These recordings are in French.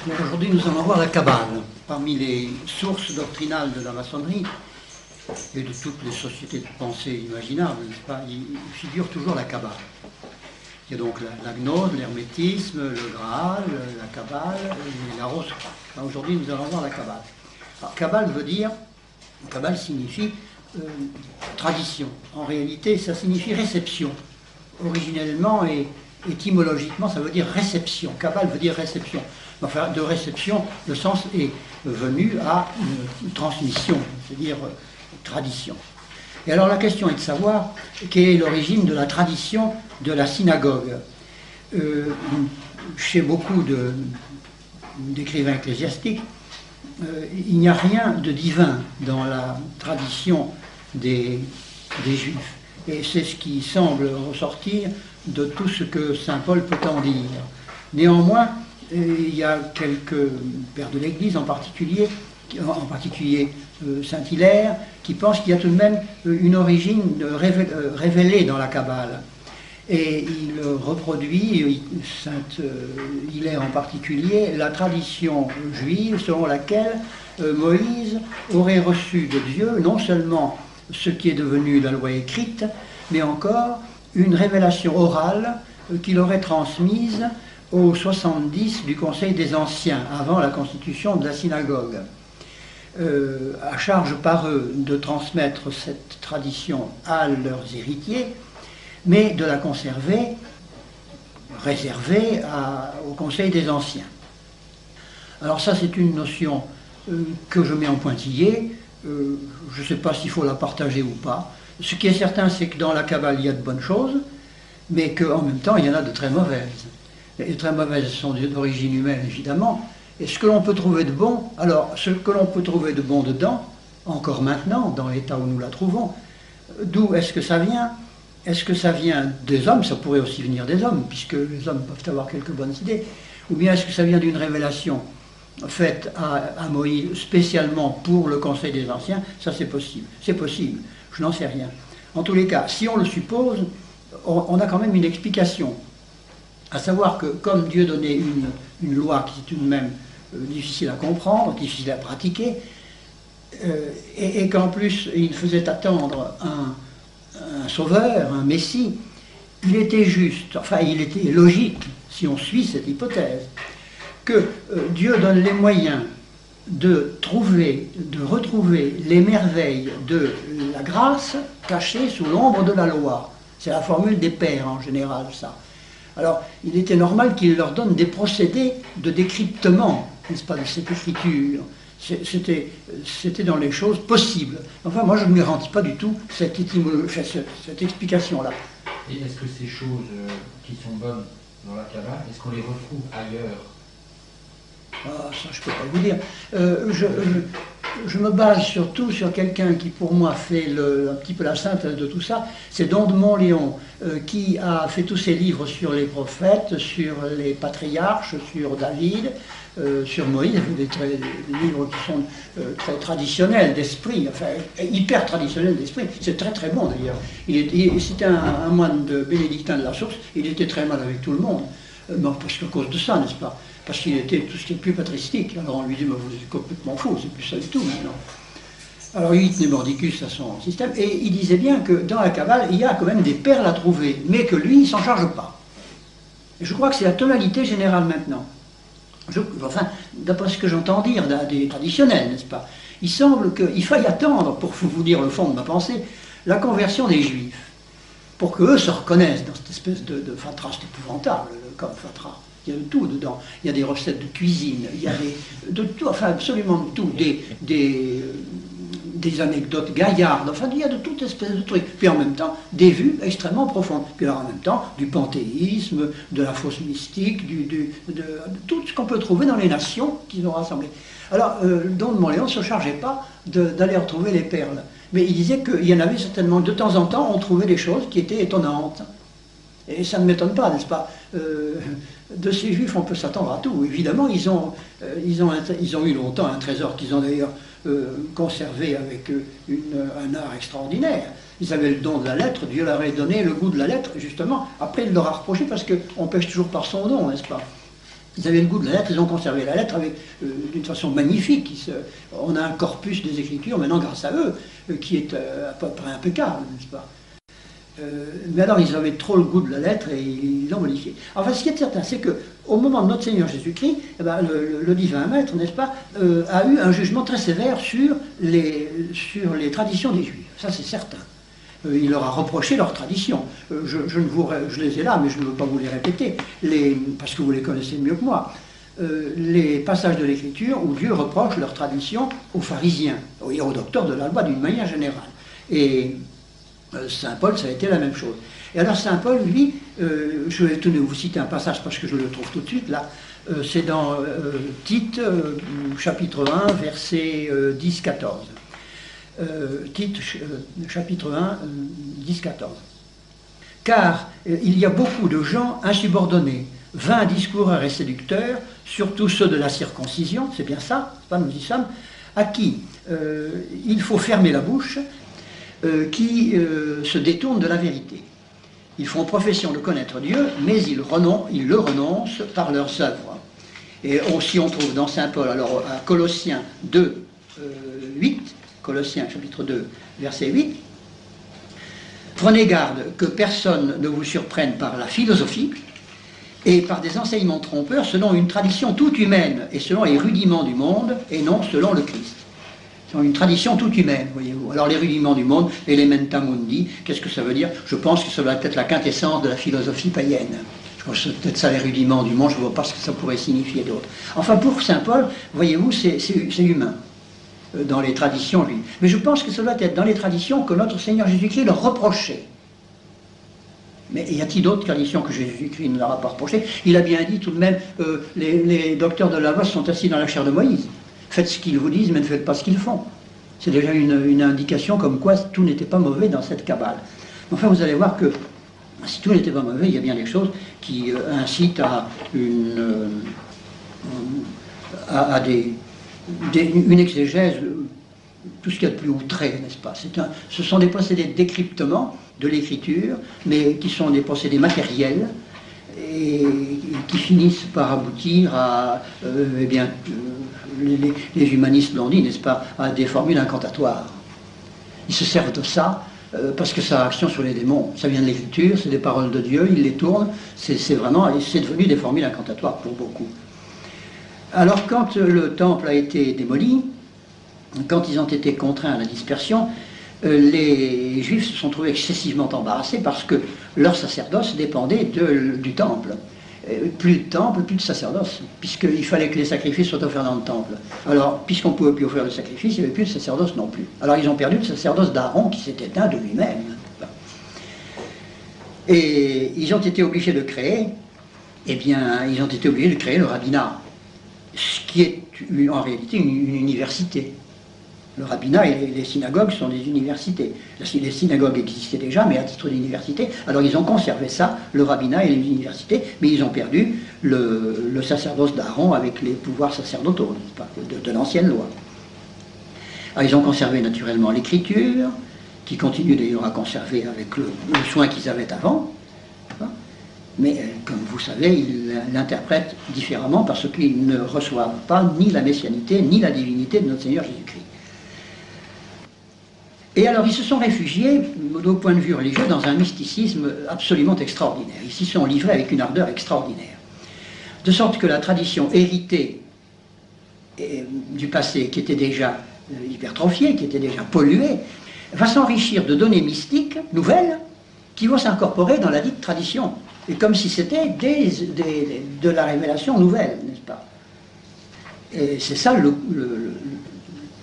Alors aujourd'hui, nous allons voir la Kabbale. Parmi les sources doctrinales de la maçonnerie et de toutes les sociétés de pensée imaginables, n'est-ce pas, il figure toujours la Kabbale. Il y a donc la gnose, l'hermétisme, le Graal, la Kabbale et la Rose. Aujourd'hui, nous allons voir la Kabbale. Alors, Kabbale signifie tradition. En réalité, ça signifie réception. Originellement et étymologiquement, ça veut dire réception. Kabbale veut dire réception. Enfin, de réception, le sens est venu à une transmission, c'est-à-dire tradition. Et alors la question est de savoir quelle est l'origine de la tradition de la synagogue. Chez beaucoup d'écrivains ecclésiastiques, il n'y a rien de divin dans la tradition des Juifs. Et c'est ce qui semble ressortir de tout ce que saint Paul peut en dire. Néanmoins, il y a quelques pères de l'Église, en particulier saint Hilaire, qui pensent qu'il y a tout de même une origine révélée dans la Kabbale. Et il reproduit, saint Hilaire en particulier, la tradition juive selon laquelle Moïse aurait reçu de Dieu non seulement ce qui est devenu la loi écrite, mais encore une révélation orale qu'il aurait transmise aux 70 du Conseil des Anciens, avant la constitution de la synagogue. À charge par eux de transmettre cette tradition à leurs héritiers, mais de la conserver réservée au Conseil des Anciens. Alors ça, c'est une notion que je mets en pointillé. Je ne sais pas s'il faut la partager ou pas. Ce qui est certain, c'est que dans la Kabbale, il y a de bonnes choses, mais qu'en même temps, il y en a de très mauvaises. Les très mauvaises sont d'origine humaine, évidemment. Et ce que l'on peut trouver de bon, alors, ce que l'on peut trouver de bon dedans, encore maintenant, dans l'état où nous la trouvons, d'où est-ce que ça vient? Est-ce que ça vient des hommes? Ça pourrait aussi venir des hommes, puisque les hommes peuvent avoir quelques bonnes idées. Ou bien est-ce que ça vient d'une révélation faite à Moïse spécialement pour le Conseil des Anciens? Ça, c'est possible. C'est possible. Je n'en sais rien. En tous les cas, si on le suppose, on a quand même une explication. À savoir que comme Dieu donnait une loi qui est tout de même difficile à comprendre, difficile à pratiquer, et qu'en plus il faisait attendre un sauveur, un messie, il était juste, enfin il était logique, si on suit cette hypothèse, que Dieu donne les moyens de retrouver les merveilles de la grâce cachées sous l'ombre de la loi. C'est la formule des pères en général, ça. Alors, il était normal qu'il leur donne des procédés de décryptement, n'est-ce pas, de cette écriture. C'était dans les choses possibles. Enfin, moi, je ne lui garantis pas du tout cette explication-là. Et est-ce que ces choses qui sont bonnes dans la Kabbale, est-ce qu'on les retrouve ailleurs? Ah, ça, je ne peux pas vous dire. Je me base surtout sur quelqu'un qui, pour moi, fait un petit peu la synthèse de tout ça. C'est Don de Montléon, qui a fait tous ses livres sur les prophètes, sur les patriarches, sur David, sur Moïse. Il fait des livres qui sont très traditionnels d'esprit, enfin, hyper traditionnels d'esprit. C'est très très bon, d'ailleurs. C'était un moine bénédictin de la source. Il était très mal avec tout le monde. Non, parce qu'à cause de ça, n'est-ce pas? Parce qu'il était tout ce qui est plus patristique. Alors on lui dit, mais vous êtes complètement fou, c'est plus ça du tout maintenant. Alors il tenait mordicus à son système, et il disait bien que dans la Kabbale, il y a quand même des perles à trouver, mais que lui, il ne s'en charge pas. Et je crois que c'est la tonalité générale maintenant. Enfin, d'après ce que j'entends dire des traditionnels, n'est-ce pas? Il semble qu'il faille attendre, pour vous dire le fond de ma pensée, la conversion des Juifs, pour qu'eux se reconnaissent dans cette espèce de fatras épouvantable, comme fatras. Il y a de tout dedans. Il y a des recettes de cuisine, il y a de tout, enfin absolument de tout, des anecdotes gaillardes, enfin il y a de toute espèce de trucs. Puis en même temps, des vues extrêmement profondes. Puis alors en même temps, du panthéisme, de la fausse mystique, de tout ce qu'on peut trouver dans les nations qui ont rassemblé. Alors, Don de Montléon ne se chargeait pas d'aller retrouver les perles. Mais il disait qu'il y en avait certainement, de temps en temps, on trouvait des choses qui étaient étonnantes. Et ça ne m'étonne pas, n'est-ce pas? De ces Juifs, on peut s'attendre à tout. Évidemment, ils ont eu longtemps un trésor qu'ils ont d'ailleurs conservé avec un art extraordinaire. Ils avaient le don de la lettre, Dieu leur avait donné le goût de la lettre, justement. Après, il leur a reproché parce qu'on pêche toujours par son don, n'est-ce pas? Ils avaient le goût de la lettre, ils ont conservé la lettre d'une façon magnifique. On a un corpus des Écritures, maintenant grâce à eux, qui est à peu près impeccable, n'est-ce pas? Mais alors ils avaient trop le goût de la lettre et ils l'ont modifié. Enfin, ce qui est certain, c'est qu'au moment de notre Seigneur Jésus-Christ, eh ben, le divin maître, n'est-ce pas, a eu un jugement très sévère sur les traditions des Juifs. Ça, c'est certain. Il leur a reproché leurs traditions. Je les ai là, mais je ne veux pas vous les répéter, parce que vous les connaissez mieux que moi. Les passages de l'Écriture où Dieu reproche leurs traditions aux pharisiens et aux docteurs de la loi d'une manière générale. Et Saint Paul, ça a été la même chose. Et alors Saint Paul, lui, je vais vous citer un passage parce que je le trouve tout de suite là, c'est dans Tite, chapitre 1, versets 10-14. Tite, chapitre 1, 10-14. Car il y a beaucoup de gens insubordonnés, vains discoureurs et séducteurs, surtout ceux de la circoncision, c'est bien ça, c'est pas, nous y sommes, à qui il faut fermer la bouche, qui se détournent de la vérité. Ils font profession de connaître Dieu, mais ils le renoncent par leurs œuvres. Et aussi on trouve dans Saint Paul, alors à Colossiens 2, 8, Colossiens chapitre 2, verset 8, « Prenez garde que personne ne vous surprenne par la philosophie et par des enseignements trompeurs selon une tradition toute humaine et selon les rudiments du monde et non selon le Christ. » C'est une tradition toute humaine, voyez-vous. Alors les rudiments du monde, elementa mundi, qu'est-ce que ça veut dire? Je pense que ça va être la quintessence de la philosophie païenne. Je pense que c'est peut-être ça les rudiments du monde, je ne vois pas ce que ça pourrait signifier d'autre. Enfin pour Saint Paul, voyez-vous, c'est humain, dans les traditions, lui. Mais je pense que ça doit être dans les traditions que notre Seigneur Jésus-Christ leur reprochait. Mais y a-t-il d'autres traditions que Jésus-Christ ne leur a pas reprochées? Il a bien dit tout de même, les docteurs de la loi sont assis dans la chair de Moïse. Faites ce qu'ils vous disent, mais ne faites pas ce qu'ils font. C'est déjà une indication comme quoi tout n'était pas mauvais dans cette cabale. Enfin, vous allez voir que si tout n'était pas mauvais, il y a bien des choses qui incitent à une exégèse, tout ce qu'il y a de plus outré, n'est-ce pas? Ce sont des procédés de décryptement de l'écriture, mais qui sont des procédés matériels, et qui finissent par aboutir à, eh bien, les humanistes l'ont dit, n'est-ce pas, à des formules incantatoires. Ils se servent de ça parce que ça a action sur les démons. Ça vient de l'écriture, c'est des paroles de Dieu, ils les tournent, c'est devenu des formules incantatoires pour beaucoup. Alors quand le temple a été démoli, quand ils ont été contraints à la dispersion, les Juifs se sont trouvés excessivement embarrassés parce que leur sacerdoce dépendait du temple. Plus de temple, plus de sacerdoce, puisqu'il fallait que les sacrifices soient offerts dans le temple. Alors, puisqu'on ne pouvait plus offrir de sacrifice, il n'y avait plus de sacerdoce non plus. Alors ils ont perdu le sacerdoce d'Aaron qui s'est éteint de lui-même. Et ils ont été obligés de créer, le rabbinat, ce qui est en réalité une université. Le rabbinat et les synagogues sont des universités. Les synagogues existaient déjà, mais à titre d'université. Alors ils ont conservé ça, le rabbinat et les universités, mais ils ont perdu le sacerdoce d'Aaron avec les pouvoirs sacerdotaux, de l'ancienne loi. Alors ils ont conservé naturellement l'écriture, qui continue d'ailleurs à conserver avec le soin qu'ils avaient avant. Mais comme vous savez, ils l'interprètent différemment parce qu'ils ne reçoivent pas ni la messianité, ni la divinité de notre Seigneur Jésus-Christ. Et alors ils se sont réfugiés, au point de vue religieux, dans un mysticisme absolument extraordinaire. Ils s'y sont livrés avec une ardeur extraordinaire. De sorte que la tradition héritée du passé, qui était déjà hypertrophiée, qui était déjà polluée, va s'enrichir de données mystiques nouvelles qui vont s'incorporer dans la dite tradition. Et comme si c'était de la révélation nouvelle, n'est-ce pas? Et c'est ça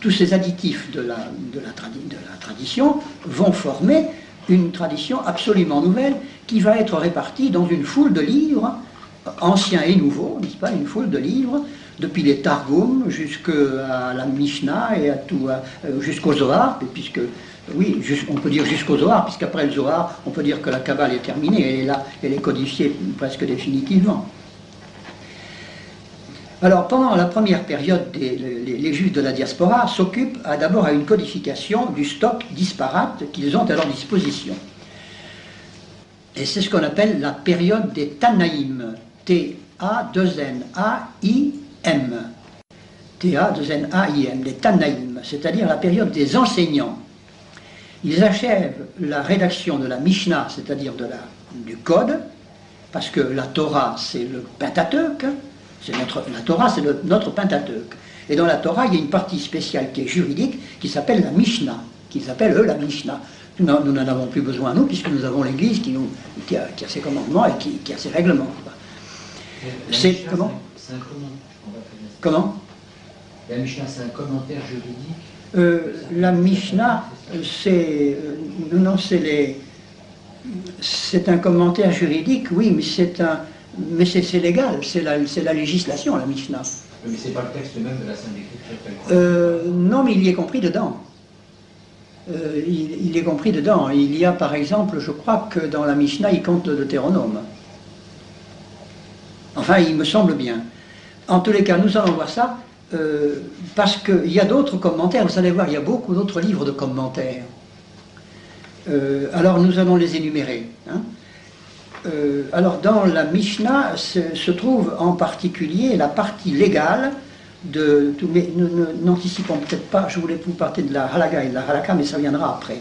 tous ces additifs de la tradition vont former une tradition absolument nouvelle qui va être répartie dans une foule de livres, anciens et nouveaux, n'est-ce pas, une foule de livres, depuis les Targum jusqu'à la Mishnah et jusqu'au Zohar, puisque, oui, on peut dire jusqu'au Zohar, puisqu'après le Zohar, on peut dire que la Kabbale est terminée, elle est là, elle est codifiée presque définitivement. Alors, pendant la première période, les Juifs de la diaspora s'occupent d'abord à une codification du stock disparate qu'ils ont à leur disposition. Et c'est ce qu'on appelle la période des Tanaïm. T-A-2-N-A-I-M. T-A-2-N-A-I-M, les Tanaïm, c'est-à-dire la période des enseignants. Ils achèvent la rédaction de la Mishnah, c'est-à-dire du Code, parce que la Torah, c'est le Pentateuque, la Torah, c'est notre Pentateuque. Et dans la Torah, il y a une partie spéciale qui est juridique, qui s'appelle la Mishnah, qu'ils appellent eux la Mishnah. Nous n'en avons plus besoin, nous, puisque nous avons l'Église qui a ses commandements et qui a ses règlements. C'est comment c'est un commentaire. Comment La Mishnah, c'est un commentaire juridique. La Mishnah, c'est un commentaire juridique, oui, mais c'est légal, c'est la législation, la Mishnah. Mais c'est pas le texte même de la Sainte Écriture. Non, mais il y est compris dedans. Il est compris dedans. Il y a, par exemple, je crois que dans la Mishnah, il compte le Deutéronome. Enfin, il me semble bien. En tous les cas, nous allons voir ça, parce qu'il y a d'autres commentaires. Vous allez voir, il y a beaucoup d'autres livres de commentaires. Alors, nous allons les énumérer. Hein. Alors, dans la Mishnah se trouve en particulier la partie légale de tout, mais nous n'anticipons peut-être pas, je voulais vous parler de la Halaga et de la Halakha, mais ça viendra après.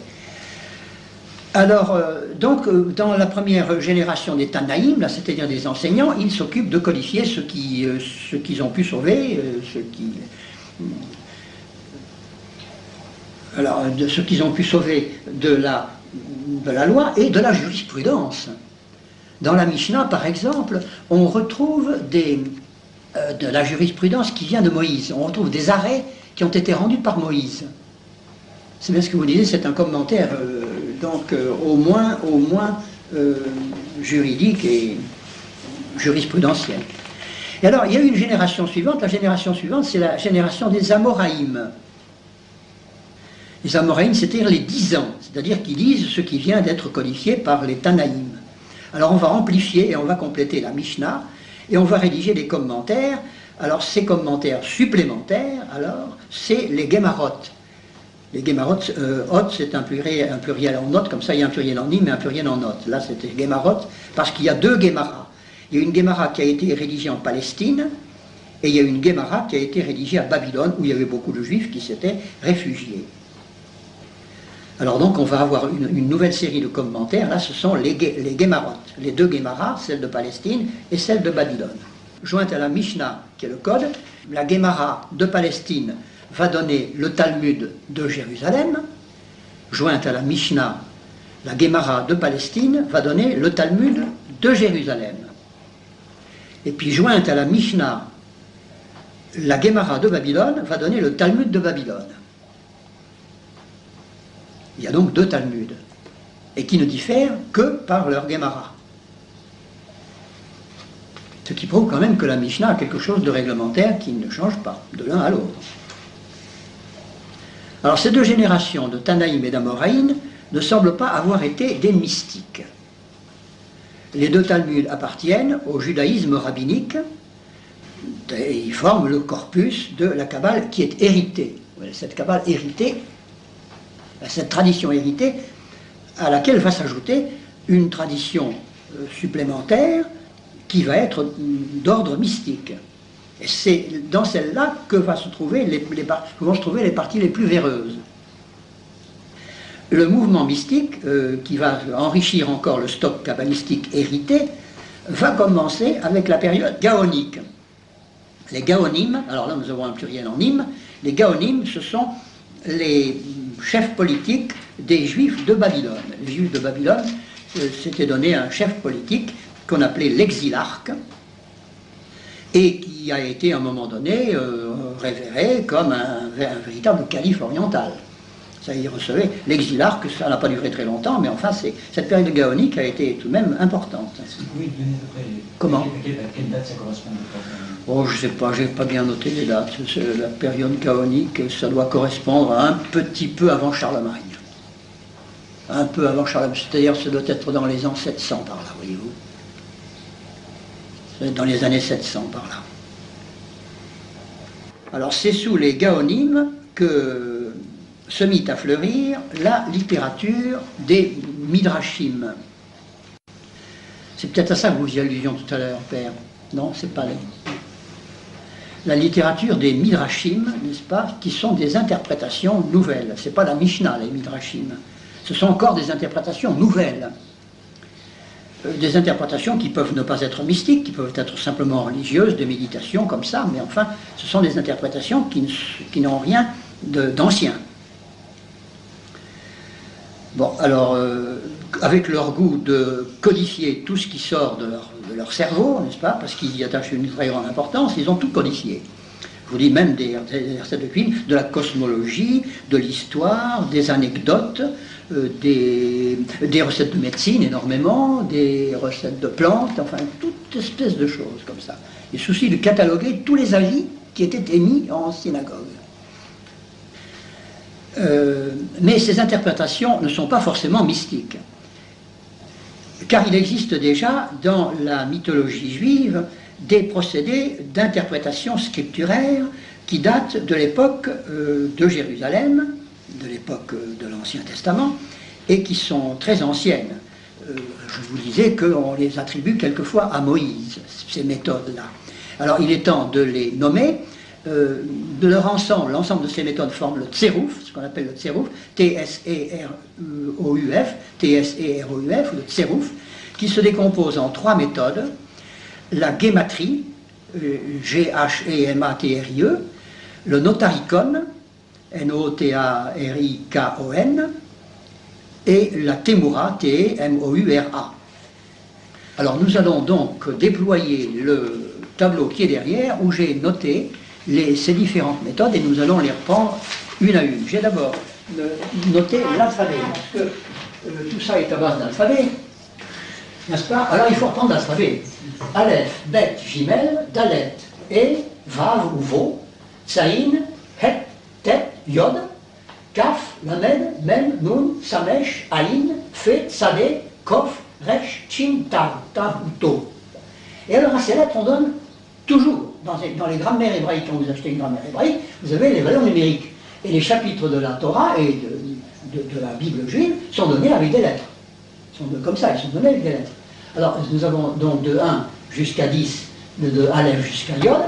Alors, donc, dans la première génération des Tanaïm, c'est-à-dire des enseignants, ils s'occupent de codifier ce qu'ils ont pu sauver, ce qu'ils ont pu sauver de la loi et de la jurisprudence. Dans la Mishnah, par exemple, on retrouve de la jurisprudence qui vient de Moïse. On retrouve des arrêts qui ont été rendus par Moïse. C'est bien ce que vous disiez, c'est un commentaire au moins juridique et jurisprudentiel. Et alors, il y a eu une génération suivante. La génération suivante, c'est la génération des Amoraïm. Les Amoraïm, c'est-à-dire les 10 ans, c'est-à-dire qui lisent ce qui vient d'être codifié par les Tanaïm. Alors, on va amplifier et on va compléter la Mishnah, et on va rédiger des commentaires. Alors, ces commentaires supplémentaires, alors, c'est les Gemarot. Les Gemarot, hot, c'est un pluriel en note, comme ça il y a un pluriel en im et un pluriel en note. Là, c'était Gemarot, parce qu'il y a deux Gemaras. Il y a une Gemara qui a été rédigée en Palestine, et il y a une Gemara qui a été rédigée à Babylone, où il y avait beaucoup de Juifs qui s'étaient réfugiés. Alors donc, on va avoir une nouvelle série de commentaires. Là, ce sont les Gemarot, les deux Gemaras, celle de Palestine et celle de Babylone. Jointe à la Mishnah, qui est le Code, la Gemara de Palestine va donner le Talmud de Jérusalem. Jointe à la Mishnah, la Gemara de Palestine va donner le Talmud de Jérusalem. Et puis, jointe à la Mishnah, la Gemara de Babylone va donner le Talmud de Babylone. Il y a donc deux Talmuds, et qui ne diffèrent que par leur Gemara. Ce qui prouve quand même que la Mishnah a quelque chose de réglementaire qui ne change pas de l'un à l'autre. Alors ces deux générations de Tanaïm et d'Amoraïm ne semblent pas avoir été des mystiques. Les deux Talmuds appartiennent au judaïsme rabbinique, et ils forment le corpus de la Kabbale qui est héritée. Cette Kabbale héritée, cette tradition héritée, à laquelle va s'ajouter une tradition supplémentaire qui va être d'ordre mystique. Et c'est dans celle-là que vont se trouver les parties les plus véreuses. Le mouvement mystique, qui va enrichir encore le stock kabbalistique hérité, va commencer avec la période gaonique. Les gaonim, alors là nous avons un pluriel en im, les gaonim, ce sont les chefs politiques des Juifs de Babylone. Les Juifs de Babylone s'étaient donné un chef politique qu'on appelait l'exilarque, et qui a été à un moment donné révéré comme un véritable calife oriental. Ça y recevait l'exilarque, ça n'a pas duré très longtemps, mais enfin cette période gaonique a été tout de même importante. Est-ce que vous pouvez donner à peu près Comment? À quelle date ça correspond? Oh, je ne sais pas, je n'ai pas bien noté les dates. La période gaonique, ça doit correspondre à un petit peu avant Charlemagne. Un peu avant Charlemagne, c'est-à-dire ça doit être dans les ans 700 par là, voyez-vous. Dans les années 700 par là. Alors c'est sous les Gaonim que se mit à fleurir la littérature des Midrashim. C'est peut-être à ça que vous faisiez allusion tout à l'heure, Père. Non, c'est pas la littérature des Midrashim, n'est-ce pas, qui sont des interprétations nouvelles. C'est pas la Mishnah, les Midrashim. Ce sont encore des interprétations nouvelles. Des interprétations qui peuvent ne pas être mystiques, qui peuvent être simplement religieuses, de méditation, comme ça, mais enfin, ce sont des interprétations qui n'ont rien d'ancien. Bon, alors, avec leur goût de codifier tout ce qui sort de leur cerveau, n'est-ce pas, parce qu'ils y attachent une très grande importance, ils ont tout codifié. Je vous dis même des recettes de cuisine, de la cosmologie, de l'histoire, des anecdotes, des recettes de médecine énormément, des recettes de plantes, enfin toute espèce de choses comme ça. Il souci de cataloguer tous les avis qui étaient émis en synagogue. Mais ces interprétations ne sont pas forcément mystiques, car il existe déjà dans la mythologie juive des procédés d'interprétation scripturaire qui datent de l'époque de Jérusalem, de l'époque de l'Ancien Testament, et qui sont très anciennes. Je vous disais qu'on les attribue quelquefois à Moïse, ces méthodes-là. Alors il est temps de les nommer. De leur ensemble, l'ensemble de ces méthodes forme le tserouf, ce qu'on appelle le tserouf, T-S-E-R-O-U-F, T-S-E-R-O-U-F, ou le tserouf, qui se décompose en 3 méthodes: la gématrie, G-H-E-M-A-T-R-I-E, le notarikon, N-O-T-A-R-I-K-O-N, et la témoura, T-E-M-O-U-R-A. Alors nous allons donc déployer le tableau qui est derrière, où j'ai noté ces différentes méthodes, et nous allons les reprendre une à une. J'ai d'abord noté l'alphabet, parce que tout ça est à base d'alphabet, n'est-ce pas? Alors il faut reprendre l'alphabet. Aleph, Bet, Gimel, Dalet, E, Vav ou Vo, Tsaïn, Het, Tet, Yod, Kaf, Lamed, Mem, Nun, Samesh, Aïn, Fe, Sade, Kof, Resh, Chin, Tav, Tav ou To. Et alors à ces lettres, on donne toujours, dans les grammaires hébraïques, quand vous achetez une grammaire hébraïque, vous avez les valeurs numériques. Et les chapitres de la Torah et de la Bible juive sont donnés avec des lettres. Ils sont comme ça, ils sont donnés avec des lettres. Alors nous avons donc de 1 jusqu'à 10, de Aleph jusqu'à Yod,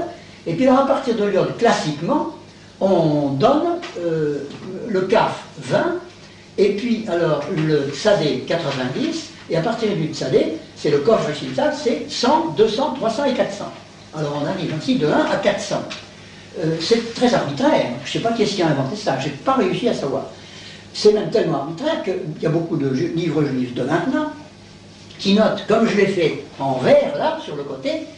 et puis alors, à partir de Yod, classiquement, on donne le Kaf 20, et puis alors le Tsadé 90, et à partir du Tsadé, c'est le Kof Reshimzad, c'est 100, 200, 300 et 400. Alors on arrive ainsi de 1 à 400. C'est très arbitraire, je ne sais pas qui est-ce qui a inventé ça, je n'ai pas réussi à savoir. C'est même tellement arbitraire qu'il y a beaucoup de livres juifs de maintenant qui notent, comme je l'ai fait en vert là, sur le côté,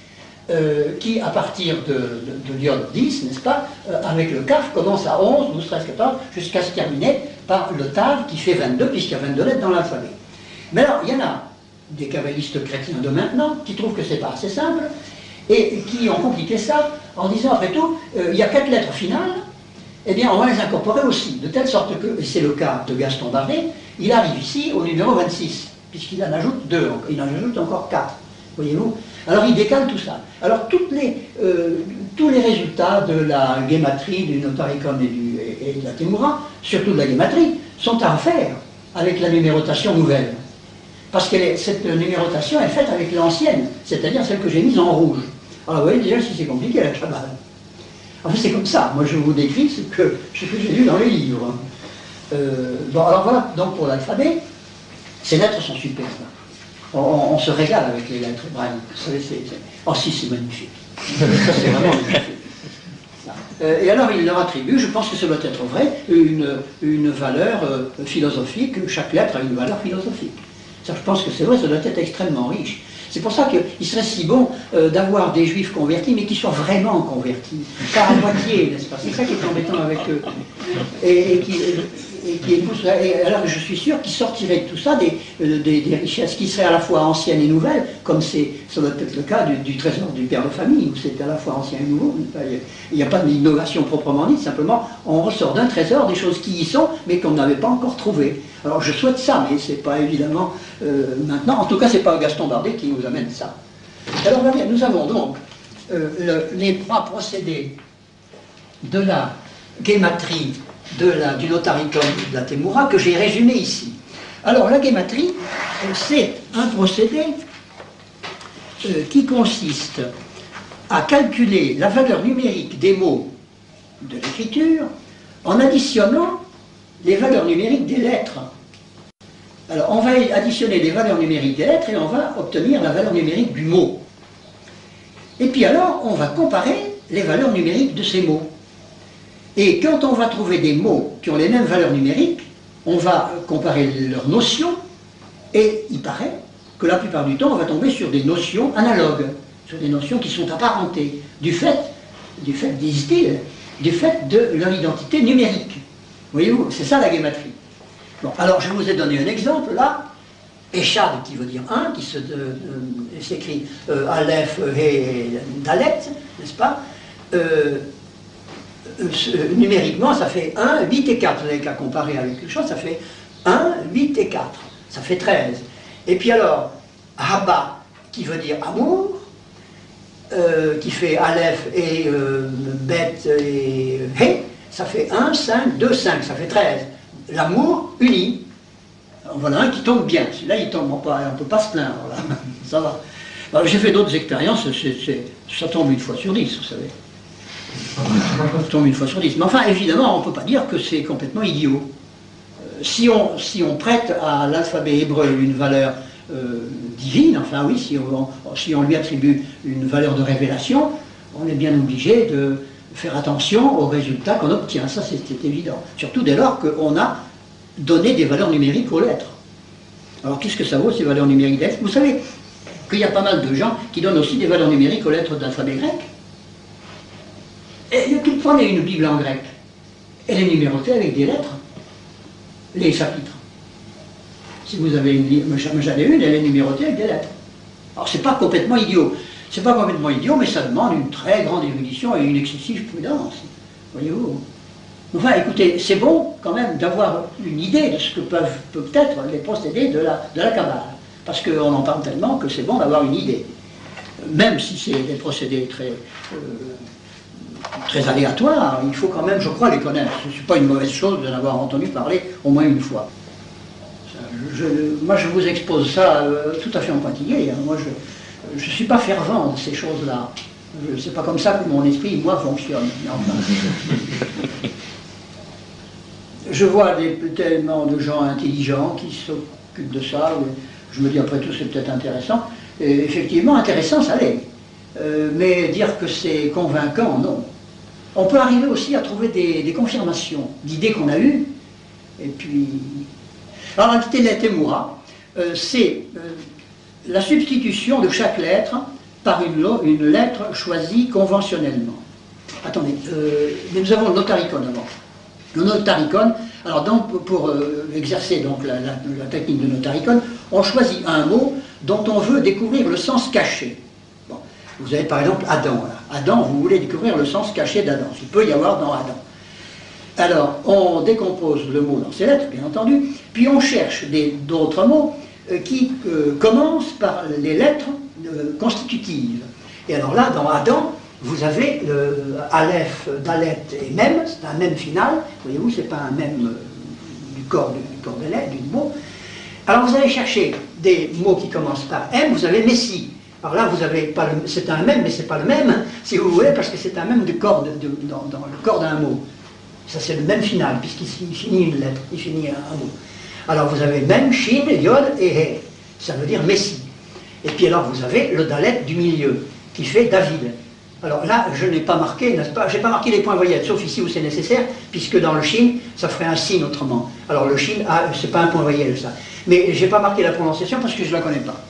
qui à partir de l'iode 10, n'est-ce pas, avec le Kaf, commence à 11, 12, 13, 14, jusqu'à se terminer par le Tav qui fait 22, puisqu'il y a 22 lettres dans l'alphabet. Mais alors, il y en a des kabbalistes chrétiens de maintenant qui trouvent que c'est pas assez simple, et qui ont compliqué ça en disant, après tout, il y a 4 lettres finales, eh bien on va les incorporer aussi, de telle sorte que, et c'est le cas de Gaston Bardet, il arrive ici au numéro 26, puisqu'il en ajoute 2, il en ajoute encore 4, voyez-vous. Alors il décale tout ça. Alors tous les résultats de la gématrie, du notarikon et de la témoura, surtout de la gématrie, sont à refaire avec la numérotation nouvelle. Parce que cette numérotation est faite avec l'ancienne, c'est-à-dire celle que j'ai mise en rouge. Alors vous voyez déjà si c'est compliqué la Kabbale. Enfin c'est comme ça, moi je vous décris ce que j'ai lu dans les livres. Bon alors voilà, donc pour l'alphabet, ces lettres sont superbes. On se régale avec les lettres hébraïques. Oh si, c'est magnifique. Ça c'est vraiment magnifique. Et alors il leur attribue, je pense que ça doit être vrai, une valeur philosophique, chaque lettre a une valeur philosophique. Ça, je pense que c'est vrai, ça doit être extrêmement riche. C'est pour ça qu'il serait si bon d'avoir des juifs convertis, mais qui soient vraiment convertis, pas à moitié, n'est-ce pas? C'est ça qui est embêtant avec eux. Et alors je suis sûr qu'ils sortiraient de tout ça des richesses qui seraient à la fois anciennes et nouvelles, comme ça doit être le cas du trésor du père de famille, où c'est à la fois ancien et nouveau. Il n'y a pas d'innovation proprement dite, simplement on ressort d'un trésor des choses qui y sont, mais qu'on n'avait pas encore trouvées. Alors je souhaite ça, mais c'est pas évidemment maintenant, en tout cas c'est pas Gaston Bardet qui nous amène ça. Alors nous avons donc les 3 procédés de la gématrie, du notarikon et de la témoura que j'ai résumé ici. Alors la gématrie, c'est un procédé qui consiste à calculer la valeur numérique des mots de l'écriture en additionnant les valeurs numériques des lettres. Alors, on va additionner les valeurs numériques des lettres et on va obtenir la valeur numérique du mot. Et puis alors, on va comparer les valeurs numériques de ces mots. Et quand on va trouver des mots qui ont les mêmes valeurs numériques, on va comparer leurs notions, et il paraît que la plupart du temps, on va tomber sur des notions analogues, sur des notions qui sont apparentées, du fait, disent-ils, du fait de leur identité numérique. Voyez-vous, c'est ça la guématrie. Bon, alors je vous ai donné un exemple là, Echad qui veut dire 1, qui s'écrit Aleph, He, Dalet, n'est-ce pas numériquement, ça fait 1, 8 et 4. Vous n'avez qu'à comparer avec quelque chose, ça fait 1, 8 et 4. Ça fait 13. Et puis alors, Haba, qui veut dire amour, qui fait Aleph et Bet et He, ça fait 1, 5, 2, 5, ça fait 13. L'amour uni. Alors, voilà un qui tombe bien. Celui-là, il tombe, on ne peut pas se plaindre. Là. Ça va. J'ai fait d'autres expériences, ça tombe une fois sur 10, vous savez. Ça tombe une fois sur 10. Mais enfin, évidemment, on ne peut pas dire que c'est complètement idiot. Si on prête à l'alphabet hébreu une valeur divine, enfin oui, si on lui attribue une valeur de révélation, on est bien obligé de faire attention aux résultats qu'on obtient. Ça, c'est évident. Surtout dès lors qu'on a donné des valeurs numériques aux lettres. Alors, qu'est-ce que ça vaut, ces valeurs numériques des lettres? Vous savez qu'il y a pas mal de gens qui donnent aussi des valeurs numériques aux lettres d'alphabet grec. Et prenez une Bible en grec. Elle est numérotée avec des lettres. Les chapitres. Si vous avez une, j'en ai une, elle est numérotée avec des lettres. Alors c'est pas complètement idiot. C'est pas complètement idiot, mais ça demande une très grande érudition et une excessive prudence. Voyez-vous. Enfin, écoutez, c'est bon quand même d'avoir une idée de ce que peuvent peut-être les procédés de la Kabbale. Parce qu'on en parle tellement que c'est bon d'avoir une idée. Même si c'est des procédés très aléatoires, il faut quand même, je crois, les connaître. Ce n'est pas une mauvaise chose d'en avoir entendu parler au moins une fois. Moi, je vous expose ça tout à fait en pointillé. Hein. Moi, je ne suis pas fervent de ces choses-là. C'est pas comme ça que mon esprit, moi, fonctionne. Enfin, je vois tellement de gens intelligents qui s'occupent de ça. Je me dis, après tout, c'est peut-être intéressant. Et effectivement, intéressant, ça l'est. Mais dire que c'est convaincant, non. On peut arriver aussi à trouver des confirmations d'idées qu'on a eues. Et puis... Alors, la témoura, c'est la substitution de chaque lettre par une lettre choisie conventionnellement. Attendez, mais nous avons le notaricon avant. Le notaricon, alors donc, pour exercer donc, la technique de notaricon, on choisit un mot dont on veut découvrir le sens caché. Bon, vous avez par exemple Adam. Là. Adam, vous voulez découvrir le sens caché d'Adam. Il peut y avoir dans Adam. Alors, on décompose le mot dans ses lettres, bien entendu, puis on cherche d'autres mots qui commencent par les lettres constitutives. Et alors là, dans Adam, vous avez le Aleph, Dalet et Mem, c'est un Mem final, voyez-vous, c'est pas un Mem du corps des lettres, du mot. Alors vous allez chercher des mots qui commencent par M, vous avez Messie. Alors là, vous avez pas c'est un Mem, mais c'est pas le même, hein, si vous voulez, parce que c'est un Mem du corps dans le corps d'un mot. Ça, c'est le même final, puisqu'il finit une lettre, il finit un mot. Alors, vous avez Mem, Shin, Yod et He. Ça veut dire Messie. Et puis alors, vous avez le Dalet du milieu, qui fait David. Alors là, je n'ai pas marqué, n'est-ce pas? Je n'ai pas marqué les points voyelles, sauf ici où c'est nécessaire, puisque dans le Shin, ça ferait un signe autrement. Alors, le Shin, c'est pas un point voyelle, ça. Mais je n'ai pas marqué la prononciation parce que je ne la connais pas.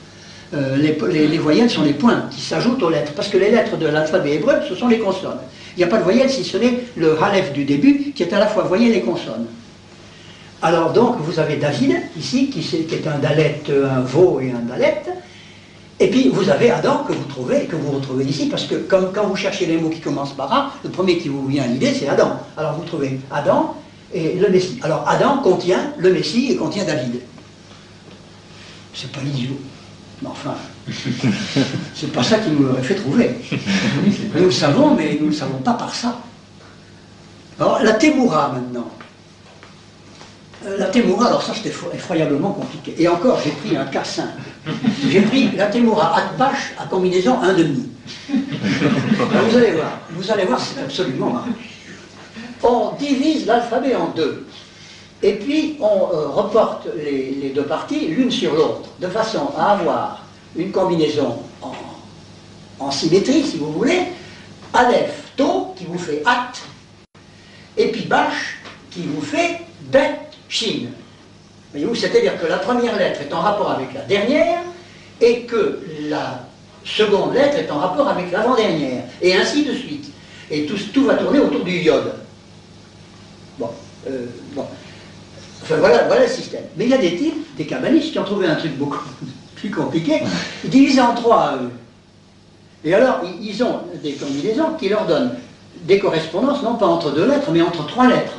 Les voyelles sont les points qui s'ajoutent aux lettres, parce que les lettres de l'alphabet hébreu, ce sont les consonnes. Il n'y a pas de voyelle si ce n'est le Aleph du début, qui est à la fois voyelle et consonne. Alors donc, vous avez David, ici, qui est un Dalet, un Vo et un Dalet, et puis vous avez Adam, que vous retrouvez ici, parce que comme quand vous cherchez les mots qui commencent par A, le premier qui vous vient à l'idée, c'est Adam. Alors vous trouvez Adam et le Messie. Alors Adam contient le Messie et contient David. C'est pas idiot. Mais enfin, c'est pas ça qui nous l'aurait fait trouver. Nous le savons, mais nous ne le savons pas par ça. Alors, la Témoura, maintenant. La Témoura, alors ça, c'était effroyablement compliqué. Et encore, j'ai pris un cas simple. J'ai pris la Témoura Atbash à combinaison 1,5. vous allez voir, c'est absolument marrant. On divise l'alphabet en deux. Et puis, on reporte les deux parties l'une sur l'autre, de façon à avoir une combinaison en symétrie, si vous voulez. Aleph, To, qui vous fait At, et puis Bash, qui vous fait Bet, Shin. Voyez-vous, c'est-à-dire que la première lettre est en rapport avec la dernière, et que la seconde lettre est en rapport avec l'avant-dernière, et ainsi de suite. Et tout va tourner autour du Yod. Bon. Enfin, voilà le système. Mais il y a des types, des kabbalistes, qui ont trouvé un truc beaucoup plus compliqué. Ils divisent en trois, eux. Et alors, ils ont des combinaisons qui leur donnent des correspondances, non pas entre deux lettres, mais entre trois lettres.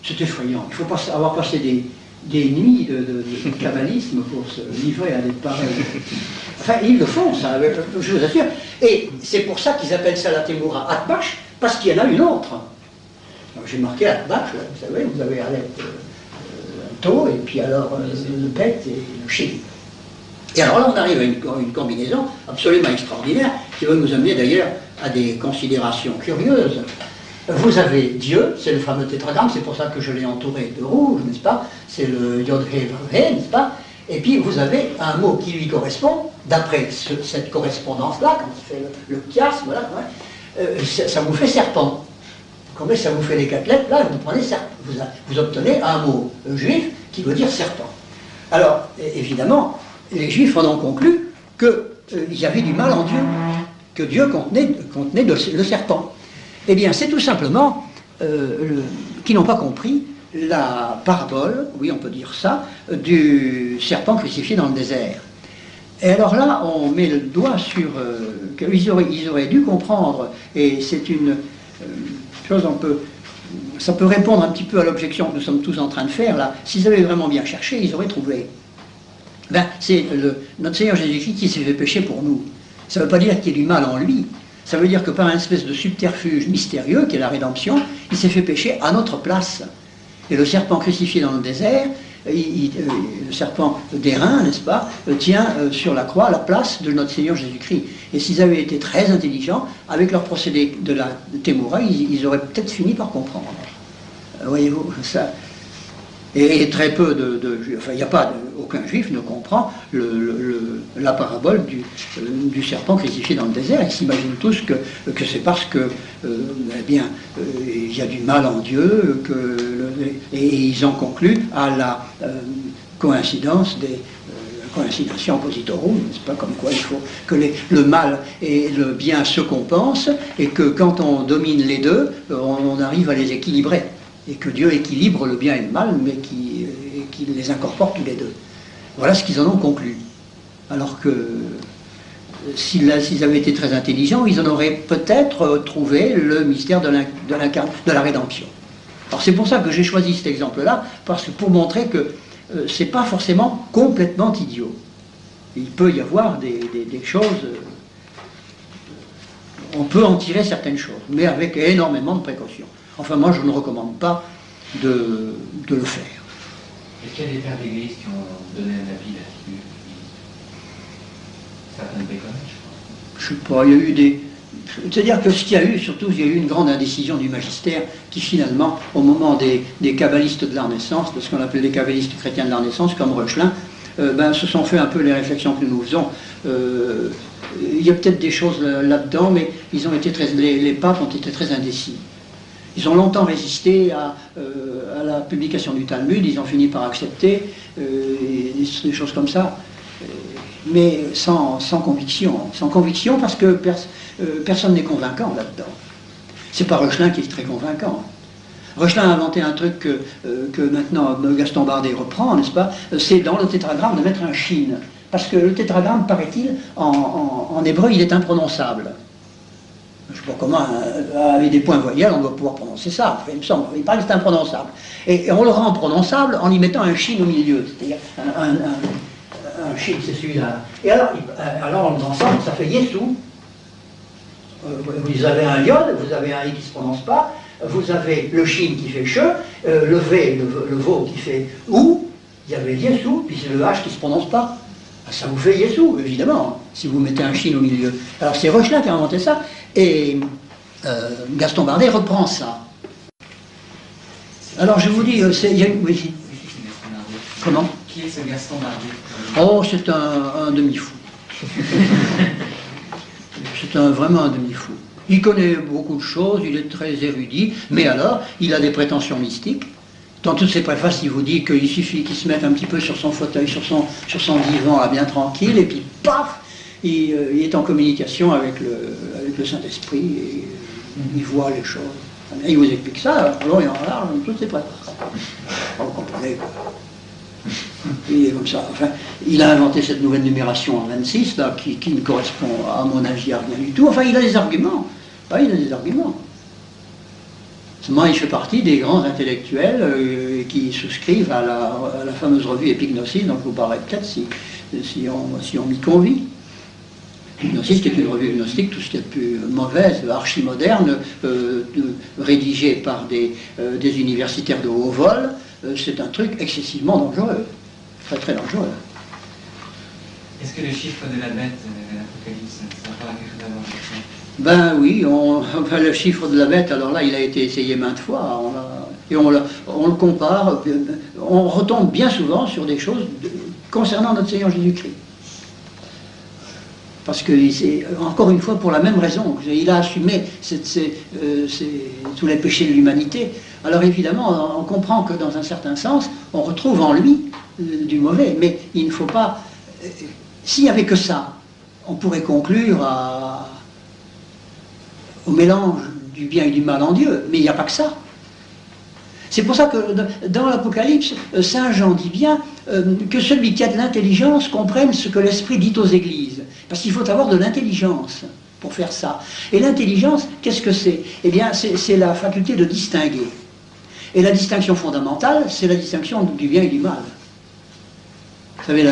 C'est effrayant. Il faut pas avoir passé des nuits de kabbalisme pour se livrer à des pareils. Enfin, ils le font, ça, je vous assure. Et c'est pour ça qu'ils appellent ça la Temura Atbash, parce qu'il y en a une autre. J'ai marqué Atbash, vous savez, vous avez Aleph, To, et puis alors le Bet et le Shin. Et alors là, on arrive à une combinaison absolument extraordinaire, qui va nous amener d'ailleurs à des considérations curieuses. Vous avez Dieu, c'est le fameux tétragramme, c'est pour ça que je l'ai entouré de rouge, n'est-ce pas? C'est le Yod He Vav He, n'est-ce pas? Et puis vous avez un mot qui lui correspond, d'après cette correspondance-là, quand on fait le chiasme, voilà, ça vous fait serpent. Comme ça vous fait les quatre lettres, là vous obtenez un mot juif qui veut dire serpent. Alors, évidemment, les Juifs en ont conclu qu'il y avait du mal en Dieu, que Dieu contenait le serpent. Eh bien, c'est tout simplement qu'ils n'ont pas compris la parabole, oui on peut dire ça, du serpent crucifié dans le désert. Et alors là, on met le doigt sur... qu'ils auraient dû comprendre, et c'est une chose, ça peut répondre un petit peu à l'objection que nous sommes tous en train de faire, là. S'ils avaient vraiment bien cherché, ils auraient trouvé. Ben, c'est notre Seigneur Jésus-Christ qui s'est fait pécher pour nous. Ça ne veut pas dire qu'il y ait du mal en lui. Ça veut dire que par une espèce de subterfuge mystérieux, qui est la rédemption, il s'est fait pécher à notre place. Et le serpent crucifié dans le désert, le serpent d'airain, n'est-ce pas, tient sur la croix la place de notre Seigneur Jésus-Christ. Et s'ils avaient été très intelligents, avec leur procédé de la Temura, ils auraient peut-être fini par comprendre. Voyez-vous, ça... Et très peu enfin, il n'y a pas, aucun juif ne comprend la parabole du serpent crucifié dans le désert. Ils s'imaginent tous que c'est parce que, eh bien, il y a du mal en Dieu, et ils ont conclu à la coïncidence des coïncidation oppositorum, n'est-ce pas, comme quoi il faut que le mal et le bien se compensent, et que quand on domine les deux, on arrive à les équilibrer. Et que Dieu équilibre le bien et le mal, mais qu'il les incorpore tous les deux. Voilà ce qu'ils en ont conclu. Alors que s'ils avaient été très intelligents, ils en auraient peut-être trouvé le mystère de la rédemption. Alors c'est pour ça que j'ai choisi cet exemple-là, parce que pour montrer que c'est pas forcément complètement idiot. Il peut y avoir des choses, on peut en tirer certaines choses, mais avec énormément de précautions. Enfin, moi, je ne recommande pas de le faire. Est-ce qu'il y a des pères d'église qui ont donné un avis là-dessus? Certaines béconnes, je sais pas, il y a eu des... C'est-à-dire que ce qu'il y a eu, surtout, il y a eu une grande indécision du magistère qui, finalement, au moment des kabbalistes de la Renaissance, de ce qu'on appelle les kabbalistes chrétiens de la Renaissance, comme Reuchlin, se sont fait un peu les réflexions que nous faisons. Il y a peut-être des choses là-dedans, mais ils ont été les papes ont été très indécis. Ils ont longtemps résisté à la publication du Talmud, ils ont fini par accepter des choses comme ça, mais sans conviction. Sans conviction parce que personne n'est convaincant là-dedans. C'est pas Reuchlin qui est très convaincant. Reuchlin a inventé un truc que maintenant Gaston Bardet reprend, n'est-ce pas? C'est dans le tétragramme de mettre un shin. Parce que le tétragramme, paraît-il, en hébreu, il est imprononçable. Je ne sais pas comment, avec des points voyelles, on doit pouvoir prononcer ça. Enfin, il me semble, il paraît que c'est imprononçable. Et on le rend prononçable en y mettant un shin au milieu. C'est-à-dire un shin, c'est celui-là. Et alors on le transforme, ça fait Yesou. Vous avez un yod, vous avez un i qui ne se prononce pas, vous avez le shin qui fait che, le v, le vo qui fait ou, il y avait Yesou, puis c'est le h qui ne se prononce pas. Ça vous fait Yesou, évidemment. si vous mettez un Chine au milieu. Alors c'est Rochelin qui a inventé ça, et Gaston Bardet reprend ça. Alors je vous dis, il y a une... Oui. Comment? Qui est ce Gaston Bardet? Oh, c'est un demi-fou. C'est vraiment un demi-fou. Il connaît beaucoup de choses, il est très érudit, mais alors, il a des prétentions mystiques. Dans toutes ses préfaces, il vous dit qu'il suffit qu'il se mette un petit peu sur son fauteuil, sur son divan, là, bien tranquille, et puis paf, il est en communication avec le Saint-Esprit, et il voit les choses. Il vous explique ça, alors il en a toutes ses préfaces. Vous comprenez? Il est comme ça. Enfin, il a inventé cette nouvelle numération en 26, là, qui ne correspond, à mon avis, à rien du tout. Enfin, il a des arguments. Il a des arguments. Seulement, il fait partie des grands intellectuels qui souscrivent à la fameuse revue Epignosis, dont je vous parlerai peut-être si on m'y convie. Epignosis, qui est une revue gnostique, tout ce qui est de plus mauvaise, archi-moderne, rédigée par des universitaires de haut vol. C'est un truc excessivement dangereux, très très dangereux. Est-ce que le chiffre de la bête de l'Apocalypse, ça n'a pas quelque chose à voir avec ça? Ben oui, le chiffre de la bête, alors là, il a été essayé maintes fois, et on le compare, on retombe bien souvent sur des choses concernant notre Seigneur Jésus-Christ. Parce que, encore une fois, pour la même raison, il a assumé tous les péchés de l'humanité. Alors évidemment, on comprend que dans un certain sens, on retrouve en lui du mauvais, mais il ne faut pas... S'il n'y avait que ça, on pourrait conclure au mélange du bien et du mal en Dieu, mais il n'y a pas que ça. C'est pour ça que dans l'Apocalypse, Saint Jean dit bien que celui qui a de l'intelligence comprenne ce que l'Esprit dit aux églises. Parce qu'il faut avoir de l'intelligence pour faire ça. Et l'intelligence, qu'est-ce que c'est? Eh bien, c'est la faculté de distinguer. Et la distinction fondamentale, c'est la distinction du bien et du mal. Vous savez,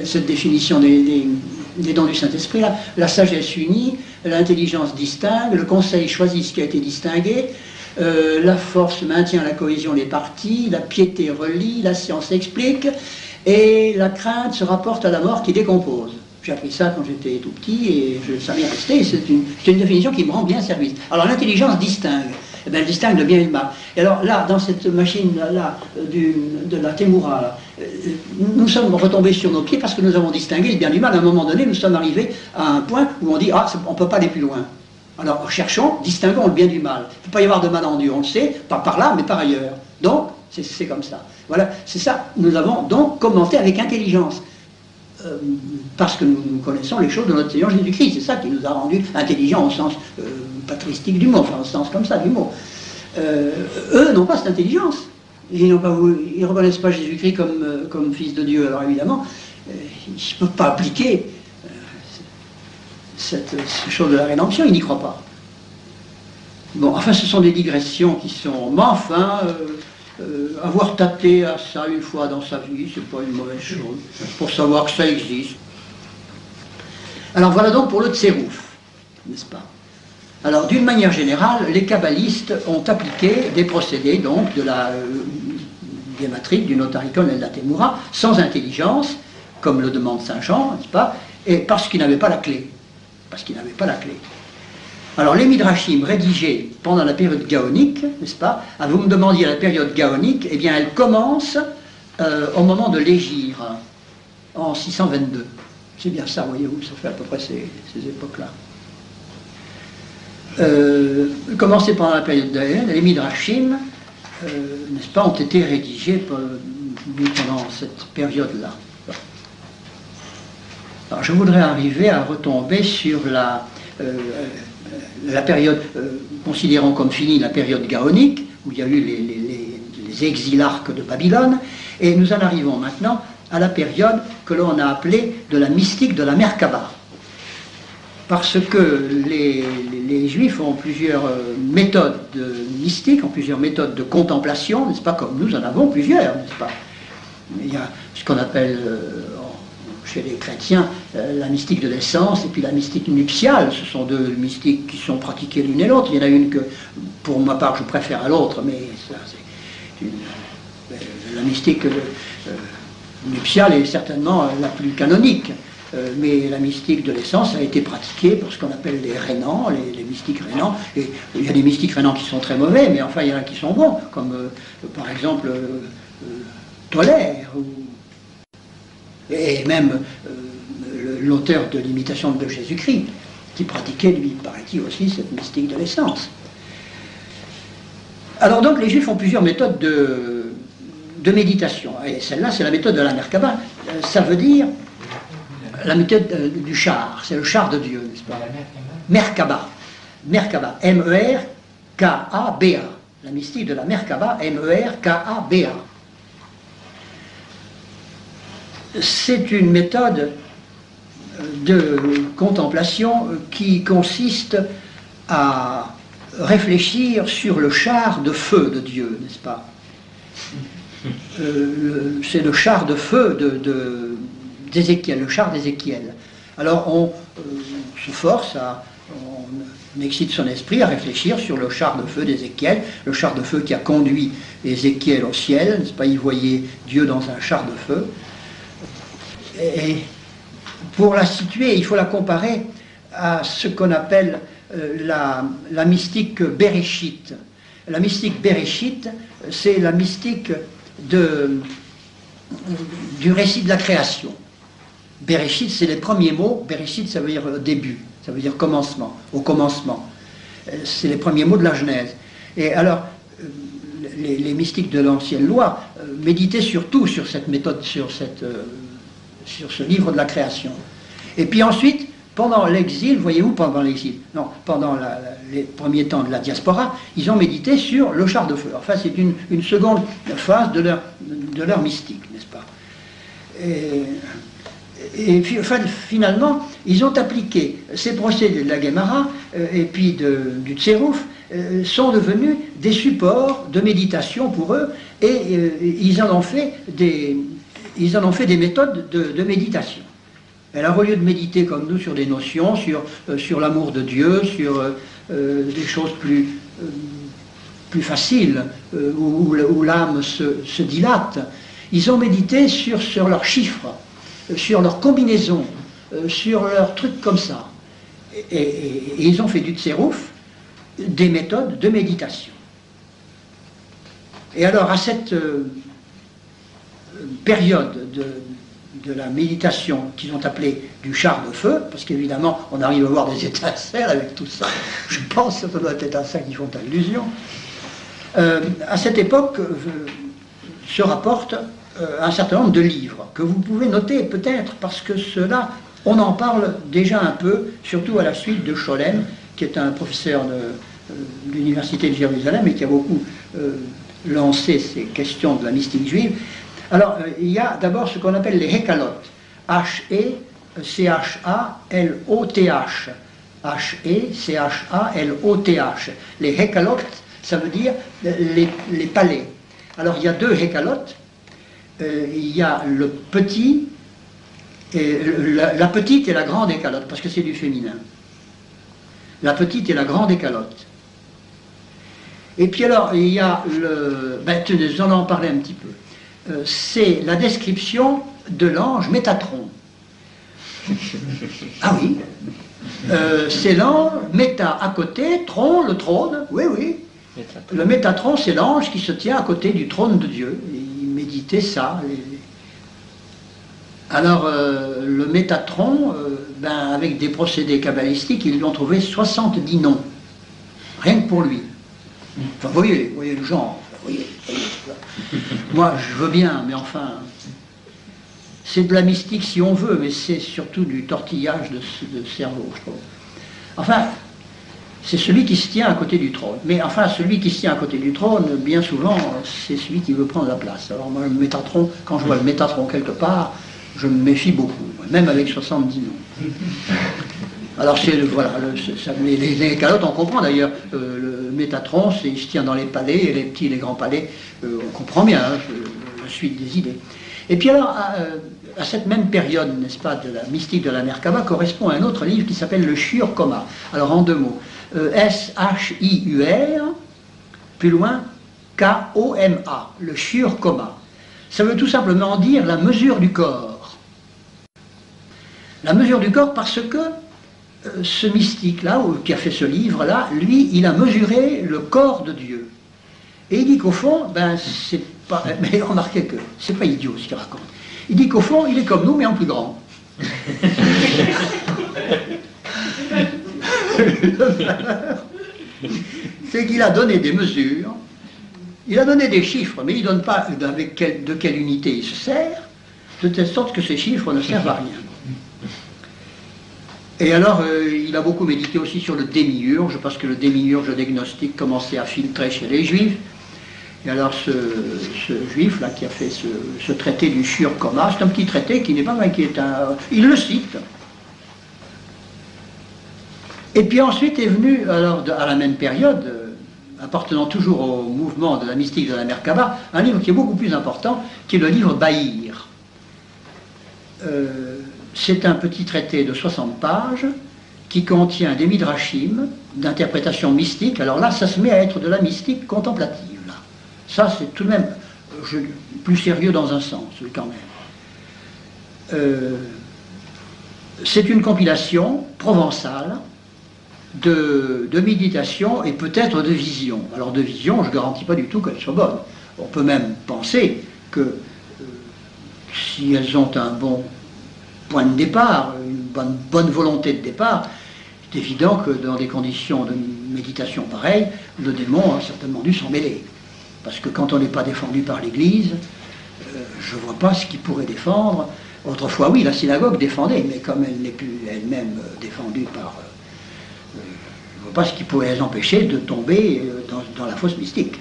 cette définition des dons du Saint-Esprit, la sagesse unie, l'intelligence distingue, le conseil choisit ce qui a été distingué, la force maintient la cohésion des parties, la piété relie, la science explique, et la crainte se rapporte à la mort qui décompose. J'ai appris ça quand j'étais tout petit, et ça m'est resté, c'est une définition qui me rend bien service. Alors l'intelligence distingue. Eh bien, elle distingue le bien et le mal. Et alors là, dans cette machine-là, de la Temura, là, nous sommes retombés sur nos pieds parce que nous avons distingué le bien du mal. À un moment donné, nous sommes arrivés à un point où on dit « Ah, on ne peut pas aller plus loin ». Alors cherchons, distinguons le bien du mal. Il ne peut pas y avoir de mal en Dieu, on le sait, pas par là, mais par ailleurs. Donc, c'est comme ça. Voilà, c'est ça. Nous avons donc commenté avec intelligence. Parce que nous connaissons les choses de notre Seigneur Jésus-Christ. C'est ça qui nous a rendus intelligents au sens patristique du mot, enfin au sens comme ça du mot. Eux n'ont pas cette intelligence. Ils ne reconnaissent pas Jésus-Christ comme fils de Dieu. Alors évidemment, ils ne peuvent pas appliquer cette chose de la rédemption, ils n'y croient pas. Bon, enfin, ce sont des digressions qui sont... Mais enfin, avoir tâté à ça une fois dans sa vie, c'est pas une mauvaise chose, pour savoir que ça existe. Alors voilà donc pour le Tsérouf, n'est-ce pas? Alors d'une manière générale, les kabbalistes ont appliqué des procédés donc de la guématrique, du notaricon et de la témoura, sans intelligence, comme le demande Saint Jean, n'est-ce pas? Et parce qu'ils n'avaient pas la clé. Parce qu'ils n'avaient pas la clé. Alors les Midrashim rédigés pendant la période gaonique, n'est-ce pas? Ah, vous me demandiez la période gaonique, eh bien elle commence au moment de l'Égir, en 622. C'est bien ça, voyez-vous, ça fait à peu près ces époques-là. Commencé pendant la période d'Aïn, les Midrashim, n'est-ce pas, ont été rédigés pendant cette période-là. Alors je voudrais arriver à retomber sur la période, considérons comme finie la période gaonique, où il y a eu les exilarques de Babylone, et nous en arrivons maintenant à la période que l'on a appelée de la mystique de la Merkaba. Parce que les Juifs ont plusieurs méthodes mystiques, ont plusieurs méthodes de contemplation, n'est-ce pas, comme nous en avons plusieurs, n'est-ce pas? Il y a ce qu'on appelle, chez les chrétiens, la mystique de l'essence et puis la mystique nuptiale. Ce sont deux mystiques qui sont pratiquées l'une et l'autre. Il y en a une que, pour ma part, je préfère à l'autre, mais ça, c'est la mystique nuptiale est certainement la plus canonique. mais la mystique de l'essence a été pratiquée par ce qu'on appelle les rénants, les mystiques rénants. Et il y a des mystiques rénants qui sont très mauvais, mais enfin il y en a qui sont bons, comme par exemple Tolaire, et même l'auteur de l'imitation de Jésus-Christ, qui pratiquait, lui, paraît-il aussi, cette mystique de l'essence. Alors donc les Juifs ont plusieurs méthodes de méditation, et celle-là c'est la méthode de la Merkaba. Ça veut dire la méthode du char, c'est le char de Dieu, n'est-ce pas? Merkaba, Merkaba, M-E-R-K-A-B-A, la mystique de la Merkaba, M-E-R-K-A-B-A. C'est une méthode de contemplation qui consiste à réfléchir sur le char de feu de Dieu, n'est-ce pas? C'est le char de feu d'Ézéchiel, le char d'Ézéchiel. Alors on se force on excite son esprit à réfléchir sur le char de feu d'Ézéchiel, le char de feu qui a conduit Ézéchiel au ciel, n'est-ce pas? Il voyait Dieu dans un char de feu. Et pour la situer, il faut la comparer à ce qu'on appelle la mystique Béréchite. La mystique Béréchite, c'est la mystique du récit de la création. Béréchite, c'est les premiers mots. Béréchite, ça veut dire début, ça veut dire commencement, au commencement. C'est les premiers mots de la Genèse. Et alors, les mystiques de l'ancienne loi méditaient surtout sur cette méthode, sur ce livre de la création. Et puis ensuite, pendant l'exil, voyez-vous, pendant l'exil, non, pendant les premiers temps de la diaspora, ils ont médité sur le char de feu. Enfin, c'est une seconde phase de leur mystique, n'est-ce pas? Et finalement, ils ont appliqué ces procédés de la Guémara et puis du Tsérouf, sont devenus des supports de méditation pour eux, et ils en ont fait des méthodes de méditation. Alors au lieu de méditer comme nous sur des notions, sur l'amour de Dieu, sur des choses plus faciles, où l'âme se dilate, ils ont médité sur leurs chiffres, sur leurs combinaisons, sur leurs trucs comme ça. Et ils ont fait du Tsérouf des méthodes de méditation. Et alors à cette période de la méditation qu'ils ont appelée du char de feu, parce qu'évidemment on arrive à voir des étincelles avec tout ça, je pense que ça doit être à ça qu'ils font allusion. À cette époque se rapportent un certain nombre de livres que vous pouvez noter peut-être, parce que cela, on en parle déjà un peu, surtout à la suite de Scholem, qui est un professeur de l'université de Jérusalem et qui a beaucoup lancé ces questions de la mystique juive. Alors, il y a d'abord ce qu'on appelle les Hekalot, H-E-C-H-A-L-O-T-H, H-E-C-H-A-L-O-T-H. Les Hekalot, ça veut dire les palais. Alors, il y a deux Hekalot, il y a le petit, la petite et la grande Hécalote, parce que c'est du féminin. La petite et la grande Hécalote. Et puis alors, il y a nous allons en parler un petit peu. C'est la description de l'ange Métatron. Ah oui, c'est l'ange, Méta à côté, Tron, le trône, oui, oui. Métatron. Le Métatron, c'est l'ange qui se tient à côté du trône de Dieu. Il méditait ça. Alors, le Métatron, avec des procédés kabbalistiques, ils lui ont trouvé 70 noms, rien que pour lui. Enfin, vous voyez le genre. Voyez. Moi, je veux bien, mais enfin, c'est de la mystique si on veut, mais c'est surtout du tortillage de cerveau, je trouve. Enfin, c'est celui qui se tient à côté du trône. Mais enfin, celui qui se tient à côté du trône, bien souvent, c'est celui qui veut prendre la place. Alors moi, le Métatron, quand je vois le Métatron quelque part, je me méfie beaucoup, même avec 70 noms. Alors voilà, les calottes, on comprend d'ailleurs, le Métatron, il se tient dans les palais, et les petits, les grands palais, on comprend bien, hein, la suite des idées. Et puis alors, à cette même période, n'est-ce pas, de la mystique de la Merkaba, correspond à un autre livre qui s'appelle le Shiur Koma. Alors en deux mots, S-H-I-U-R, plus loin, K-O-M-A, le Shiur Koma. Ça veut tout simplement dire la mesure du corps. La mesure du corps parce que ce mystique-là, qui a fait ce livre-là, lui, il a mesuré le corps de Dieu. Et il dit qu'au fond, ben, c'est pas... Mais remarquez que c'est pas idiot ce qu'il raconte. Il dit qu'au fond, il est comme nous, mais en plus grand. C'est qu'il a donné des mesures, il a donné des chiffres, mais il ne donne pas de quelle unité il se sert, de telle sorte que ces chiffres ne servent à rien. Et alors, il a beaucoup médité aussi sur le démiurge, parce que le démiurge des gnostiques commençait à filtrer chez les juifs. Et alors, ce juif-là qui a fait ce traité du Shur Koma, c'est un petit traité qui n'est pas inquiétant. Il le cite. Et puis ensuite est venu, alors, à la même période, appartenant toujours au mouvement de la mystique de la Merkaba, un livre qui est beaucoup plus important, qui est le livre Bahir. C'est un petit traité de 60 pages qui contient des midrashim d'interprétation mystique. Alors là, ça se met à être de la mystique contemplative. Là. Ça, c'est tout de même plus sérieux dans un sens, oui, quand même. C'est une compilation provençale de méditation et peut-être de vision. Alors de vision, je ne garantis pas du tout qu'elles soient bonnes. On peut même penser que si elles ont un bon point de départ, une bonne volonté de départ, c'est évident que dans des conditions de méditation pareilles, le démon a certainement dû s'en mêler. Parce que quand on n'est pas défendu par l'Église, je ne vois pas ce qu'il pourrait défendre. Autrefois, oui, la synagogue défendait, mais comme elle n'est plus elle-même défendue par... je ne vois pas ce qui pourrait les empêcher de tomber dans la fosse mystique.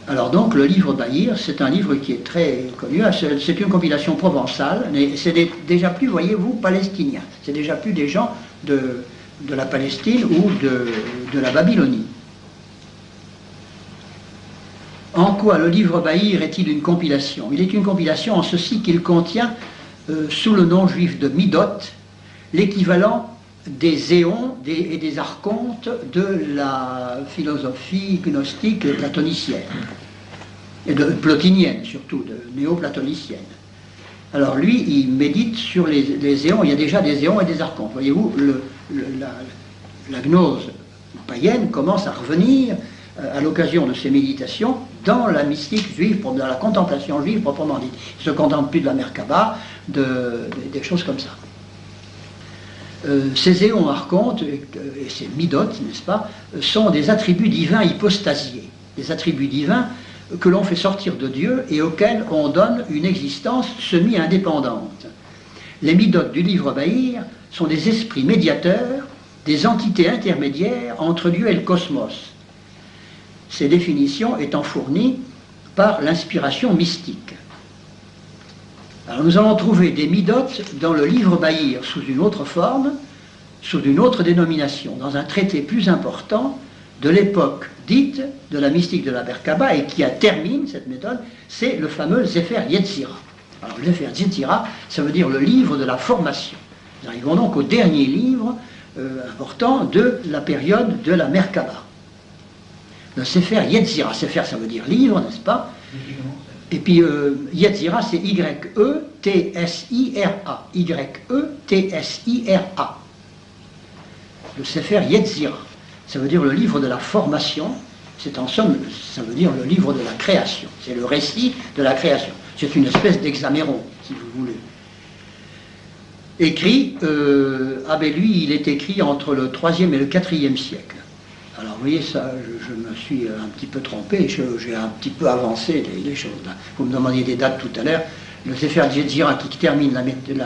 Alors donc, le livre Bahir, c'est un livre qui est très connu, c'est une compilation provençale, mais c'est déjà plus, voyez-vous, palestinien. C'est déjà plus des gens de la Palestine ou de la Babylonie. En quoi le livre Bahir est-il une compilation? Il est une compilation en ceci qu'il contient, sous le nom juif de Midot, l'équivalent des éons et des archontes de la philosophie gnostique et platonicienne, et plotinienne surtout, de néo-platonicienne. Alors lui, il médite sur les éons, il y a déjà des éons et des archontes. Voyez-vous, la gnose païenne commence à revenir à l'occasion de ces méditations dans la mystique juive, dans la contemplation juive proprement dite. Il ne se contente plus de la Merkaba, des choses comme ça. Ces éons archontes, et ces midotes, n'est-ce pas, sont des attributs divins hypostasiés, des attributs divins que l'on fait sortir de Dieu et auxquels on donne une existence semi-indépendante. Les midotes du livre Bahir sont des esprits médiateurs, des entités intermédiaires entre Dieu et le cosmos. Ces définitions étant fournies par l'inspiration mystique. Alors nous allons trouver des midotes dans le livre Bahir sous une autre forme, sous une autre dénomination, dans un traité plus important de l'époque dite de la mystique de la Merkaba et qui termine cette méthode, c'est le fameux Sefer Yetzira. Alors le Sefer Yetzira, ça veut dire le livre de la formation. Nous arrivons donc au dernier livre important de la période de la Merkaba. Le Sefer Yetzira, Sefer ça veut dire livre, n'est-ce pas? Et puis Yetzira c'est Y-E-T-S-I-R-A. Y-E-T-S-I-R-A. Le Sefer Yetzira, ça veut dire le livre de la formation, c'est en somme, ça veut dire le livre de la création, c'est le récit de la création. C'est une espèce d'hexaméron, si vous voulez. Écrit, lui il est écrit entre le 3e et le 4e siècle. Alors vous voyez, ça, je me suis un petit peu trompé, j'ai un petit peu avancé les choses. Là. Vous me demandiez des dates tout à l'heure. Le Sefer Yetzira qui termine la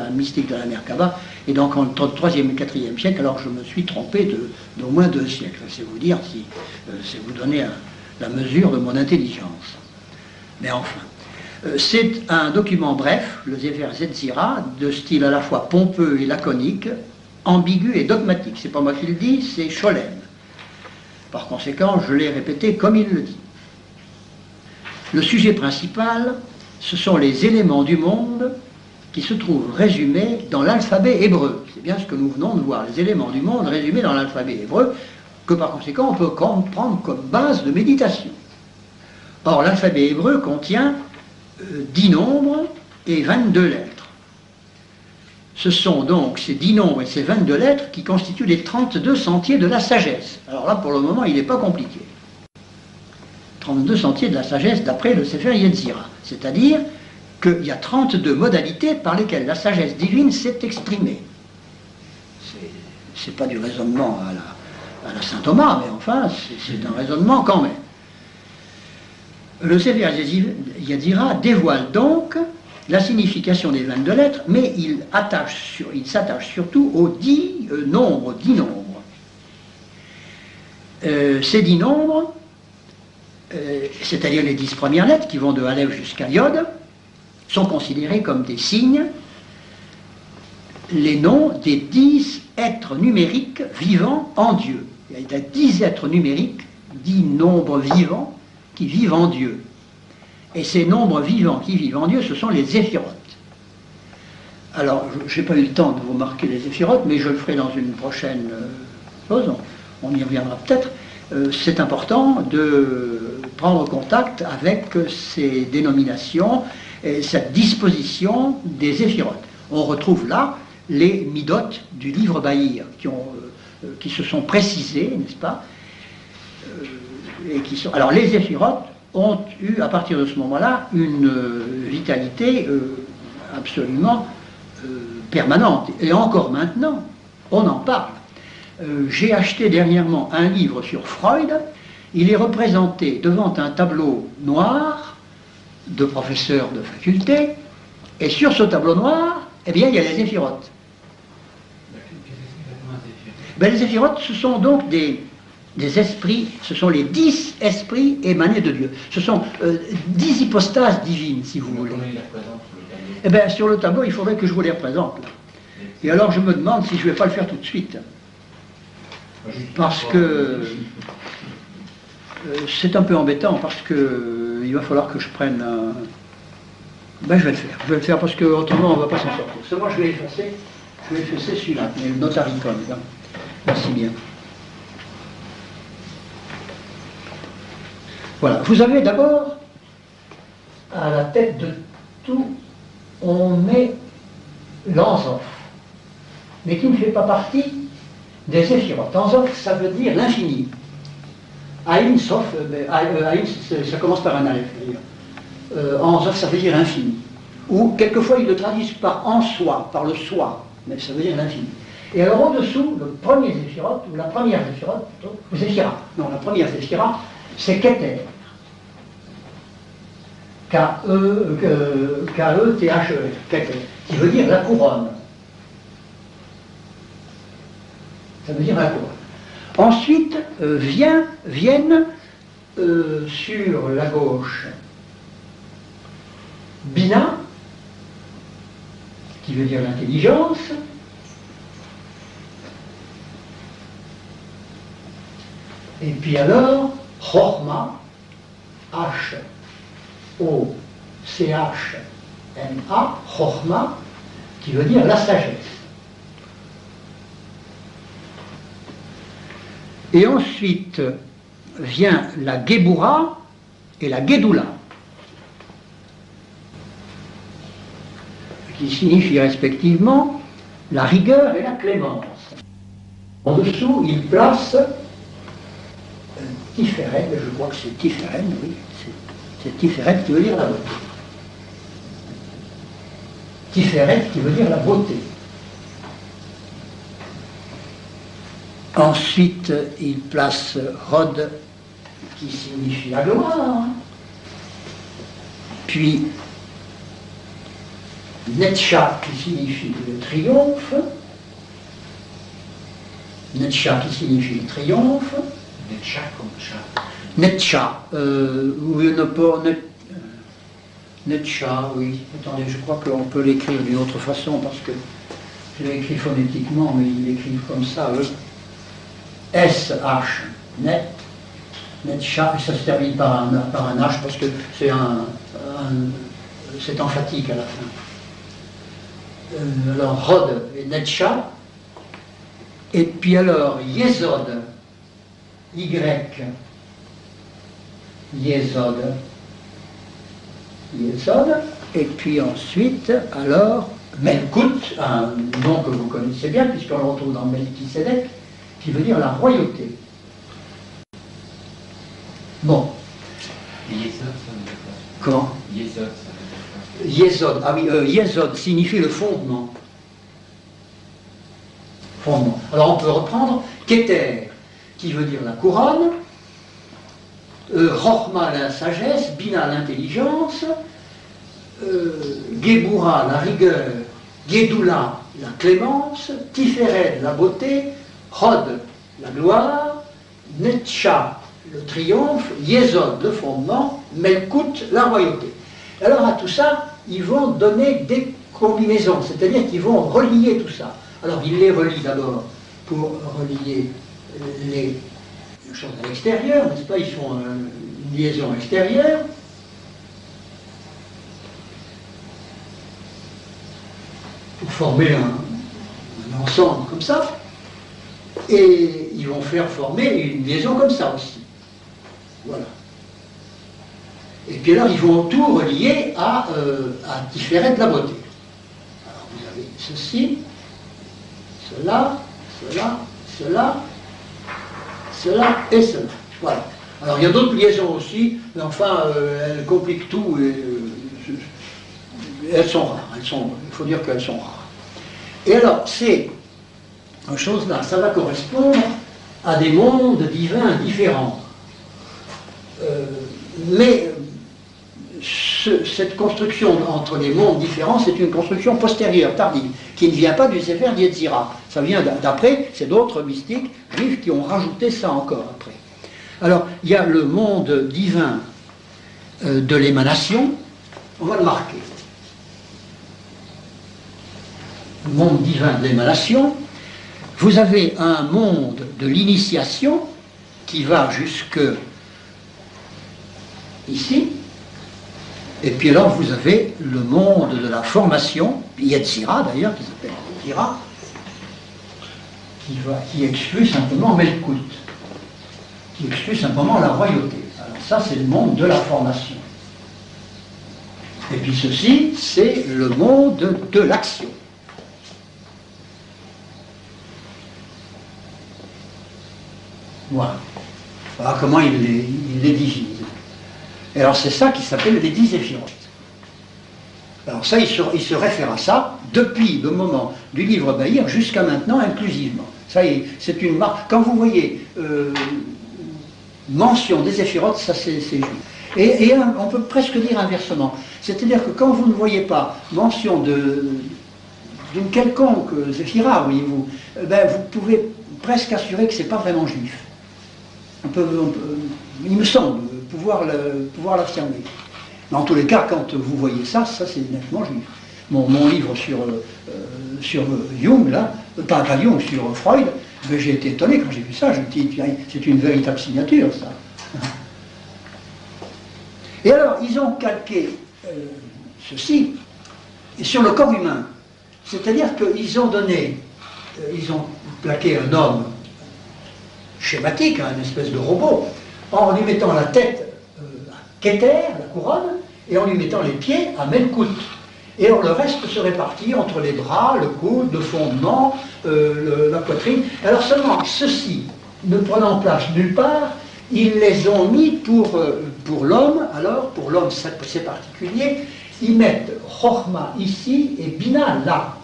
mystique de la Merkaba, et donc entre le 3e et le 4e siècle, alors je me suis trompé d'au moins 2 siècles. C'est vous dire si c'est vous donner la mesure de mon intelligence. Mais enfin, c'est un document bref, le Sefer Yetzira, de style à la fois pompeux et laconique, ambigu et dogmatique. C'est pas moi qui le dis, c'est Scholem. Par conséquent, je l'ai répété comme il le dit. Le sujet principal, ce sont les éléments du monde qui se trouvent résumés dans l'alphabet hébreu. C'est bien ce que nous venons de voir, les éléments du monde résumés dans l'alphabet hébreu, que par conséquent on peut prendre comme base de méditation. Or, l'alphabet hébreu contient 10 nombres et 22 lettres. ce sont donc ces 10 nombres et ces 22 lettres qui constituent les 32 sentiers de la sagesse. Alors là, pour le moment, il n'est pas compliqué. 32 sentiers de la sagesse d'après le Sefer Yetzira. C'est-à-dire qu'il y a 32 modalités par lesquelles la sagesse divine s'est exprimée. C'est pas du raisonnement à la Saint Thomas, mais enfin, c'est un raisonnement quand même. Le Sefer Yetzira dévoile donc la signification des 22 lettres, mais il s'attache surtout aux 10 nombres. Ces 10 nombres, c'est-à-dire les 10 premières lettres qui vont de Aleph jusqu'à Yod, sont considérés comme des signes, les noms des 10 êtres numériques vivants en Dieu. Il y a 10 êtres numériques, 10 nombres vivants qui vivent en Dieu. Et ces nombres vivants qui vivent en Dieu, ce sont les zéphirotes. Alors, je n'ai pas eu le temps de vous marquer les zéphirotes, mais je le ferai dans une prochaine chose, on y reviendra peut-être. C'est important de prendre contact avec ces dénominations et cette disposition des zéphirotes. On retrouve là les midotes du livre Bahir, qui se sont précisées, n'est-ce pas, alors les zéphirotes ont eu, à partir de ce moment-là, une vitalité absolument permanente. Et encore maintenant, on en parle. J'ai acheté dernièrement un livre sur Freud. Il est représenté devant un tableau noir de professeurs de faculté. Et sur ce tableau noir, eh bien, il y a les zéphirotes. Ben, les zéphirotes, ce sont donc des esprits, ce sont les 10 esprits émanés de Dieu. Ce sont 10 hypostases divines, si vous voulez. Eh bien, sur le tableau, il faudrait que je vous les représente. Là. Et alors, je me demande si je ne vais pas le faire tout de suite. Parce que c'est un peu embêtant, parce que il va falloir que je prenne un... Ben, je vais le faire. Je vais le faire parce que autrement, on ne va pas s'en sortir. Seulement, je vais effacer celui-là, le Notaricon. Hein. Merci bien. Voilà, vous avez d'abord, à la tête de tout, on met l'Anzof, mais qui ne fait pas partie des zéphirotes. Anzof, ça veut dire l'infini. Aïn, sauf, Aïn, ça commence par un aleph, d'ailleurs. Anzof, ça veut dire infini. Ou, quelquefois, ils le traduisent par en soi, par le soi, mais ça veut dire l'infini. Et alors, en-dessous, le premier zéphirote, ou la première zéphirote, ou zéphira, non, la première zéphira, c'est Keter. K-E-T-H-E-R, Keter, qui veut dire la couronne. Ça veut dire la couronne. Ensuite, viennent sur la gauche Bina, qui veut dire l'intelligence, et puis alors, Chorma, H-O-C-H-M-A, Chorma, qui veut dire la sagesse. Et ensuite vient la Géboura et la Gédoula, qui signifient respectivement la rigueur et la clémence. En dessous, il place Tiferet, je crois que c'est Tiferet, oui, c'est Tiferet qui veut dire la beauté. Tiferet qui veut dire la beauté. Ensuite, il place Hod, qui signifie la gloire. Puis, Netcha, qui signifie le triomphe. Netcha, qui signifie le triomphe. Netcha comme chat. Netcha, oui, Netcha, oui. Attendez, je crois qu'on peut l'écrire d'une autre façon, parce que je l'ai écrit phonétiquement, mais ils l'écrivent comme ça, eux. S-H, net, Netcha, et ça se termine par un H parce que c'est c'est emphatique à la fin. Alors, Hod et Netcha, et puis alors, Yesod, Y, Yesod, et puis ensuite, alors, Melkout, un nom que vous connaissez bien, puisqu'on le retrouve dans Melchisedec, qui veut dire la royauté. Bon. Et Yesod, ça veut dire quoi? Comment? Yesod, ça veut dire quoi? Yesod, ah oui, Yesod signifie le fondement. Fondement. Alors on peut reprendre Keter, qui veut dire la couronne, Rochma, la sagesse, Bina, l'intelligence, Gebura, la rigueur, Gedula, la clémence, Tiferet, la beauté, Hod, la gloire, Netcha, le triomphe, Yesod, le fondement, Melkout, la royauté. Alors à tout ça, ils vont donner des combinaisons, c'est-à-dire qu'ils vont relier tout ça. Alors ils les relient d'abord pour relier les choses à l'extérieur, n'est-ce pas? Ils font une liaison extérieure. Pour former un ensemble comme ça. Et ils vont faire former une liaison comme ça aussi. Voilà. Et puis alors, ils vont tout relier à Tiferet de la beauté. Alors, vous avez ceci, cela, cela, cela, cela et cela. Voilà. Alors, il y a d'autres liaisons aussi, mais enfin, elles compliquent tout et elles sont rares. Il faut dire qu'elles sont rares. Et alors, ces choses-là, ça va correspondre à des mondes divins différents. Mais cette construction entre les mondes différents, c'est une construction postérieure, tardive, qui ne vient pas du Sefer Yetzira. Ça vient d'après, c'est d'autres mystiques juifs qui ont rajouté ça encore après. Alors, il y a le monde divin de l'émanation, on va le marquer. Le monde divin de l'émanation. Vous avez un monde de l'initiation qui va jusque ici, et puis alors vous avez le monde de la formation, Yetzira d'ailleurs, qui s'appelle Yetzira, qui exclut simplement Melkout, qui exclut simplement la royauté. Alors ça, c'est le monde de la formation. Et puis ceci, c'est le monde de l'action. Voilà. Voilà comment il les divise. Et alors c'est ça qui s'appelle les 10 éphirotes. Alors ça, il se réfère à ça depuis le moment du livre Bahir jusqu'à maintenant inclusivement. Ça, c'est une marque. Quand vous voyez mention des éphirotes, ça c'est juste. Et on peut presque dire inversement. C'est-à-dire que quand vous ne voyez pas mention d'une quelconque Zéphira, voyez-vous, ben vous pouvez presque assurer que ce n'est pas vraiment juif. Il me semble pouvoir l'affirmer. Mais en tous les cas, quand vous voyez ça, c'est nettement juif. Mon livre sur Jung, là, pas Jung, sur Freud, ben, j'ai été étonné quand j'ai vu ça. Je me dis, c'est une véritable signature, ça. Et alors, ils ont calqué ceci sur le corps humain. C'est-à-dire qu'ils ont ils ont plaqué un homme schématique, une espèce de robot, en lui mettant la tête à Keter, la couronne, et en lui mettant les pieds à Melkout. Et alors le reste se répartit entre les bras, le coude, le fondement, la poitrine. Alors seulement ceci, ne prenant place nulle part, ils les ont mis pour l'homme. Alors pour l'homme c'est particulier, ils mettent Chochma ici et Bina là.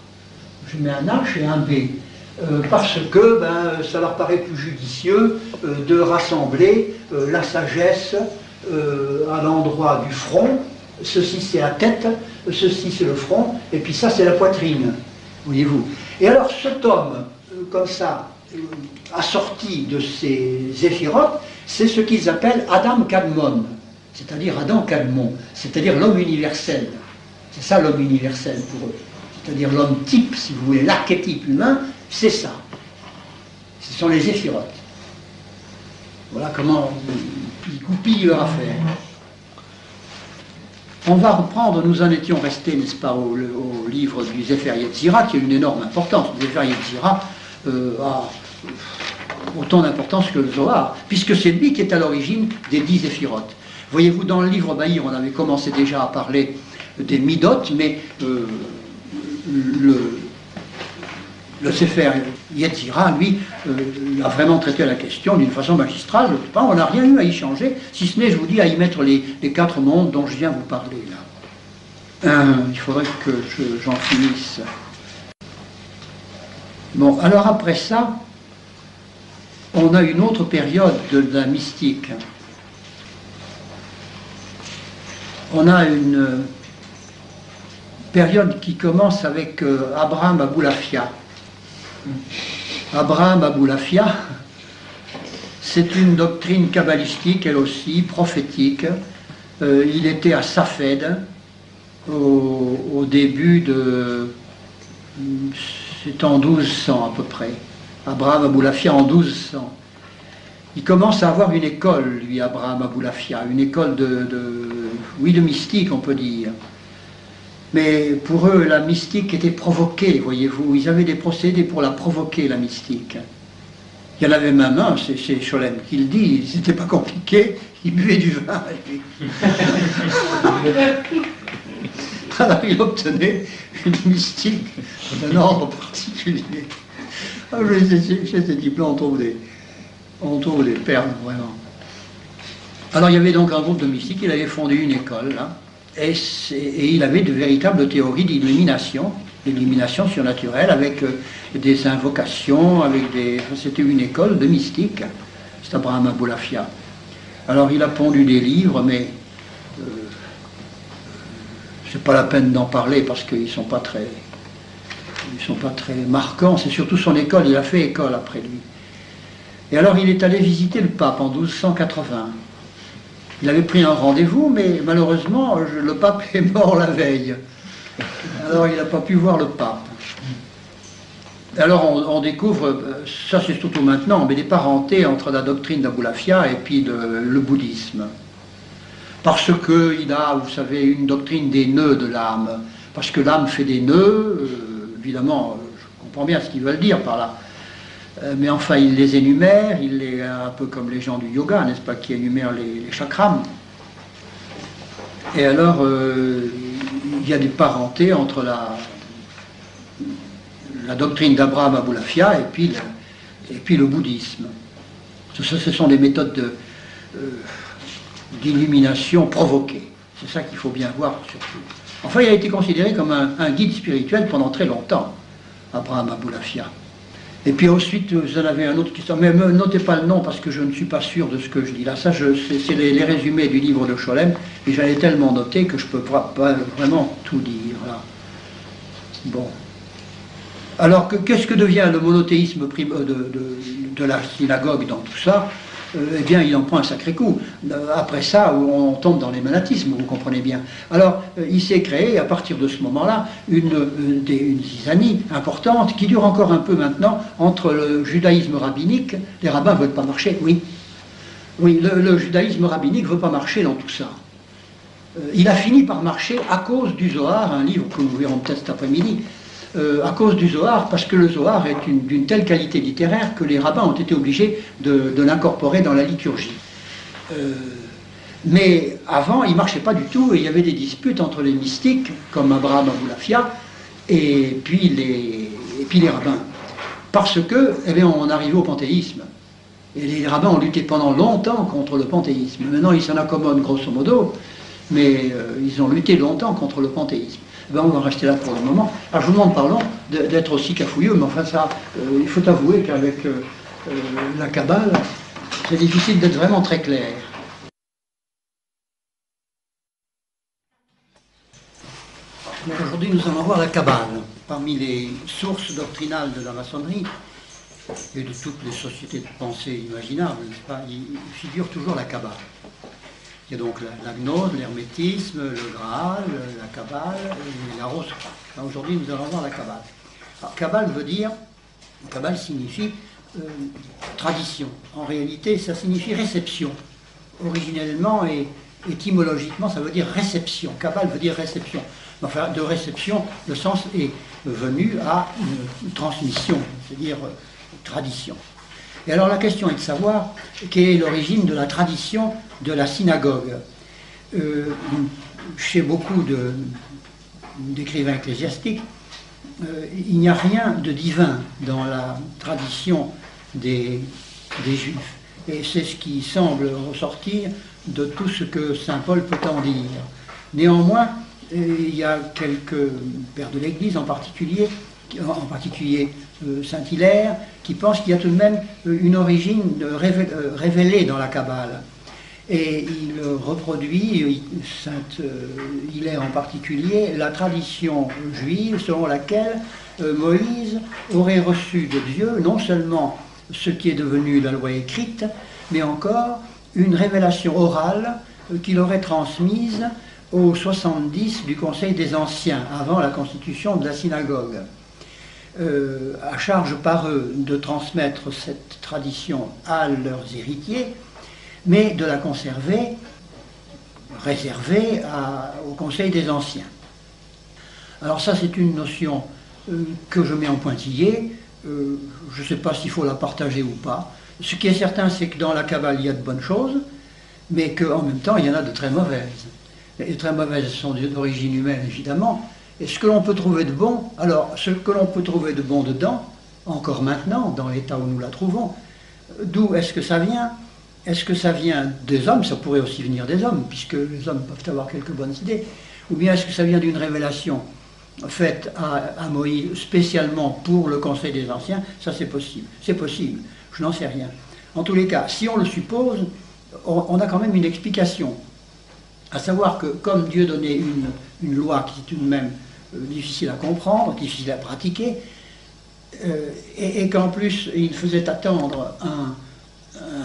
Je mets un H et un B. Parce que ça leur paraît plus judicieux de rassembler la sagesse à l'endroit du front. Ceci c'est la tête, ceci c'est le front, et puis ça c'est la poitrine, voyez-vous. Et alors cet homme, comme ça, assorti de ces éphirotes, c'est ce qu'ils appellent Adam Kadmon, c'est-à-dire Adam Kadmon, c'est-à-dire l'homme universel. C'est ça l'homme universel pour eux. C'est-à-dire l'homme type, si vous voulez, l'archétype humain, c'est ça. Ce sont les éphirotes. Voilà comment ils goupillent leur affaire. On va reprendre, nous en étions restés, n'est-ce pas, au livre du Sefer Yetzira, qui a une énorme importance. Le Sefer Yetzira a autant d'importance que le Zohar, puisque c'est lui qui est à l'origine des 10 éphirotes. Voyez-vous, dans le livre Bahir, on avait commencé déjà à parler des Midot, mais le Sefer Yetzira, lui, a vraiment traité la question d'une façon magistrale. On n'a rien eu à y changer, si ce n'est, je vous dis, à y mettre les 4 mondes dont je viens vous parler là. Il faudrait que j'en finisse. Bon, alors après ça, on a une autre période de la mystique. On a une période qui commence avec Abraham Aboulafia. Abraham Aboulafia, c'est une doctrine kabbalistique, elle aussi, prophétique. Il était à Safed au début de... c'est en 1200 à peu près. Abraham Aboulafia en 1200. Il commence à avoir une école, lui, Abraham Aboulafia, une école de mystique, on peut dire. Mais pour eux, la mystique était provoquée, voyez-vous. Ils avaient des procédés pour la provoquer, la mystique. Il y en avait même un, c'est Scholem qui le dit, c'était pas compliqué, il buvait du vin. Alors il obtenait une mystique d'un ordre particulier. Chez ces types-là, on trouve des perles, vraiment. Alors il y avait donc un groupe de mystiques, il avait fondé une école, là. Et il avait de véritables théories d'illumination surnaturelle, avec des invocations, c'était une école de mystique, c'est Abraham Aboulafia. Alors il a pondu des livres, mais c'est pas la peine d'en parler parce qu'ils sont pas très marquants, c'est surtout son école, il a fait école après lui. Et alors il est allé visiter le pape en 1280. Il avait pris un rendez-vous, mais malheureusement, le pape est mort la veille. Alors il n'a pas pu voir le pape. Alors on découvre, ça c'est surtout maintenant, mais des parentés entre la doctrine d'Aboulafia et puis le bouddhisme. Parce qu'il a, vous savez, une doctrine des nœuds de l'âme. Parce que l'âme fait des nœuds, évidemment, je comprends bien ce qu'ils veulent dire par là. Mais enfin, il les énumère, un peu comme les gens du yoga, n'est-ce pas, qui énumèrent les chakras. Et alors, il y a des parentés entre la doctrine d'Abraham Aboulafia et puis le bouddhisme. Ce sont des méthodes d'illumination provoquée. C'est ça qu'il faut bien voir surtout. Enfin, il a été considéré comme un guide spirituel pendant très longtemps, Abraham Aboulafia. Et puis ensuite, vous en avez un autre qui sort, mais ne notez pas le nom parce que je ne suis pas sûr de ce que je dis là. Ça, c'est les résumés du livre de Scholem, et j'en ai tellement noté que je ne peux pas vraiment tout dire là. Bon. Alors, qu'est-ce que devient le monothéisme de la synagogue dans tout ça? Eh bien, il en prend un sacré coup. Après ça, on tombe dans les monatismes, vous comprenez bien. Alors, il s'est créé, à partir de ce moment-là, une zizanie importante, qui dure encore un peu maintenant, entre le judaïsme rabbinique, les rabbins ne veulent pas marcher, oui. Oui, le judaïsme rabbinique ne veut pas marcher dans tout ça. Il a fini par marcher à cause du Zohar, un livre que nous verrons peut-être cet après-midi, à cause du Zohar, parce que le Zohar est d'une telle qualité littéraire que les rabbins ont été obligés de l'incorporer dans la liturgie. Mais avant, il ne marchait pas du tout, et il y avait des disputes entre les mystiques, comme Abraham Aboulafia, et puis les rabbins. Parce que, eh bien, on arrivait au panthéisme. Et les rabbins ont lutté pendant longtemps contre le panthéisme. Maintenant, ils s'en accommodent grosso modo, mais ils ont lutté longtemps contre le panthéisme. Ben, on va rester là pour le moment. Alors je vous demande, pardon, d'être aussi cafouilleux, mais enfin ça, il faut avouer qu'avec la Kabbale, c'est difficile d'être vraiment très clair. Aujourd'hui, nous allons voir la Kabbale. Parmi les sources doctrinales de la maçonnerie et de toutes les sociétés de pensée imaginables, n'est-ce pas, il figure toujours la Kabbale. Il y a donc la gnose, l'hermétisme, le Graal, la Kabbale et la Rose. Aujourd'hui, nous allons voir la Kabbale. Alors, Kabbale veut dire, Kabbale signifie tradition. En réalité, ça signifie réception. Originellement et étymologiquement, ça veut dire réception. Kabbale veut dire réception. Enfin, de réception, le sens est venu à une transmission, c'est-à-dire tradition. Et alors la question est de savoir quelle est l'origine de la tradition de la synagogue. Chez beaucoup d'écrivains ecclésiastiques, il n'y a rien de divin dans la tradition des Juifs. Et c'est ce qui semble ressortir de tout ce que saint Paul peut en dire. Néanmoins, il y a quelques pères de l'Église en particulier saint Hilaire, qui pense qu'il y a tout de même une origine révélée dans la Kabbale. Et il reproduit, saint Hilaire en particulier, la tradition juive selon laquelle Moïse aurait reçu de Dieu non seulement ce qui est devenu la loi écrite, mais encore une révélation orale qu'il aurait transmise aux 70 du Conseil des Anciens, avant la constitution de la synagogue. À charge par eux de transmettre cette tradition à leurs héritiers, mais de la conserver réservée au Conseil des Anciens. Alors ça, c'est une notion que je mets en pointillé. Je ne sais pas s'il faut la partager ou pas. Ce qui est certain, c'est que dans la Kabbale, il y a de bonnes choses, mais qu'en même temps, il y en a de très mauvaises. Les très mauvaises sont d'origine humaine, évidemment. Et ce que l'on peut trouver de bon, alors ce que l'on peut trouver de bon dedans, encore maintenant, dans l'état où nous la trouvons, d'où est-ce que ça vient? Est-ce que ça vient des hommes? Ça pourrait aussi venir des hommes, puisque les hommes peuvent avoir quelques bonnes idées. Ou bien est-ce que ça vient d'une révélation faite à Moïse spécialement pour le Conseil des Anciens? Ça, c'est possible. C'est possible. Je n'en sais rien. En tous les cas, si on le suppose, on a quand même une explication. À savoir que comme Dieu donnait une loi qui est tout de même difficile à comprendre, difficile à pratiquer, et qu'en plus il faisait attendre un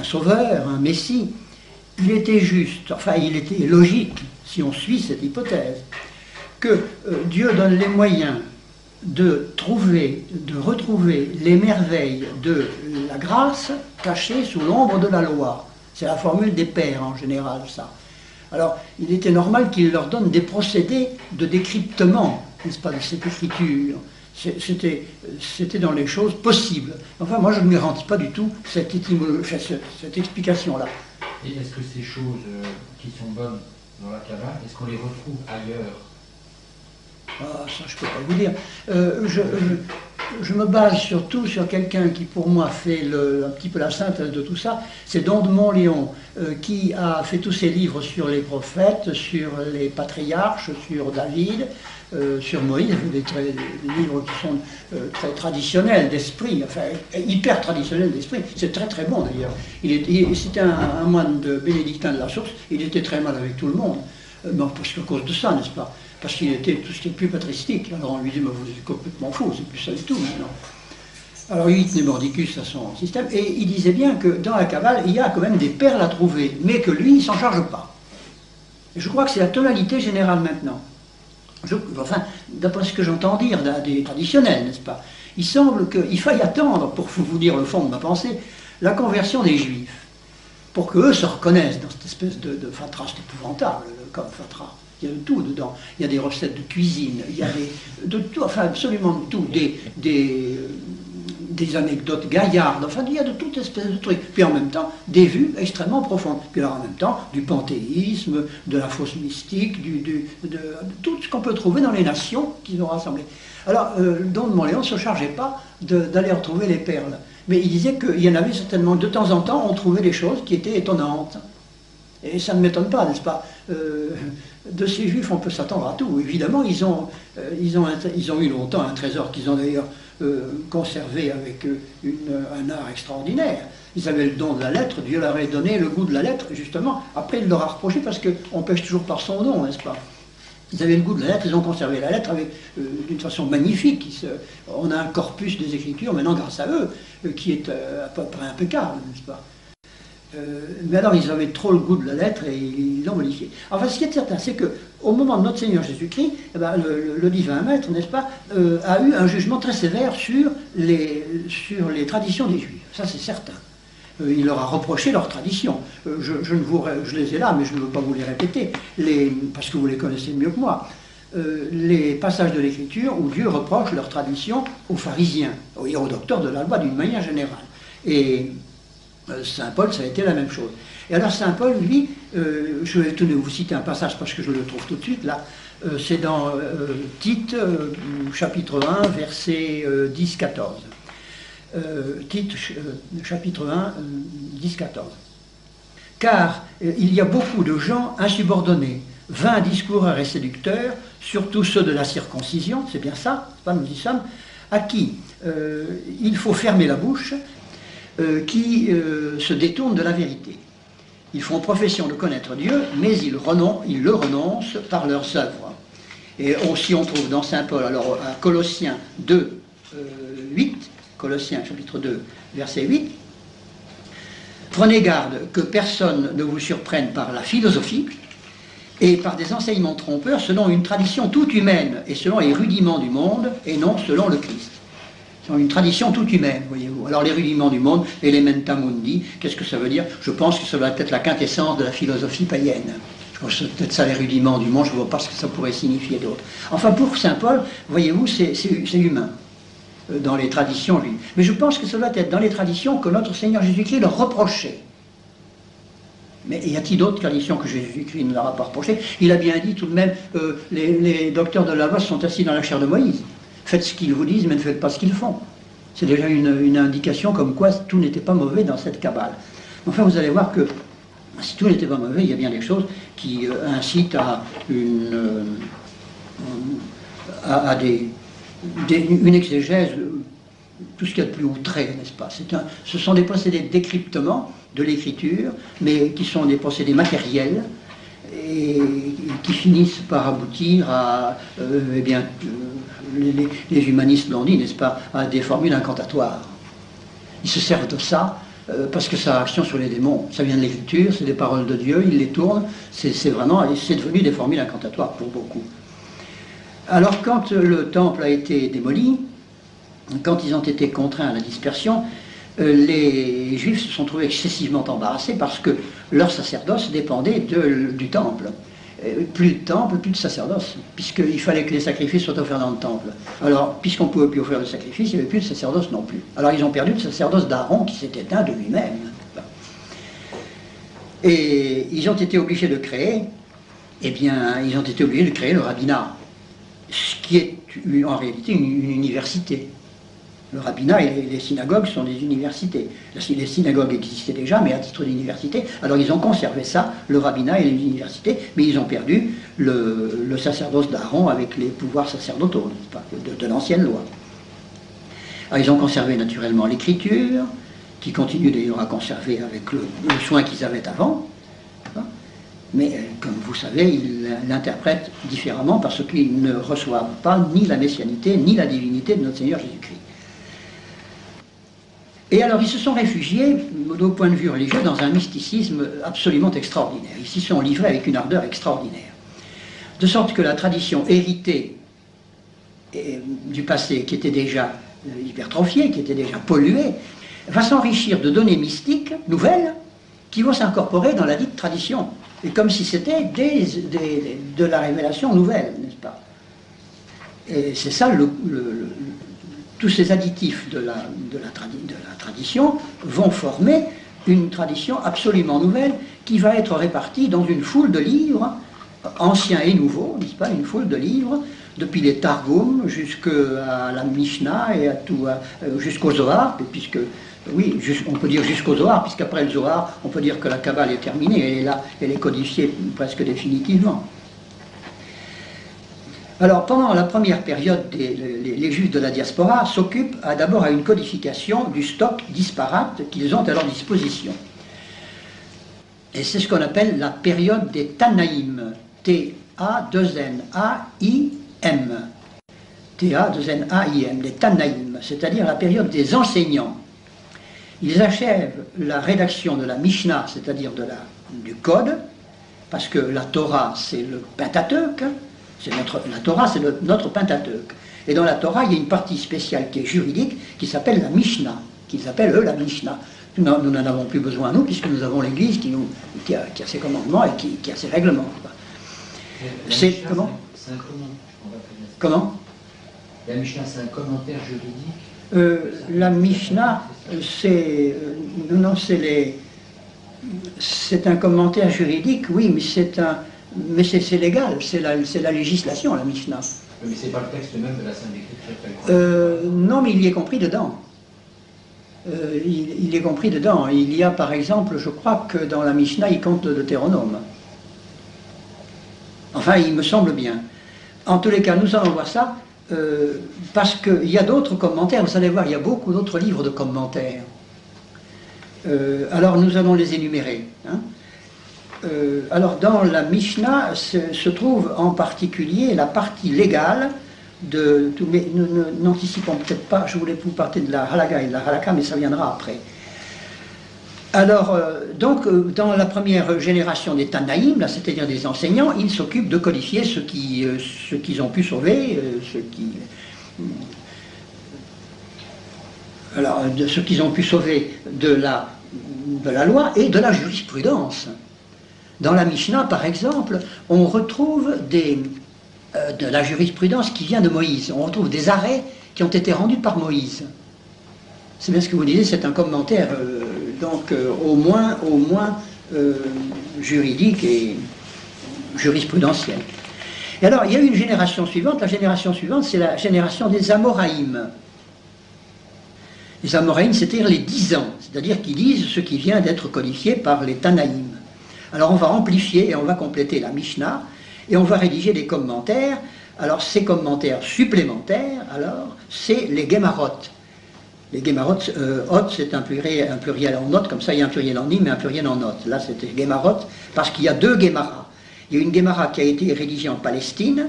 sauveur, un messie, il était juste, enfin il était logique, si on suit cette hypothèse, que Dieu donne les moyens de retrouver les merveilles de la grâce cachées sous l'ombre de la loi. C'est la formule des pères en général, ça. Alors, il était normal qu'il leur donne des procédés de décryptement, n'est-ce pas, de cette écriture. C'était dans les choses possibles. Enfin, moi, je ne me garantis pas du tout cette explication-là. Et est-ce que ces choses qui sont bonnes dans la Kabbale, est-ce qu'on les retrouve ailleurs? Ah, ça, je ne peux pas vous dire. Je me base surtout sur quelqu'un qui, pour moi, fait un petit peu la synthèse de tout ça. C'est Don de Montléon, qui a fait tous ses livres sur les prophètes, sur les patriarches, sur David, sur Moïse, des livres qui sont très traditionnels d'esprit, enfin, hyper traditionnels d'esprit. C'est très très bon, d'ailleurs. C'était un moine de bénédictin de la Source, il était très mal avec tout le monde. Non, parce qu'à cause de ça, n'est-ce pas? Parce qu'il était tout ce qui est plus patristique. Alors on lui dit, mais vous êtes complètement fou, c'est plus ça du tout maintenant. Alors il tenait mordicus à son système, et il disait bien que dans la Kabbale, il y a quand même des perles à trouver, mais que lui, il ne s'en charge pas. Et je crois que c'est la tonalité générale maintenant. Enfin, d'après ce que j'entends dire des traditionnels, n'est-ce pas? Il semble qu'il faille attendre, pour vous dire le fond de ma pensée, la conversion des Juifs, pour qu'eux se reconnaissent dans cette espèce de fatras épouvantable, comme fatras. Il y a de tout dedans. Il y a des recettes de cuisine, il y a de tout, enfin absolument de tout, des anecdotes gaillardes, enfin il y a de toute espèce de trucs. Puis en même temps, des vues extrêmement profondes. Puis alors en même temps, du panthéisme, de la fausse mystique, de tout ce qu'on peut trouver dans les nations qu'ils ont rassemblées. Alors, Don de Montléon ne se chargeait pas d'aller retrouver les perles. Mais il disait qu'il y en avait certainement, de temps en temps, on trouvait des choses qui étaient étonnantes. Et ça ne m'étonne pas, n'est-ce pas? De ces Juifs, on peut s'attendre à tout. Évidemment, ils ont eu longtemps un trésor qu'ils ont d'ailleurs conservé avec un art extraordinaire. Ils avaient le don de la lettre, Dieu leur avait donné le goût de la lettre, justement. Après, il leur a reproché parce qu'on pêche toujours par son nom, n'est-ce pas? Ils avaient le goût de la lettre, ils ont conservé la lettre d'une façon magnifique. On a un corpus des Écritures, maintenant grâce à eux, qui est à peu près impeccable, n'est-ce pas? Mais alors ils avaient trop le goût de la lettre et ils l'ont modifié. Enfin, ce qui est certain, c'est qu'au moment de notre Seigneur Jésus-Christ, eh ben, le divin maître, n'est-ce pas, a eu un jugement très sévère sur les traditions des Juifs. Ça, c'est certain. Il leur a reproché leurs traditions. Je les ai là, mais je ne veux pas vous les répéter, parce que vous les connaissez mieux que moi. Les passages de l'Écriture où Dieu reproche leurs traditions aux pharisiens et aux docteurs de la loi d'une manière générale. Et Saint Paul, ça a été la même chose. Et alors Saint Paul, lui, je vais vous citer un passage parce que je le trouve tout de suite là, c'est dans Tite, chapitre 1, versets 10-14. Tite, chapitre 1, 10-14. Car il y a beaucoup de gens insubordonnés, vains discoureurs et séducteurs, surtout ceux de la circoncision, c'est bien ça, c'est pas nous y sommes, à qui il faut fermer la bouche, qui se détournent de la vérité. Ils font profession de connaître Dieu, mais ils le renoncent par leurs œuvres. Et aussi on trouve dans Saint Paul, alors à Colossiens 2, 8, Colossiens chapitre 2, verset 8, prenez garde que personne ne vous surprenne par la philosophie et par des enseignements trompeurs selon une tradition toute humaine et selon les rudiments du monde et non selon le Christ. C'est une tradition toute humaine, voyez-vous. Alors les rudiments du monde, elementa mundi, qu'est-ce que ça veut dire? Je pense que ça doit être la quintessence de la philosophie païenne. Je pense que c'est peut-être ça les rudiments du monde, je ne vois pas ce que ça pourrait signifier d'autre. Enfin pour Saint Paul, voyez-vous, c'est humain, dans les traditions, lui. Mais je pense que ça doit être dans les traditions que notre Seigneur Jésus-Christ leur reprochait. Mais y a-t-il d'autres traditions que Jésus-Christ ne leur a pas reproché? Il a bien dit tout de même, les docteurs de la loi sont assis dans la chair de Moïse. Faites ce qu'ils vous disent, mais ne faites pas ce qu'ils font. C'est déjà une indication comme quoi tout n'était pas mauvais dans cette Kabbale. Enfin, vous allez voir que si tout n'était pas mauvais, il y a bien des choses qui incitent à une exégèse, tout ce qu'il y a de plus outré, n'est-ce pas? Ce sont des procédés de décryptement de l'écriture, mais qui sont des procédés matériels, et qui finissent par aboutir à, eh bien, les humanistes l'ont dit, n'est-ce pas, à des formules incantatoires. Ils se servent de ça parce que ça a action sur les démons. Ça vient de l'écriture, c'est des paroles de Dieu, ils les tournent, c'est devenu des formules incantatoires pour beaucoup. Alors quand le temple a été démoli, quand ils ont été contraints à la dispersion, les Juifs se sont trouvés excessivement embarrassés parce que leur sacerdoce dépendait du temple. Plus de temple, plus de sacerdoce, puisqu'il fallait que les sacrifices soient offerts dans le temple. Alors, puisqu'on ne pouvait plus offrir de sacrifice, il n'y avait plus de sacerdoce non plus. Alors ils ont perdu le sacerdoce d'Aaron qui s'est éteint de lui-même. Et ils ont été obligés de créer, le rabbinat, ce qui est en réalité une université. Le rabbinat et les synagogues sont des universités. Les synagogues existaient déjà, mais à titre d'université. Alors ils ont conservé ça, le rabbinat et les universités, mais ils ont perdu le sacerdoce d'Aaron avec les pouvoirs sacerdotaux, de l'ancienne loi. Alors ils ont conservé naturellement l'écriture, qui continue d'ailleurs à conserver avec le soin qu'ils avaient avant. Mais comme vous savez, ils l'interprètent différemment parce qu'ils ne reçoivent pas ni la messianité, ni la divinité de notre Seigneur Jésus-Christ. Et alors ils se sont réfugiés, au point de vue religieux, dans un mysticisme absolument extraordinaire. Ils s'y sont livrés avec une ardeur extraordinaire. De sorte que la tradition héritée du passé, qui était déjà hypertrophiée, qui était déjà polluée, va s'enrichir de données mystiques nouvelles qui vont s'incorporer dans la dite tradition. Et comme si c'était de la révélation nouvelle, n'est-ce pas? Et c'est ça tous ces additifs de la tradition vont former une tradition absolument nouvelle qui va être répartie dans une foule de livres, anciens et nouveaux, n'est-ce pas, une foule de livres, depuis les Targum jusqu'à la Mishnah et jusqu'au Zohar, puisque, oui, on peut dire jusqu'au Zohar, puisqu'après le Zohar, on peut dire que la Kabbale est terminée, elle est là, elle est codifiée presque définitivement. Alors, pendant la première période, les Juifs de la diaspora s'occupent d'abord à une codification du stock disparate qu'ils ont à leur disposition. Et c'est ce qu'on appelle la période des Tanaïm, T-A-2-N-A-I-M. T-A-2-N-A-I-M, les Tanaïm, c'est-à-dire la période des enseignants. Ils achèvent la rédaction de la Mishnah, c'est-à-dire du Code, parce que la Torah, c'est le Pentateuque, la Torah, c'est notre Pentateuque. Et dans la Torah, il y a une partie spéciale qui est juridique, qui s'appelle la Mishnah, qu'ils appellent eux la Mishnah. Nous n'en avons plus besoin, nous, puisque nous avons l'Église qui a ses commandements et qui a ses règlements. C'est comment? C'est un comment? Comment? La Mishnah, c'est un commentaire juridique La Mishnah, c'est un commentaire juridique, oui, mais c'est légal, c'est la législation, la Mishnah. Mais c'est pas le texte même de la Sainte Écriture. Non, mais il y est compris dedans. Il est compris dedans. Il y a par exemple, je crois que dans la Mishnah, il compte le Deutéronome. Enfin, il me semble bien. En tous les cas, nous allons voir ça, parce qu'il y a d'autres commentaires. Vous allez voir, il y a beaucoup d'autres livres de commentaires. Alors, nous allons les énumérer. Hein. Alors, dans la Mishnah se trouve en particulier la partie légale de tout, mais nous n'anticipons peut-être pas, je voulais vous parler de la halakha et de la halakha, mais ça viendra après. Alors, donc, dans la première génération des Tanaïm, c'est-à-dire des enseignants, ils s'occupent de codifier ce qu'ils ont pu sauver, ce qu'ils ont pu sauver de la loi et de la jurisprudence. Dans la Mishnah, par exemple, on retrouve de la jurisprudence qui vient de Moïse. On retrouve des arrêts qui ont été rendus par Moïse. C'est bien ce que vous disiez, c'est un commentaire au moins juridique et jurisprudentiel. Et alors, il y a eu une génération suivante. La génération suivante, c'est la génération des Amoraïm. Les Amoraïm, c'est-à-dire les 10 ans, c'est-à-dire qui disent ce qui vient d'être codifié par les Tanaïm. Alors, on va amplifier et on va compléter la Mishnah, et on va rédiger des commentaires. Alors, ces commentaires supplémentaires, alors, c'est les Gemarot. Les Gemarot, hot, c'est un pluriel en note, comme ça il y a un pluriel en im et un pluriel en note. Là, c'était Gemarot, parce qu'il y a deux Gemara. Il y a une Gemara qui a été rédigée en Palestine,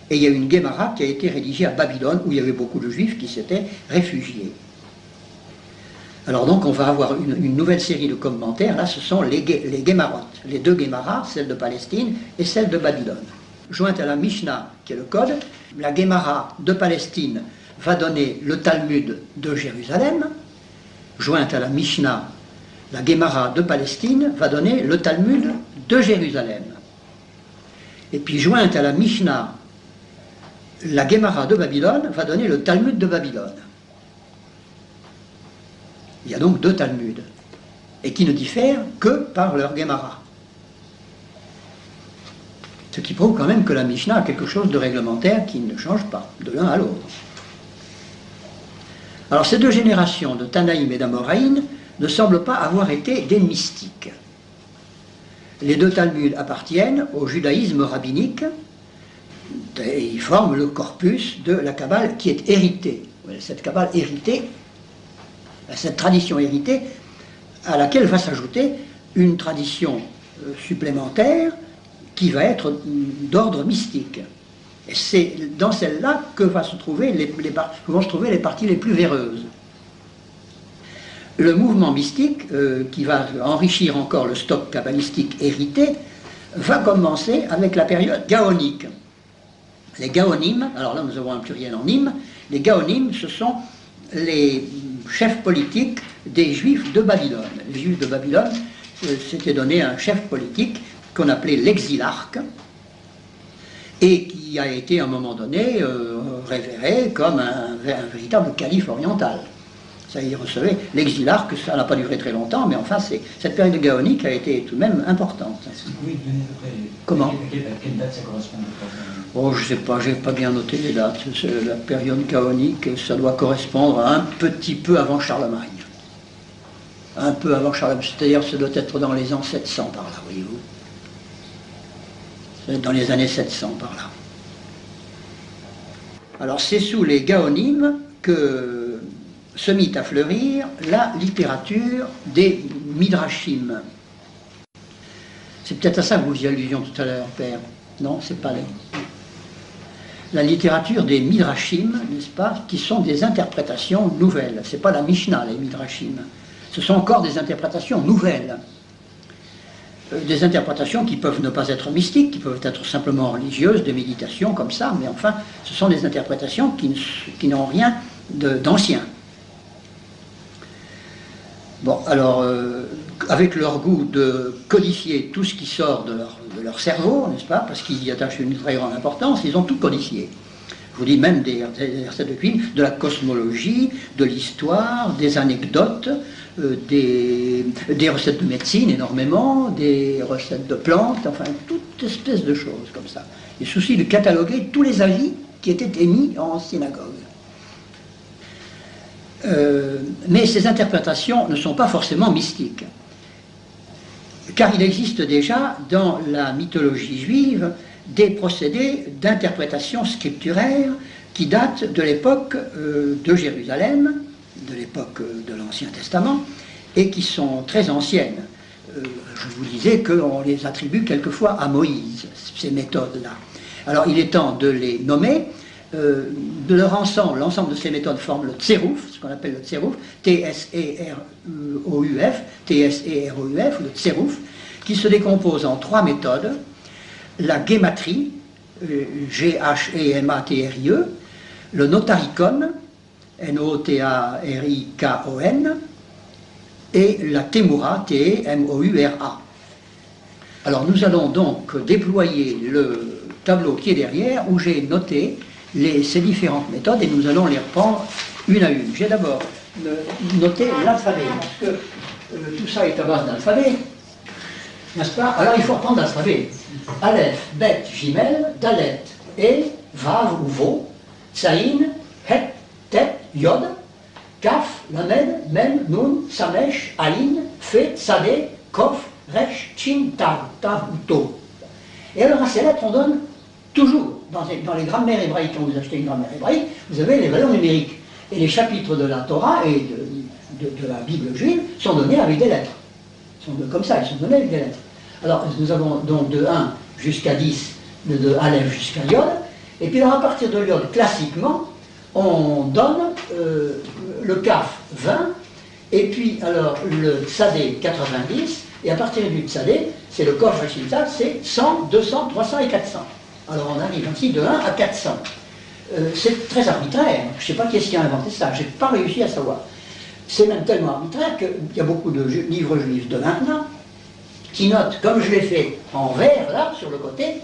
et il y a une Gemara qui a été rédigée à Babylone, où il y avait beaucoup de Juifs qui s'étaient réfugiés. Alors donc, on va avoir une nouvelle série de commentaires. Là, ce sont les Gemarot. Les deux Gemaras, celle de Palestine et celle de Babylone. Jointe à la Mishnah, qui est le code, la Gemara de Palestine va donner le Talmud de Jérusalem. Jointe à la Mishnah, la Gemara de Palestine va donner le Talmud de Jérusalem. Et puis, jointe à la Mishnah, la Gemara de Babylone va donner le Talmud de Babylone. Il y a donc deux Talmuds, et qui ne diffèrent que par leur Gemara. Ce qui prouve quand même que la Mishnah a quelque chose de réglementaire qui ne change pas de l'un à l'autre. Alors ces deux générations de Tanaïm et d'Amoraïm ne semblent pas avoir été des mystiques. Les deux Talmuds appartiennent au judaïsme rabbinique, et ils forment le corpus de la Kabbale qui est héritée. Cette Kabbale héritée, cette tradition héritée, à laquelle va s'ajouter une tradition supplémentaire qui va être d'ordre mystique. Et c'est dans celle-là que vont se trouver les parties les plus véreuses. Le mouvement mystique, qui va enrichir encore le stock kabbalistique hérité, va commencer avec la période gaonique. Les gaonim, alors là nous avons un pluriel en im, les gaonim, ce sont les chefs politiques des Juifs de Babylone. Les Juifs de Babylone s'étaient donné un chef politique qu'on appelait l'exilarque, et qui a été à un moment donné révéré comme un véritable calife oriental. Ça y recevait l'exilarque, ça n'a pas duré très longtemps, mais enfin cette période gaonique a été tout de même importante. Est-ce que vous pouvez donner à peu près Comment à quelle date ça correspond? Oh, je ne sais pas, je n'ai pas bien noté les dates. La période gaonique, ça doit correspondre à un petit peu avant Charlemagne. Un peu avant Charlemagne, c'est-à-dire ça doit être dans les ans 700 par là, voyez-vous. Ça doit être dans les années 700 par là. Alors c'est sous les gaonim que se mit à fleurir la littérature des midrashim. C'est peut-être à ça que vous faisiez allusion tout à l'heure, Père. Non, c'est pas la littérature des midrashim, n'est-ce pas, qui sont des interprétations nouvelles. C'est pas la Mishnah, les midrashim. Ce sont encore des interprétations nouvelles. Des interprétations qui peuvent ne pas être mystiques, qui peuvent être simplement religieuses, de méditation, comme ça, mais enfin, ce sont des interprétations qui n'ont rien d'ancien. Bon, alors, avec leur goût de codifier tout ce qui sort de leur cerveau, n'est-ce pas, parce qu'ils y attachent une très grande importance, ils ont tout codifié. Je vous dis même des recettes de cuisine, de la cosmologie, de l'histoire, des anecdotes, des recettes de médecine énormément, des recettes de plantes, enfin toute espèce de choses comme ça. Et souci de cataloguer tous les avis qui étaient émis en synagogue. Mais ces interprétations ne sont pas forcément mystiques, car il existe déjà dans la mythologie juive des procédés d'interprétation scripturaire qui datent de l'époque de Jérusalem, de l'époque de l'Ancien Testament, et qui sont très anciennes. Je vous disais qu'on les attribue quelquefois à Moïse, ces méthodes-là. Alors il est temps de les nommer. De leur ensemble, l'ensemble de ces méthodes forment le tsérouf, ce qu'on appelle le tsérouf, T-S-E-R-O-U-F, T-S-E-R-O-U-F, ou le tsérouf, qui se décompose en 3 méthodes: la gématrie, G-H-E-M-A-T-R-I-E, le notarikon, N-O-T-A-R-I-K-O-N, et la témoura, T-E-M-O-U-R-A. Alors nous allons donc déployer le tableau qui est derrière, où j'ai noté ces différentes méthodes, et nous allons les reprendre une à une. J'ai d'abord noté l'alphabet, parce que tout ça est à base d'alphabet, n'est-ce pas? Alors il faut reprendre l'alphabet. Aleph, Bet, Gimel, Dalet, E, Vav ou Vo, Tsaïn, Het, Tet, Yod, Kaf, Lamed, Mem, Nun, Samesh, Aïn, Fe, Sade, Kof, Resh, Chin, Tav, Tav ou To. Et alors à ces lettres on donne toujours, dans les grammaires hébraïques, quand vous achetez une grammaire hébraïque, vous avez les valeurs numériques. Et les chapitres de la Torah et de la Bible juive sont donnés avec des lettres. Ils sont comme ça, ils sont donnés avec des lettres. Alors nous avons donc de 1 jusqu'à 10, de Aleph jusqu'à Yod, et puis alors à partir de Yod, classiquement, on donne le Kaf 20, et puis alors le Tsadé 90, et à partir du Tsadé, c'est le Kof Hashimtat, c'est 100, 200, 300 et 400. Alors on arrive ainsi de 1 à 400. C'est très arbitraire, je ne sais pas qui est-ce qui a inventé ça, je n'ai pas réussi à savoir. C'est même tellement arbitraire qu'il y a beaucoup de livres juifs de maintenant qui notent, comme je l'ai fait en vert là, sur le côté,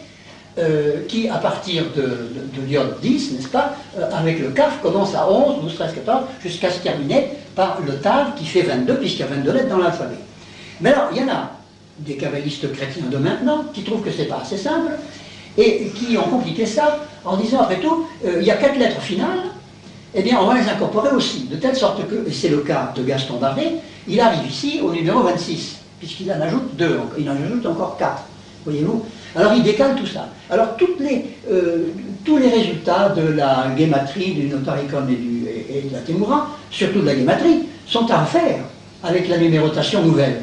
qui à partir de l'iode 10, n'est-ce pas, avec le Kaf commence à 11, 12, 13, 14, jusqu'à se terminer par le Tav qui fait 22, puisqu'il y a 22 lettres dans l'alphabet. Mais alors, il y en a des kabbalistes chrétiens de maintenant qui trouvent que c'est pas assez simple, et qui ont compliqué ça en disant, après tout, il y a 4 lettres finales, eh bien on va les incorporer aussi, de telle sorte que, et c'est le cas de Gaston Bardet, il arrive ici au numéro 26, puisqu'il en ajoute 2, il en ajoute encore 4, voyez-vous. Alors il décale tout ça. Alors tous les résultats de la gématrie, du notarikon et de la témoura, surtout de la gématrie, sont à refaire avec la numérotation nouvelle.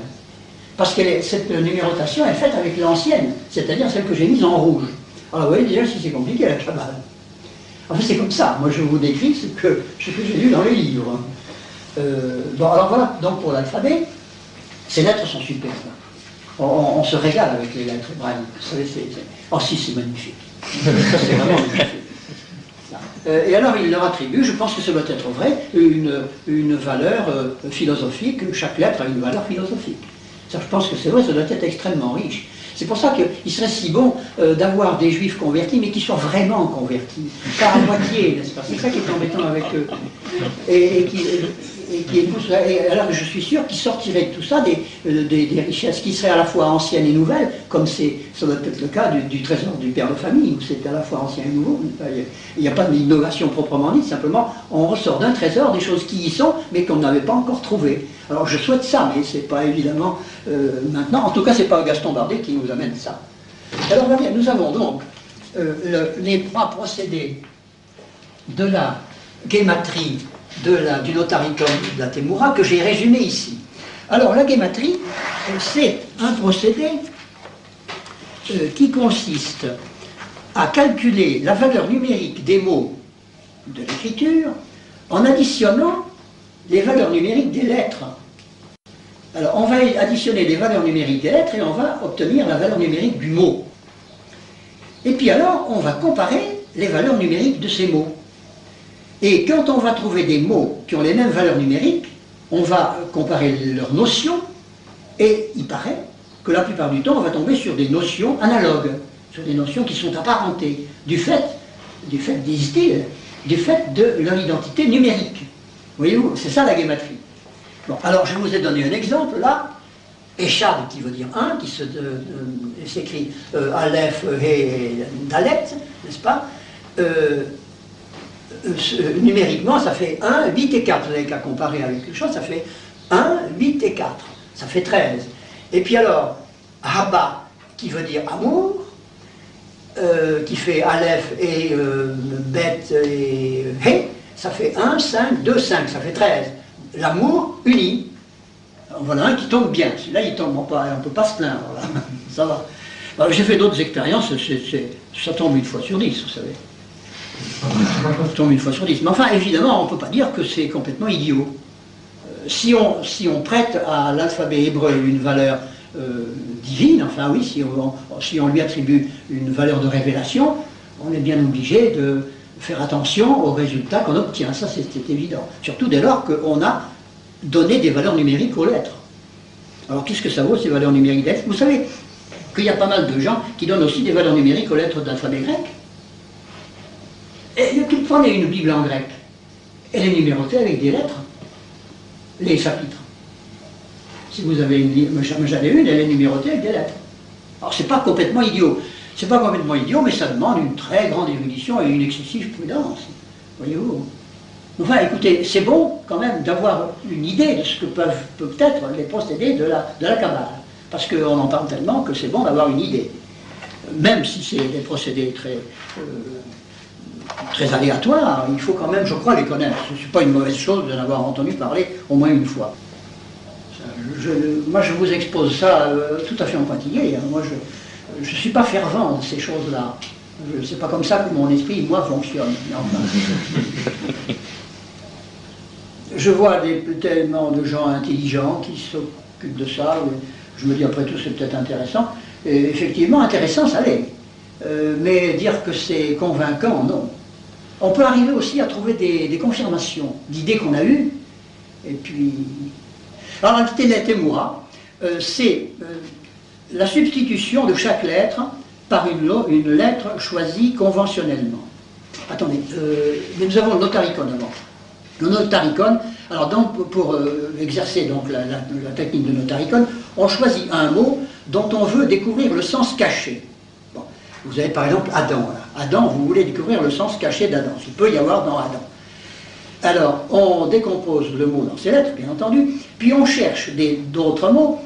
Parce que cette numérotation est faite avec l'ancienne, c'est-à-dire celle que j'ai mise en rouge. Alors vous voyez déjà si c'est compliqué la Kabbale. En fait c'est comme ça, moi je vous décris ce que j'ai lu dans les livres. Bon alors voilà, donc pour l'alphabet, ces lettres sont superbes. On se régale avec les lettres hébraïques. Vous savez, oh si, c'est magnifique. Ça c'est vraiment magnifique. Et alors il leur attribue, je pense que ça doit être vrai, une valeur philosophique, chaque lettre a une valeur philosophique. Ça, je pense que c'est vrai, ça doit être extrêmement riche. C'est pour ça qu'il serait si bon d'avoir des juifs convertis, mais qui soient vraiment convertis, pas à moitié, n'est-ce pas? C'est ça qui est embêtant avec eux. Et alors je suis sûr qu'ils sortiraient de tout ça des richesses qui seraient à la fois anciennes et nouvelles, comme ça doit être le cas du trésor du père de famille, où c'est à la fois ancien et nouveau. Il n'y a pas d'innovation proprement dite, simplement on ressort d'un trésor des choses qui y sont, mais qu'on n'avait pas encore trouvées. Alors je souhaite ça, mais c'est pas évidemment maintenant, en tout cas c'est pas Gaston Bardet qui nous amène ça. Alors nous avons donc les 3 procédés de la gématrie, du notarikon et de la témoura que j'ai résumé ici. Alors la gématrie, c'est un procédé qui consiste à calculer la valeur numérique des mots de l'écriture en additionnant les valeurs numériques des lettres. Alors on va additionner les valeurs numériques des lettres et on va obtenir la valeur numérique du mot. Et puis alors on va comparer les valeurs numériques de ces mots. Et quand on va trouver des mots qui ont les mêmes valeurs numériques, on va comparer leurs notions, et il paraît que la plupart du temps, on va tomber sur des notions analogues, sur des notions qui sont apparentées, du fait du fait des styles, du fait de leur identité numérique. Voyez-vous, c'est ça la guématrie. Bon, alors je vous ai donné un exemple là. Echad qui veut dire 1, qui s'écrit Aleph, He, Dalet, n'est-ce pas? Numériquement, ça fait 1, 8 et 4. Vous n'avez qu'à comparer avec quelque chose, ça fait 1, 8 et 4. Ça fait 13. Et puis alors, Haba, qui veut dire amour, qui fait Aleph et Bet et He, ça fait 1, 5, 2, 5, ça fait 13. L'amour uni. Voilà un qui tombe bien. Celui-là, il tombe, on ne peut pas se plaindre. Voilà. Ça va. J'ai fait d'autres expériences, ça tombe une fois sur 10, vous savez. Ça tombe une fois sur 10. Mais enfin, évidemment, on ne peut pas dire que c'est complètement idiot. Si on prête à l'alphabet hébreu une valeur divine, enfin oui, si on lui attribue une valeur de révélation, on est bien obligé de faire attention aux résultats qu'on obtient. Ça, c'est évident. Surtout dès lors qu'on a donner des valeurs numériques aux lettres. Alors qu'est-ce que ça vaut ces valeurs numériques d'être? Vous savez qu'il y a pas mal de gens qui donnent aussi des valeurs numériques aux lettres de l'alphabet grec. Et prenez une Bible en grec, elle est numérotée avec des lettres, les chapitres. Si vous avez j'en ai une, elle est numérotée avec des lettres. Alors c'est pas complètement idiot. C'est pas complètement idiot, mais ça demande une très grande érudition et une excessive prudence. Voyez-vous? Enfin, écoutez, c'est bon quand même d'avoir une idée de ce que peuvent être les procédés de la Kabbale. Parce qu'on en parle tellement que c'est bon d'avoir une idée. Même si c'est des procédés très aléatoires, il faut quand même, je crois, les connaître. Ce n'est pas une mauvaise chose d'en avoir entendu parler au moins une fois. Moi, je vous expose ça tout à fait en pointillé. Hein. Moi, je ne suis pas fervent de ces choses-là. C'est pas comme ça que mon esprit, moi, fonctionne. Mais enfin. Je vois tellement de gens intelligents qui s'occupent de ça. Je me dis, après tout, c'est peut-être intéressant. Et effectivement, intéressant, ça l'est. Mais dire que c'est convaincant, non. On peut arriver aussi à trouver des confirmations d'idées qu'on a eues. Et puis... Alors, la témoura, c'est la substitution de chaque lettre par une lettre choisie conventionnellement. Attendez, nous avons le notaricon avant. Le notaricon, alors donc, pour exercer donc, la technique de notaricon, on choisit un mot dont on veut découvrir le sens caché. Bon. Vous avez par exemple Adam. Là. Adam, vous voulez découvrir le sens caché d'Adam. Il peut y avoir dans Adam. Alors, on décompose le mot dans ses lettres, bien entendu, puis on cherche d'autres mots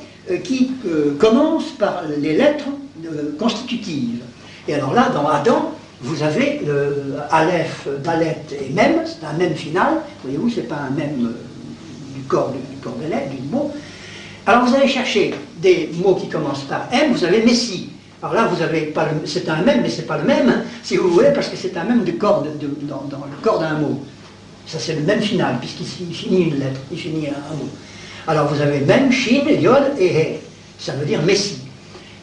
qui commencent par les lettres constitutives. Et alors là, dans Adam, vous avez le Aleph, Dalet et Mem, c'est un Mem final, voyez-vous, c'est pas un Mem du corps des lettres, du mot. Alors vous allez chercher des mots qui commencent par M, vous avez Messie. Alors là, vous avez pas c'est un Mem, mais c'est pas le même, hein, si vous voulez, parce que c'est un Mem du corps dans le corps d'un mot. Ça c'est le Mem final, puisqu'il finit une lettre, il finit un mot. Alors vous avez Mem, Shin, Yod et He, ça veut dire Messie.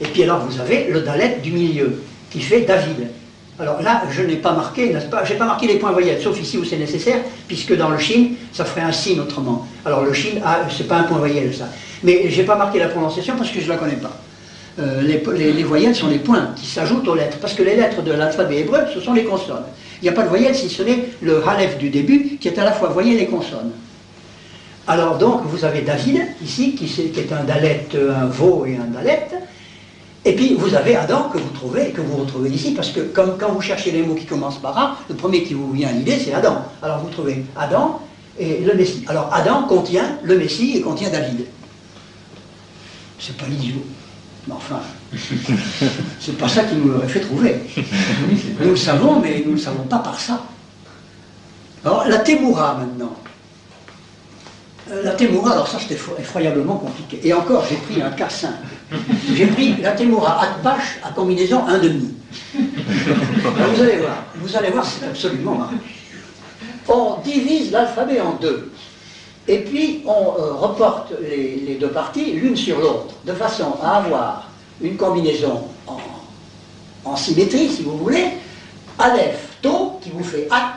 Et puis alors vous avez le Dalet du milieu, qui fait David. Alors là, je n'ai pas marqué, n'est-ce pas? Je n'ai pas marqué les points voyelles, sauf ici où c'est nécessaire, puisque dans le Shin, ça ferait un signe autrement. Alors le Shin, c'est pas un point voyelle, ça. Mais je n'ai pas marqué la prononciation parce que je ne la connais pas. Les voyelles sont les points qui s'ajoutent aux lettres, parce que les lettres de l'alphabet hébreu, ce sont les consonnes. Il n'y a pas de voyelle si ce n'est le Aleph du début, qui est à la fois voyelle et consonne. Alors donc, vous avez David, ici, qui est un Dalet, un Vo et un Dalet. Et puis vous avez Adam que vous retrouvez ici, parce que comme quand vous cherchez les mots qui commencent par A, le premier qui vous vient à l'idée, c'est Adam. Alors vous trouvez Adam et le Messie. Alors Adam contient le Messie et contient David. C'est pas l'idiot. Mais enfin, c'est pas ça qui nous l'aurait fait trouver. Nous le savons, mais nous ne le savons pas par ça. Alors la Témoura maintenant. La Témoura, alors ça c'était effroyablement compliqué. Et encore, j'ai pris un cas simple. J'ai pris la Témoura Atbash à combinaison 1,5. Vous allez voir, c'est absolument marrant. On divise l'alphabet en deux. Et puis on reporte les deux parties l'une sur l'autre, de façon à avoir une combinaison en symétrie, si vous voulez. Aleph, To, qui vous fait At,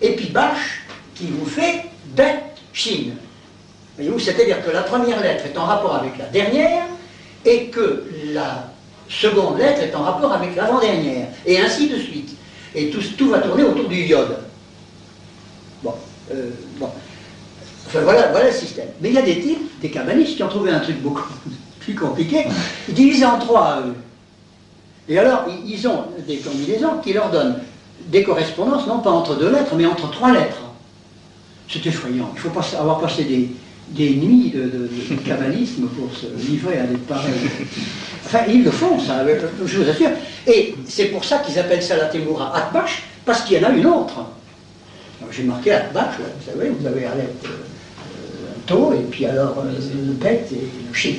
et puis Bash, qui vous fait Bet, Shin. Voyez-vous, c'est-à-dire que la première lettre est en rapport avec la dernière, et que la seconde lettre est en rapport avec l'avant-dernière, et ainsi de suite. et tout va tourner autour du iode. Bon, bon. Enfin, voilà le système. Mais il y a des types, des kabbalistes, qui ont trouvé un truc beaucoup plus compliqué. Ils divisent en trois, eux. Et alors, ils ont des combinaisons qui leur donnent des correspondances, non pas entre 2 lettres, mais entre 3 lettres. C'est effrayant. Il faut pas avoir passé des nuits de kabbalisme pour se livrer à des pareils. Enfin, ils le font, ça, je vous assure. Et c'est pour ça qu'ils appellent ça la Temura Atbash, parce qu'il y en a une autre. J'ai marqué Atbash, vous savez, vous avez un taux, et puis alors le bet et le shin.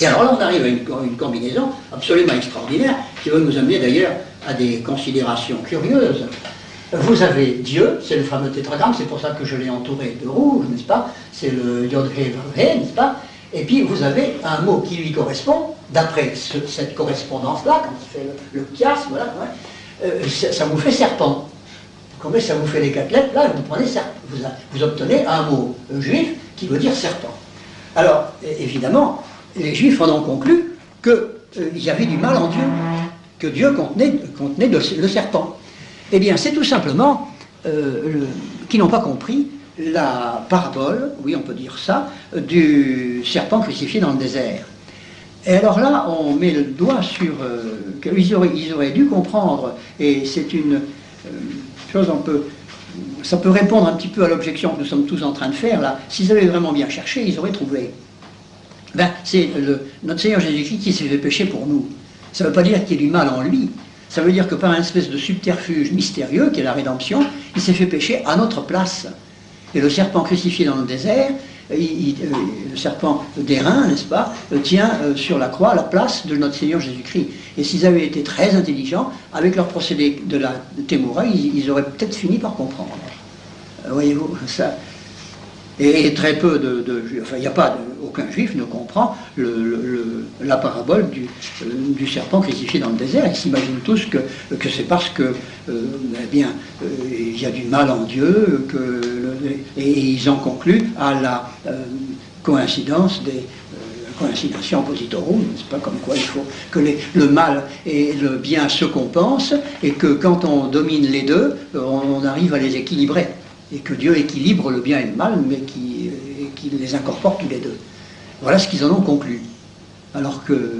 Et alors là, on arrive à une combinaison absolument extraordinaire, qui va nous amener d'ailleurs à des considérations curieuses. Vous avez Dieu, c'est le fameux tétragramme, c'est pour ça que je l'ai entouré de rouge, n'est-ce pas? C'est le Yod-He-Vav-He, n'est-ce pas? Et puis vous avez un mot qui lui correspond, d'après cette correspondance-là, quand il fait le chiasme, voilà, ouais, ça vous fait serpent. Comme ça vous fait les 4 lettres, là vous prenez vous obtenez un mot juif qui veut dire serpent. Alors, évidemment, les Juifs en ont conclu qu'il y avait du mal en Dieu, que Dieu contenait le serpent. Eh bien, c'est tout simplement qu'ils n'ont pas compris la parabole, oui on peut dire ça, du serpent crucifié dans le désert. Et alors là, on met le doigt sur... qu'ils auraient dû comprendre, et c'est une chose ça peut répondre un petit peu à l'objection que nous sommes tous en train de faire, là. S'ils avaient vraiment bien cherché, ils auraient trouvé. Ben, c'est notre Seigneur Jésus-Christ qui s'est fait pécher pour nous. Ça ne veut pas dire qu'il y ait du mal en lui. Ça veut dire que par un espèce de subterfuge mystérieux, qui est la rédemption, il s'est fait pécher à notre place. Et le serpent crucifié dans le désert, le serpent d'airain, n'est-ce pas, tient sur la croix la place de notre Seigneur Jésus-Christ. Et s'ils avaient été très intelligents, avec leur procédé de la Temura, ils auraient peut-être fini par comprendre. Voyez-vous, ça... Et très peu enfin, il n'y a pas aucun juif ne comprend la parabole du serpent crucifié dans le désert. Ils s'imaginent tous que c'est parce que, eh bien, il y a du mal en Dieu, et ils en concluent à la coïncidence des coïncidation positorum, c'est pas comme quoi il faut que le mal et le bien se compensent, et que quand on domine les deux, on arrive à les équilibrer. Et que Dieu équilibre le bien et le mal, mais qu'il les incorpore tous les deux. Voilà ce qu'ils en ont conclu. Alors que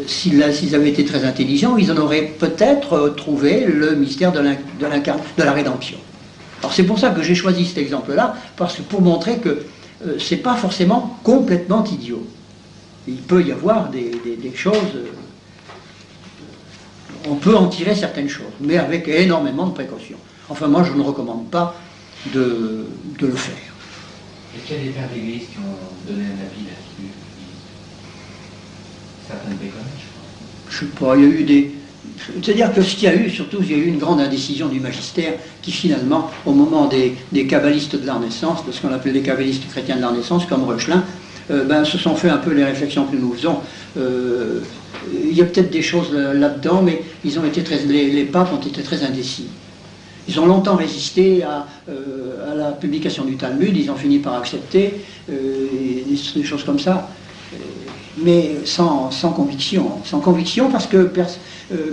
s'ils avaient été très intelligents, ils en auraient peut-être trouvé le mystère de la rédemption. Alors c'est pour ça que j'ai choisi cet exemple-là, parce que pour montrer que c'est pas forcément complètement idiot. Il peut y avoir des choses... on peut en tirer certaines choses, mais avec énormément de précautions. Enfin, moi, je ne recommande pas de le faire. Est-ce qu'il y a des pères d'église qui ont donné un avis là-dessus? Certaines béconnes, je crois. Je sais pas, il y a eu des... C'est-à-dire que ce qu'il y a eu, surtout, il y a eu une grande indécision du magistère qui, finalement, au moment des kabbalistes de la Renaissance, de ce qu'on appelle les kabbalistes chrétiens de la Renaissance, comme Reuchlin, se sont fait un peu les réflexions que nous faisons. Il y a peut-être des choses là-dedans, mais ils ont été les papes ont été très indécis. Ils ont longtemps résisté à la publication du Talmud, ils ont fini par accepter, des choses comme ça, mais sans conviction. Sans conviction parce que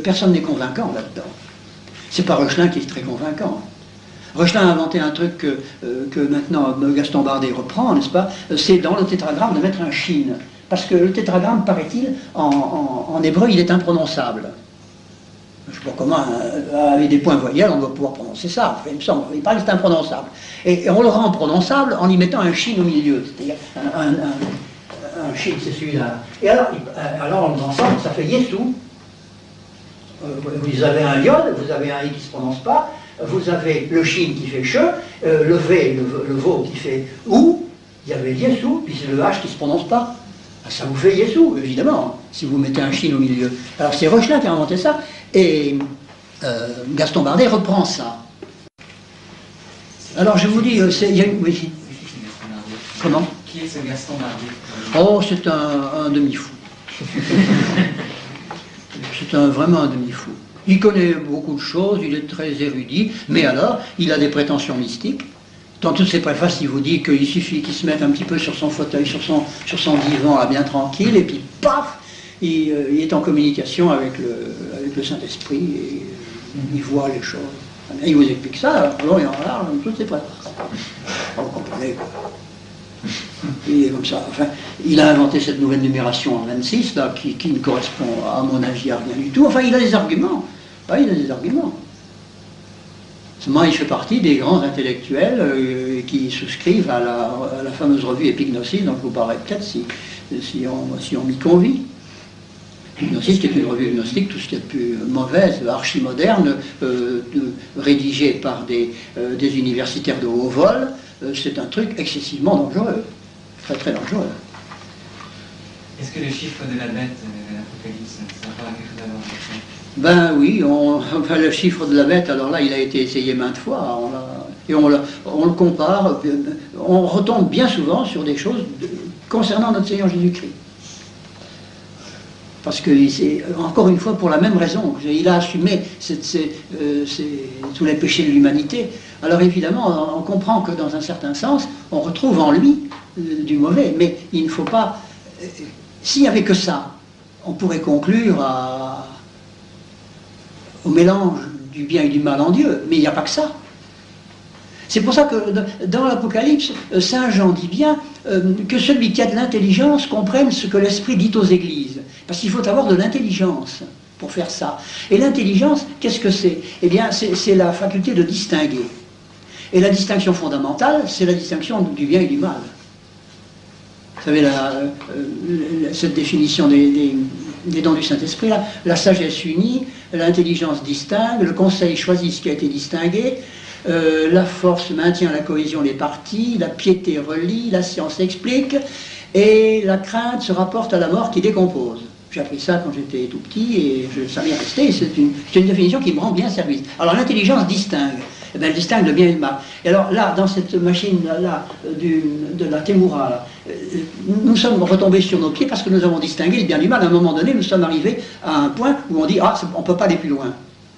personne n'est convaincant là-dedans. C'est pas Reuchlin qui est très convaincant. Reuchlin a inventé un truc que maintenant Gaston Bardet reprend, n'est-ce pas? C'est dans le tétragramme de mettre un shin. Parce que le tétragramme, paraît-il, en hébreu, il est imprononçable. Je ne sais pas comment, avec des points voyelles, on doit pouvoir prononcer ça. Enfin, il me semble, il paraît que c'est imprononçable. Et on le rend prononçable en y mettant un shin au milieu. C'est-à-dire un shin, c'est celui-là. Et alors on le ensemble, ça fait Yesou. Vous avez un yod, vous avez un i qui ne se prononce pas, vous avez le shin qui fait che, le v, le vo qui fait ou, il y avait Yesou, puis c'est le h qui ne se prononce pas. Ça vous fait Yesou, évidemment, si vous mettez un shin au milieu. Alors c'est Reuchlin qui a inventé ça, et Gaston Bardet reprend ça. Alors je vous dis, il y a une... Oui. Comment? Qui est ce Gaston Bardet? Oh, c'est un demi-fou. C'est vraiment un demi-fou. Il connaît beaucoup de choses, il est très érudit, mais alors, il a des prétentions mystiques. Dans toutes ses préfaces, il vous dit qu'il suffit qu'il se mette un petit peu sur son fauteuil, sur son divan, là, bien tranquille, et puis paf, il est en communication avec le Saint-Esprit. Il voit les choses. Il vous explique ça, alors et en large, tout c'est pas. Vous comprenez que... Il est comme ça. Enfin, il a inventé cette nouvelle numération en 26, là, qui ne correspond, à mon avis, à rien du tout. Enfin, il a des arguments. Ah, il a des arguments. Seulement, il fait partie des grands intellectuels qui souscrivent à la fameuse revue Epignosis, dont je vous parlerai peut-être si on m'y convie. Epignosis, qui est une revue gnostique, tout ce qui est de plus mauvaise, archi-moderne, rédigée par des universitaires de haut vol, c'est un truc excessivement dangereux, très très dangereux. Est-ce que le chiffre de la bête, l'Apocalypse, ça n'a pas quelque chose à voir avec ça? Ben oui, enfin, le chiffre de la bête, alors là, il a été essayé maintes fois, et on le compare, on retombe bien souvent sur des choses concernant notre Seigneur Jésus-Christ. Parce que, encore une fois, pour la même raison, il a assumé tous les péchés de l'humanité. Alors évidemment, on comprend que dans un certain sens, on retrouve en lui du mauvais, mais il ne faut pas... S'il n'y avait que ça, on pourrait conclure au mélange du bien et du mal en Dieu, mais il n'y a pas que ça. C'est pour ça que dans l'Apocalypse, Saint Jean dit bien que celui qui a de l'intelligence comprenne ce que l'Esprit dit aux églises. Parce qu'il faut avoir de l'intelligence pour faire ça. Et l'intelligence, qu'est-ce que c'est? Eh bien, c'est la faculté de distinguer. Et la distinction fondamentale, c'est la distinction du bien et du mal. Vous savez, cette définition des dons du Saint-Esprit, là, la sagesse unie, l'intelligence distingue, le conseil choisit ce qui a été distingué, la force maintient la cohésion des parties, la piété relie, la science explique, et la crainte se rapporte à la mort qui décompose. J'ai appris ça quand j'étais tout petit, et ça m'est resté, c'est une définition qui me rend bien service. Alors l'intelligence distingue. Eh bien, elle distingue le bien et le mal. Et alors là, dans cette machine-là, de la Témoura, là, nous sommes retombés sur nos pieds parce que nous avons distingué le bien et le mal. À un moment donné, nous sommes arrivés à un point où on dit « Ah, on ne peut pas aller plus loin ».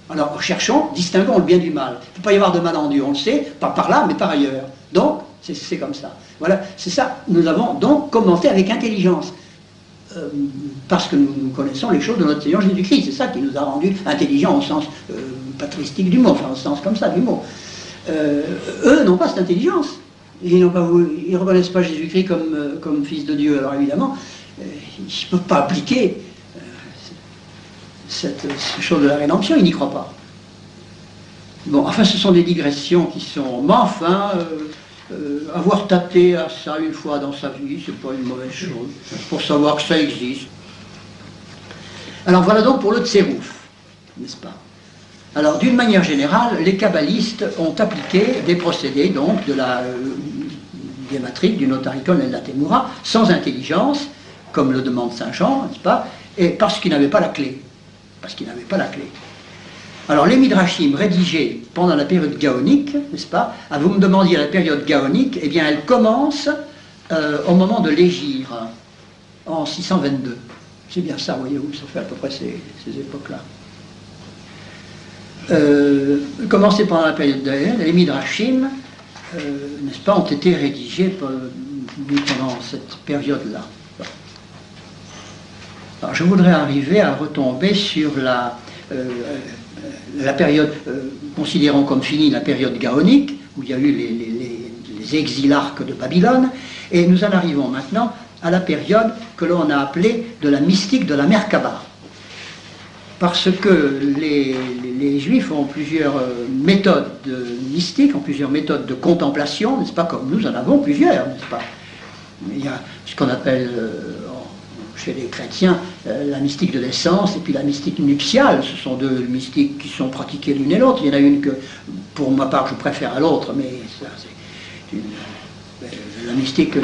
Alors cherchons, distinguons le bien du mal. Il ne peut pas y avoir de mal en Dieu, on le sait, pas par là, mais par ailleurs. Donc, c'est comme ça. Voilà, c'est ça. Nous avons donc commenté avec intelligence. Parce que nous connaissons les choses de notre Seigneur Jésus-Christ. C'est ça qui nous a rendus intelligents au sens patristique du mot, enfin au sens comme ça du mot. Eux n'ont pas cette intelligence. Ils ne reconnaissent pas Jésus-Christ comme fils de Dieu. Alors évidemment, ils ne peuvent pas appliquer cette chose de la rédemption, ils n'y croient pas. Bon, enfin ce sont des digressions qui sont... Mais enfin... avoir tâté à ça une fois dans sa vie, c'est pas une mauvaise chose, pour savoir que ça existe. Alors voilà donc pour le Tsérouf, n'est-ce pas? Alors d'une manière générale, les kabbalistes ont appliqué des procédés donc de la guématrique, du notaricon et de la témoura, sans intelligence, comme le demande Saint Jean, n'est-ce pas? Et parce qu'ils n'avaient pas la clé. Parce qu'ils n'avaient pas la clé. Alors les Midrashim rédigés pendant la période gaonique, n'est-ce pas? Vous me demandiez la période gaonique, eh bien elle commence au moment de l'Égir, en 622. C'est bien ça, voyez-vous, ça fait à peu près ces époques-là. Commencé pendant la période d'Aël, les Midrashim, n'est-ce pas, ont été rédigés pendant cette période-là. Alors je voudrais arriver à retomber sur la période, considérons comme finie la période gaonique, où il y a eu les exilarques de Babylone, et nous en arrivons maintenant à la période que l'on a appelée de la mystique de la Merkaba. Parce que les Juifs ont plusieurs méthodes mystiques, ont plusieurs méthodes de contemplation, n'est-ce pas, comme nous en avons plusieurs, n'est-ce pas? Il y a ce qu'on appelle... chez les chrétiens, la mystique de l'essence et puis la mystique nuptiale. Ce sont deux mystiques qui sont pratiquées l'une et l'autre. Il y en a une que, pour ma part, je préfère à l'autre, mais la mystique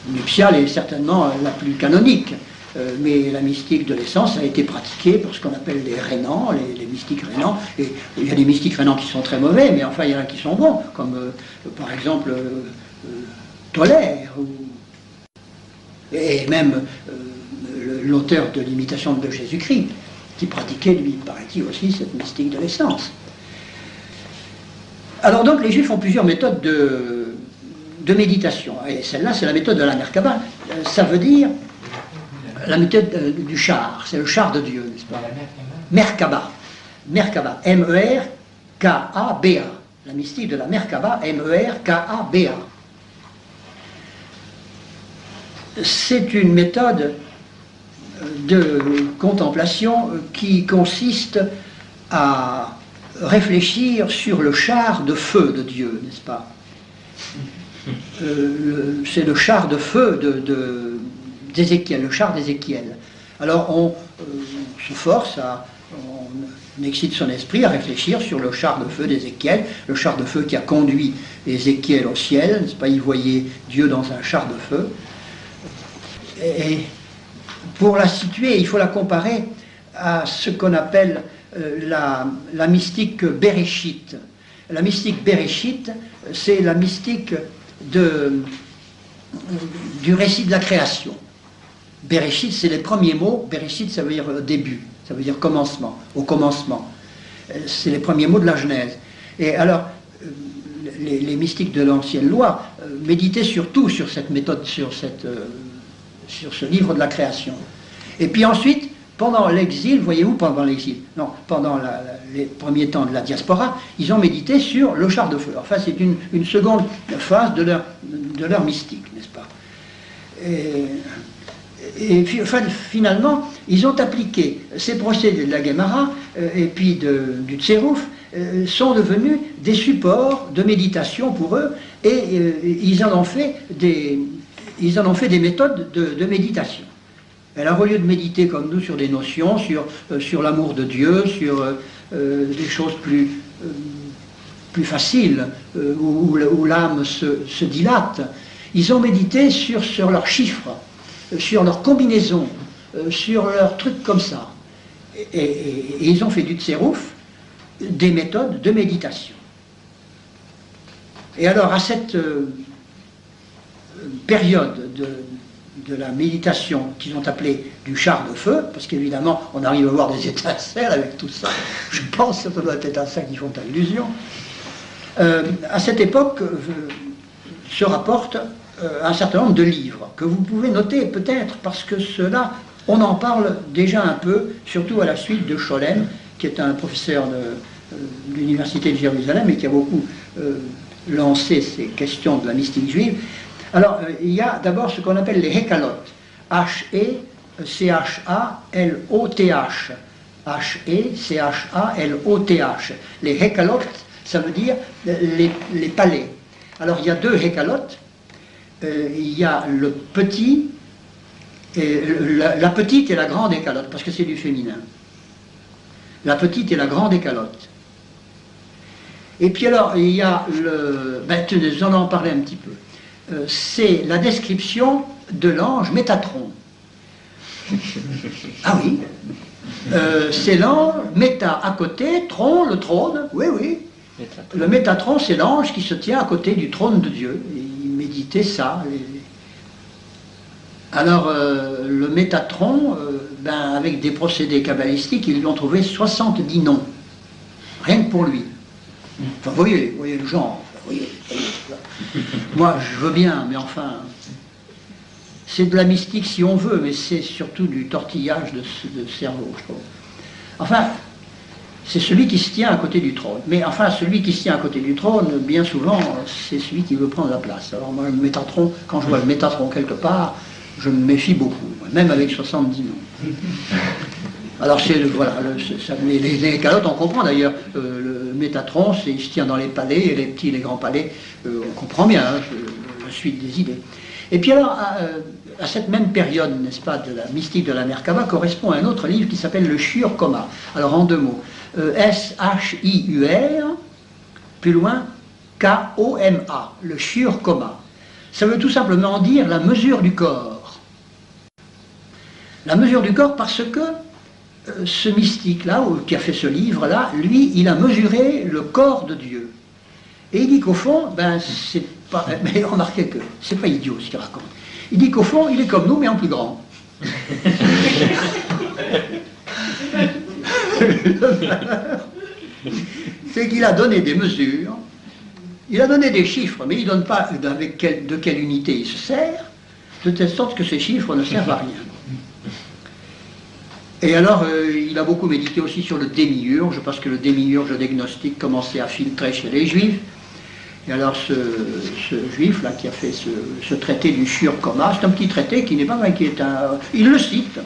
nuptiale est certainement la plus canonique. Mais la mystique de l'essence a été pratiquée pour ce qu'on appelle les rénants, les mystiques rénants. Et il y a des mystiques rénants qui sont très mauvais, mais enfin il y en a qui sont bons, comme par exemple Tolaire, et même l'auteur de l'imitation de Jésus-Christ, qui pratiquait, lui, paraît-il aussi, cette mystique de l'essence. Alors donc, les Juifs ont plusieurs méthodes de méditation. Et celle-là, c'est la méthode de la Merkaba. Ça veut dire la méthode du char. C'est le char de Dieu, n'est-ce pas? Merkaba. Merkaba, M-E-R-K-A-B-A. La mystique de la Merkaba, M-E-R-K-A-B-A. C'est une méthode de contemplation qui consiste à réfléchir sur le char de feu de Dieu, n'est-ce pas? C'est le char de feu d'Ézéchiel, le char d'Ézéchiel. Alors on se force on excite son esprit à réfléchir sur le char de feu d'Ézéchiel, le char de feu qui a conduit Ézéchiel au ciel, n'est-ce pas? Il voyait Dieu dans un char de feu. Et pour la situer, il faut la comparer à ce qu'on appelle la mystique Béréchite. La mystique Béréchite, c'est la mystique du récit de la création. Béréchite, c'est les premiers mots. Béréchite, ça veut dire début, ça veut dire commencement, au commencement. C'est les premiers mots de la Genèse. Et alors, les mystiques de l'ancienne loi méditaient surtout sur cette méthode, sur ce livre de la création. Et puis ensuite, pendant l'exil, voyez-vous, pendant l'exil, non, pendant les premiers temps de la diaspora, ils ont médité sur le char de feu. Enfin, c'est une seconde phase de leur mystique, n'est-ce pas? Et finalement, ils ont appliqué ces procédés de la Guémara et puis du Tsérouf, sont devenus des supports de méditation pour eux, et ils en ont fait des méthodes de méditation. Alors, au lieu de méditer comme nous sur des notions, sur l'amour de Dieu, sur des choses plus faciles, où l'âme se dilate, ils ont médité sur leurs chiffres, sur leurs combinaisons, sur leurs trucs comme ça. Et ils ont fait du Tsérouf des méthodes de méditation. Et alors, à cette période de la méditation qu'ils ont appelée du char de feu, parce qu'évidemment on arrive à voir des étincelles avec tout ça, je pense que ça doit être à ça qu'ils font allusion. À cette époque se rapportent un certain nombre de livres que vous pouvez noter peut-être, parce que cela, on en parle déjà un peu, surtout à la suite de Scholem, qui est un professeur de l'université de Jérusalem et qui a beaucoup lancé ces questions de la mystique juive. Alors, il y a d'abord ce qu'on appelle les Hekalot, H-E-C-H-A-L-O-T-H, H-E-C-H-A-L-O-T-H. Les Hekalot, ça veut dire les palais. Alors, il y a deux Hekalot, il y a le petit, la petite et la grande Hécalote, parce que c'est du féminin. La petite et la grande Hécalote. Et puis alors, il y a j'en ai en parlé un petit peu. C'est la description de l'ange Métatron. Ah oui, c'est l'ange, Méta à côté, Tron, le trône, oui, oui. Métatron. Le Métatron, c'est l'ange qui se tient à côté du trône de Dieu. Et il méditait ça. Alors, le Métatron, avec des procédés kabbalistiques, ils lui ont trouvé 70 noms, rien que pour lui. Enfin, voyez le genre. Voyez. Moi, je veux bien, mais enfin, c'est de la mystique si on veut, mais c'est surtout du tortillage de cerveau, je trouve. Enfin, c'est celui qui se tient à côté du trône. Mais enfin, celui qui se tient à côté du trône, bien souvent, c'est celui qui veut prendre la place. Alors moi, le Métatron, quand je vois le Métatron quelque part, je me méfie beaucoup, même avec 70 noms. Alors, voilà, les calottes, on comprend d'ailleurs, le Métatron, il se tient dans les palais, et les petits et les grands palais, on comprend bien, hein, la suite des idées. Et puis alors, à cette même période, n'est-ce pas, de la mystique de la Merkaba, correspond à un autre livre qui s'appelle le Shur Koma. Alors, en deux mots, S-H-I-U-R, plus loin, K-O-M-A, le Shur Koma. Ça veut tout simplement dire la mesure du corps. La mesure du corps parce que ce mystique-là, qui a fait ce livre-là, lui, il a mesuré le corps de Dieu. Et il dit qu'au fond, c'est pas... Mais remarquez que c'est pas idiot ce qu'il raconte. Il dit qu'au fond, il est comme nous, mais en plus grand. C'est qu'il a donné des mesures, il a donné des chiffres, mais il ne donne pas de quelle unité il se sert, de telle sorte que ces chiffres ne servent à rien. Et alors, il a beaucoup médité aussi sur le démiurge, parce que le démiurge des gnostiques commençait à filtrer chez les juifs. Et alors, ce juif-là qui a fait ce traité du Shur Koma, c'est un petit traité qui n'est pas vrai, qui est il le cite.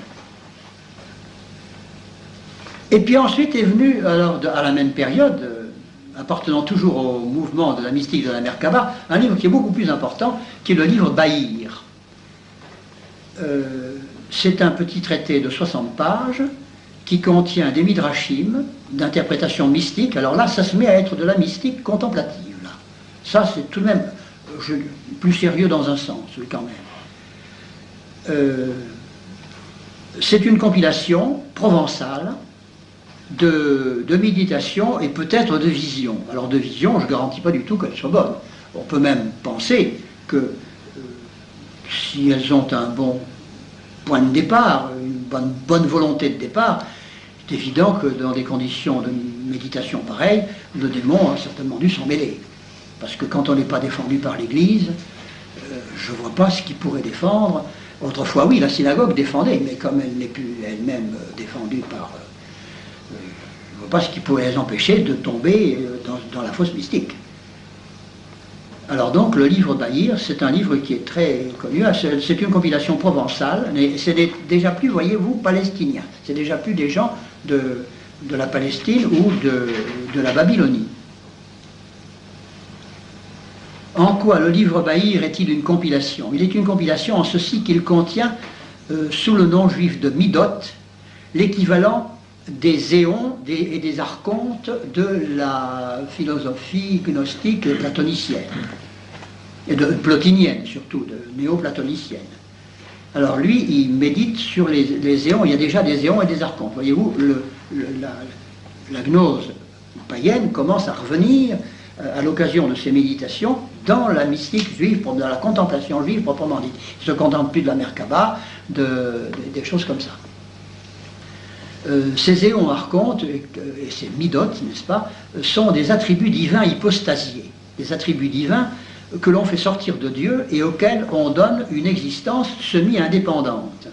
Et puis ensuite est venu, alors, à la même période, appartenant toujours au mouvement de la mystique de la Merkaba, un livre qui est beaucoup plus important, qui est le livre Bahir. C'est un petit traité de 60 pages qui contient des midrashim d'interprétation mystique. Alors là, ça se met à être de la mystique contemplative. Là. Ça, c'est tout de même plus sérieux dans un sens, quand même. C'est une compilation provençale de méditation et peut-être de vision. Alors de vision, je ne garantis pas du tout qu'elle soit bonne. On peut même penser que si elles ont un bon point de départ, une bonne volonté de départ, c'est évident que dans des conditions de méditation pareilles, le démon a certainement dû s'en mêler. Parce que quand on n'est pas défendu par l'Église, je ne vois pas ce qu'il pourrait défendre. Autrefois, oui, la synagogue défendait, mais comme elle n'est plus elle-même défendue par... je ne vois pas ce qui pourrait les empêcher de tomber dans la fosse mystique. Alors donc, le livre Bahir, c'est un livre qui est très connu, c'est une compilation provençale, mais c'est déjà plus, voyez-vous, palestinien. C'est déjà plus des gens de la Palestine ou de la Babylonie. En quoi le livre Bahir est-il une compilation? Il est une compilation en ceci qu'il contient, sous le nom juif de Midot, l'équivalent des éons et des archontes de la philosophie gnostique et platonicienne, et plotinienne surtout, de néo-platonicienne. Alors lui, il médite sur les éons, il y a déjà des éons et des archontes. Voyez-vous, la gnose païenne commence à revenir à l'occasion de ces méditations dans la mystique juive, dans la contemplation juive proprement dite. Il ne se contente plus de la Merkaba, des choses comme ça. Ces éons archontes, et ces midot, n'est-ce pas, sont des attributs divins hypostasiés, des attributs divins que l'on fait sortir de Dieu et auxquels on donne une existence semi-indépendante.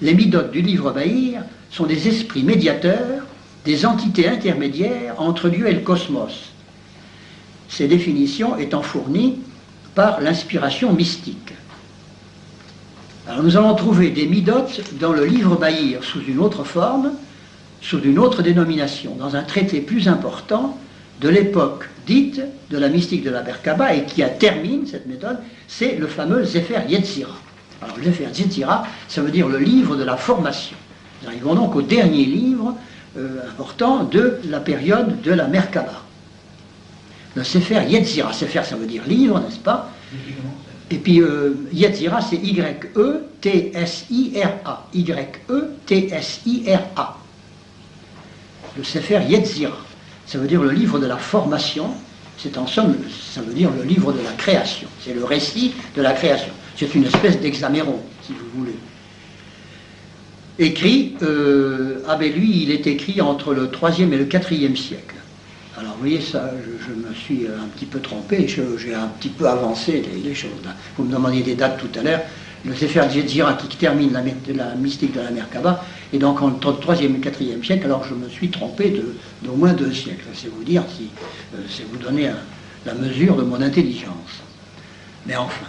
Les midot du livre Bahir sont des esprits médiateurs, des entités intermédiaires entre Dieu et le cosmos. Ces définitions étant fournies par l'inspiration mystique. Alors nous allons trouver des midot dans le livre Bahir sous une autre forme, sous une autre dénomination, dans un traité plus important de l'époque dite de la mystique de la Merkaba et qui termine cette méthode, c'est le fameux Sefer Yetzira. Alors le Sefer Yetzira, ça veut dire le livre de la formation. Nous arrivons donc au dernier livre important de la période de la Merkaba. Le Sefer Yetzira, Sefer ça veut dire livre, n'est-ce pas? Et puis Yetzira, c'est Y-E-T-S-I-R-A. Y-E-T-S-I-R-A. Le Sefer Yetzira, ça veut dire le livre de la formation. C'est en somme, ça veut dire le livre de la création. C'est le récit de la création. C'est une espèce d'hexaméron, si vous voulez. Écrit, lui, il est écrit entre le 3e et le 4e siècle. Alors vous voyez, ça, je me suis un petit peu trompé, j'ai un petit peu avancé les choses. Là. Vous me demandiez des dates tout à l'heure. Le Sefer Yetzira qui termine la mystique de la Merkaba, et donc entre le 3e et le 4e siècle, alors je me suis trompé d'au moins 2 siècles. C'est vous dire si c'est vous donner la mesure de mon intelligence. Mais enfin,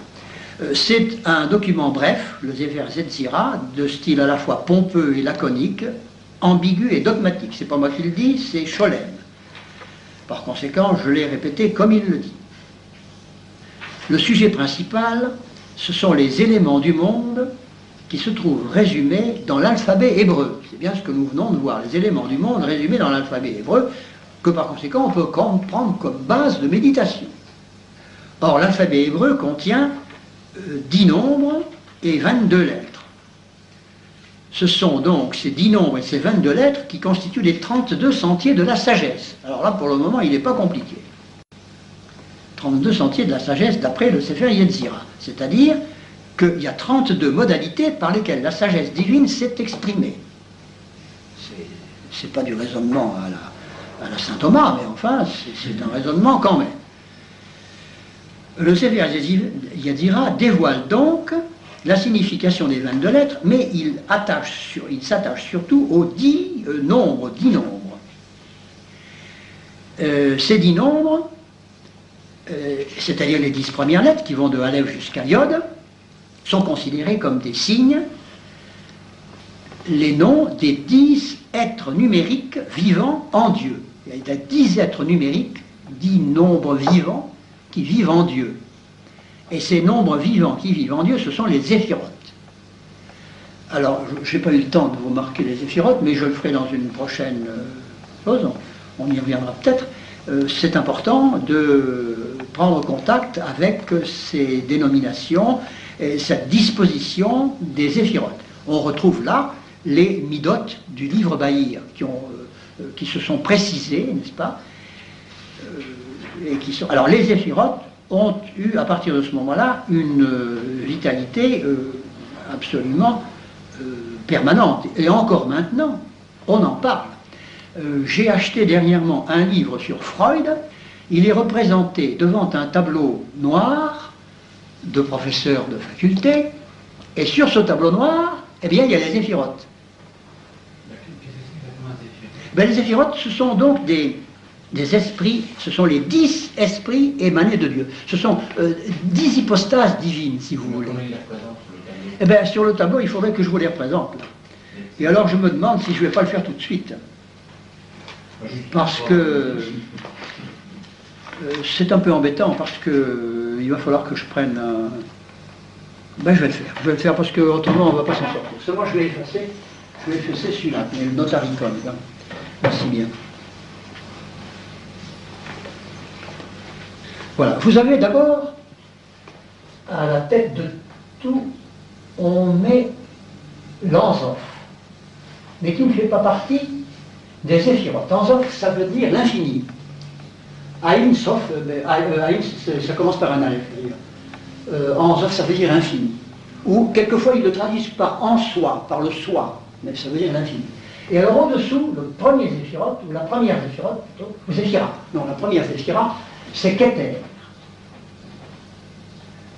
c'est un document bref, le Sefer Yetzira, de style à la fois pompeux et laconique, ambigu et dogmatique. C'est pas moi qui le dis, c'est Scholem. Par conséquent, je l'ai répété comme il le dit. Le sujet principal, ce sont les éléments du monde qui se trouvent résumés dans l'alphabet hébreu. C'est bien ce que nous venons de voir, les éléments du monde résumés dans l'alphabet hébreu, que par conséquent on peut comprendre comme base de méditation. Or, l'alphabet hébreu contient 10 nombres et 22 lettres. Ce sont donc ces 10 nombres et ces 22 lettres qui constituent les 32 sentiers de la sagesse. Alors là, pour le moment, il n'est pas compliqué. 32 sentiers de la sagesse d'après le Sefer Yetzira. C'est-à-dire qu'il y a 32 modalités par lesquelles la sagesse divine s'est exprimée. C'est pas du raisonnement à la saint Thomas, mais enfin, c'est un raisonnement quand même. Le Sefer Yetzira dévoile donc la signification des 22 lettres, mais il s'attache surtout aux 10 nombres, 10 nombres. Ces 10 nombres, c'est-à-dire les 10 premières lettres qui vont de Aleph jusqu'à Yod, sont considérés comme des signes, les noms des 10 êtres numériques vivants en Dieu. Il y a 10 êtres numériques, 10 nombres vivants qui vivent en Dieu. Et ces nombres vivants qui vivent en Dieu, ce sont les zéphirotes. Alors, je n'ai pas eu le temps de vous marquer les zéphirotes, mais je le ferai dans une prochaine chose, on y reviendra peut-être. C'est important de prendre contact avec ces dénominations et cette disposition des zéphirotes. On retrouve là les midotes du livre Bahir qui se sont précisés, n'est-ce pas, et qui sont... Alors les zéphirotes ont eu à partir de ce moment-là une vitalité absolument permanente, et encore maintenant on en parle. J'ai acheté dernièrement un livre sur Freud. Il est représenté devant un tableau noir de professeurs de faculté, et sur ce tableau noir, eh bien, il y a les zéphirotes. Ben, les zéphirotes, ce sont donc des esprits, ce sont les 10 esprits émanés de Dieu. Ce sont 10 hypostases divines, si vous voulez. Eh bien, sur le tableau, il faudrait que je vous les représente. Là. Et alors, je me demande si je ne vais pas le faire tout de suite. Parce que c'est un peu embêtant, parce que il va falloir que je prenne un... Ben, je vais le faire. Je vais le faire parce que autrement, on ne va pas s'en sortir. Seulement, je vais effacer celui-là, le Notaricon. Merci bien. Voilà. Vous avez d'abord, à la tête de tout, on met l'Anzof, mais qui ne fait pas partie des zéphirotes. Anzof, ça veut dire l'infini. Aïn, sauf, Aïn, ça commence par un aleph, d'ailleurs. Anzof, ça veut dire infini. Ou, quelquefois, ils le traduisent par en soi, par le soi, mais ça veut dire l'infini. Et alors, au-dessous, le premier zéphirote, ou la première zéphirote, plutôt, zéphira. Non, la première zéphira, c'est Keter.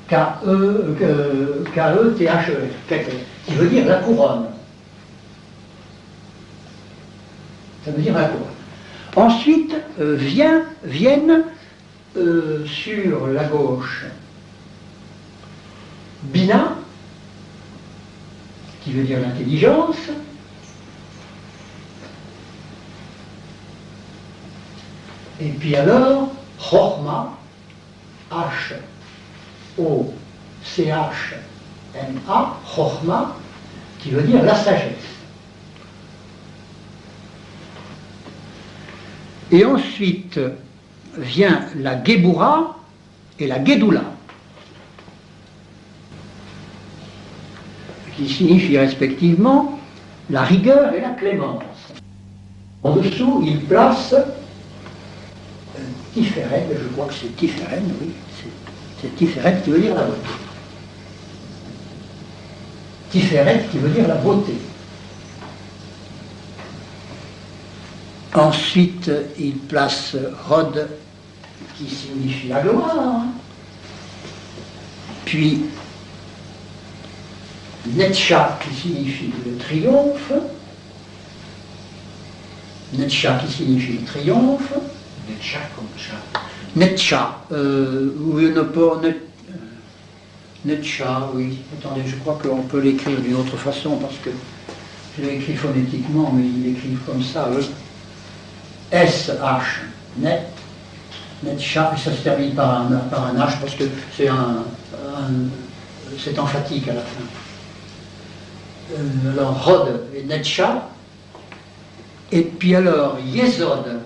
K-E-T-H-E-R, Keter, qui veut dire la couronne. Ça veut dire la couronne. Ensuite, viennent sur la gauche Bina, qui veut dire l'intelligence, et puis alors Chorma, H-O-C-H-M-A, Chorma, qui veut dire la sagesse. Et ensuite vient la Géboura et la Gédoula, qui signifient respectivement la rigueur et la clémence. En dessous, il place Tiferet, je crois que c'est Tiferet, oui, c'est Tiferet qui veut dire la beauté. Tiferet qui veut dire la beauté. Ensuite, il place Hod, qui signifie la gloire. Puis, Netcha, qui signifie le triomphe. Netcha, qui signifie le triomphe. Netcha comme chat. Netcha, oui, Netcha, oui. Attendez, je crois qu'on peut l'écrire d'une autre façon, parce que je l'ai écrit phonétiquement, mais il écrit comme ça, S-H, net, Netcha, et ça se termine par un H, parce que c'est c'est emphatique à la fin. Alors, Hod et Netcha, et puis alors, Yesod,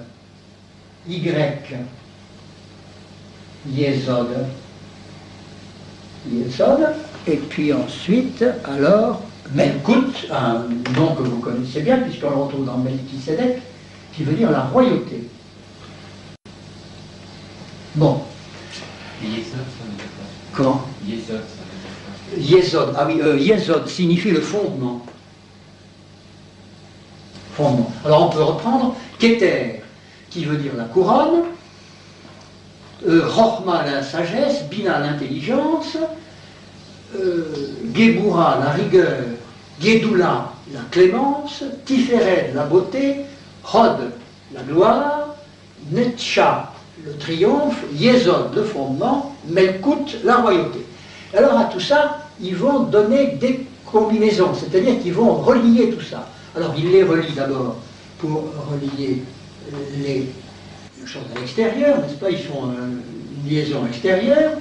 Yesod, et puis ensuite, alors, Melkout, un nom que vous connaissez bien, puisqu'on le retrouve dans Melchisedec, qui veut dire la royauté. Bon. Yesod, ça veut dire quoi? Comment? Yesod, ça veut dire quoi? Yesod, ah oui, Yesod signifie le fondement. Fondement. Alors on peut reprendre Keter, qui veut dire la couronne, Chorma, la sagesse, Bina, l'intelligence, Géboura, la rigueur, Gédoula, la clémence, Tiferet, la beauté, Hod, la gloire, Netcha, le triomphe, Yesod, le fondement, Melkout, la royauté. Alors à tout ça, ils vont donner des combinaisons, c'est-à-dire qu'ils vont relier tout ça. Alors ils les relient d'abord pour relier les choses à l'extérieur, n'est-ce pas? Ils font une liaison extérieure.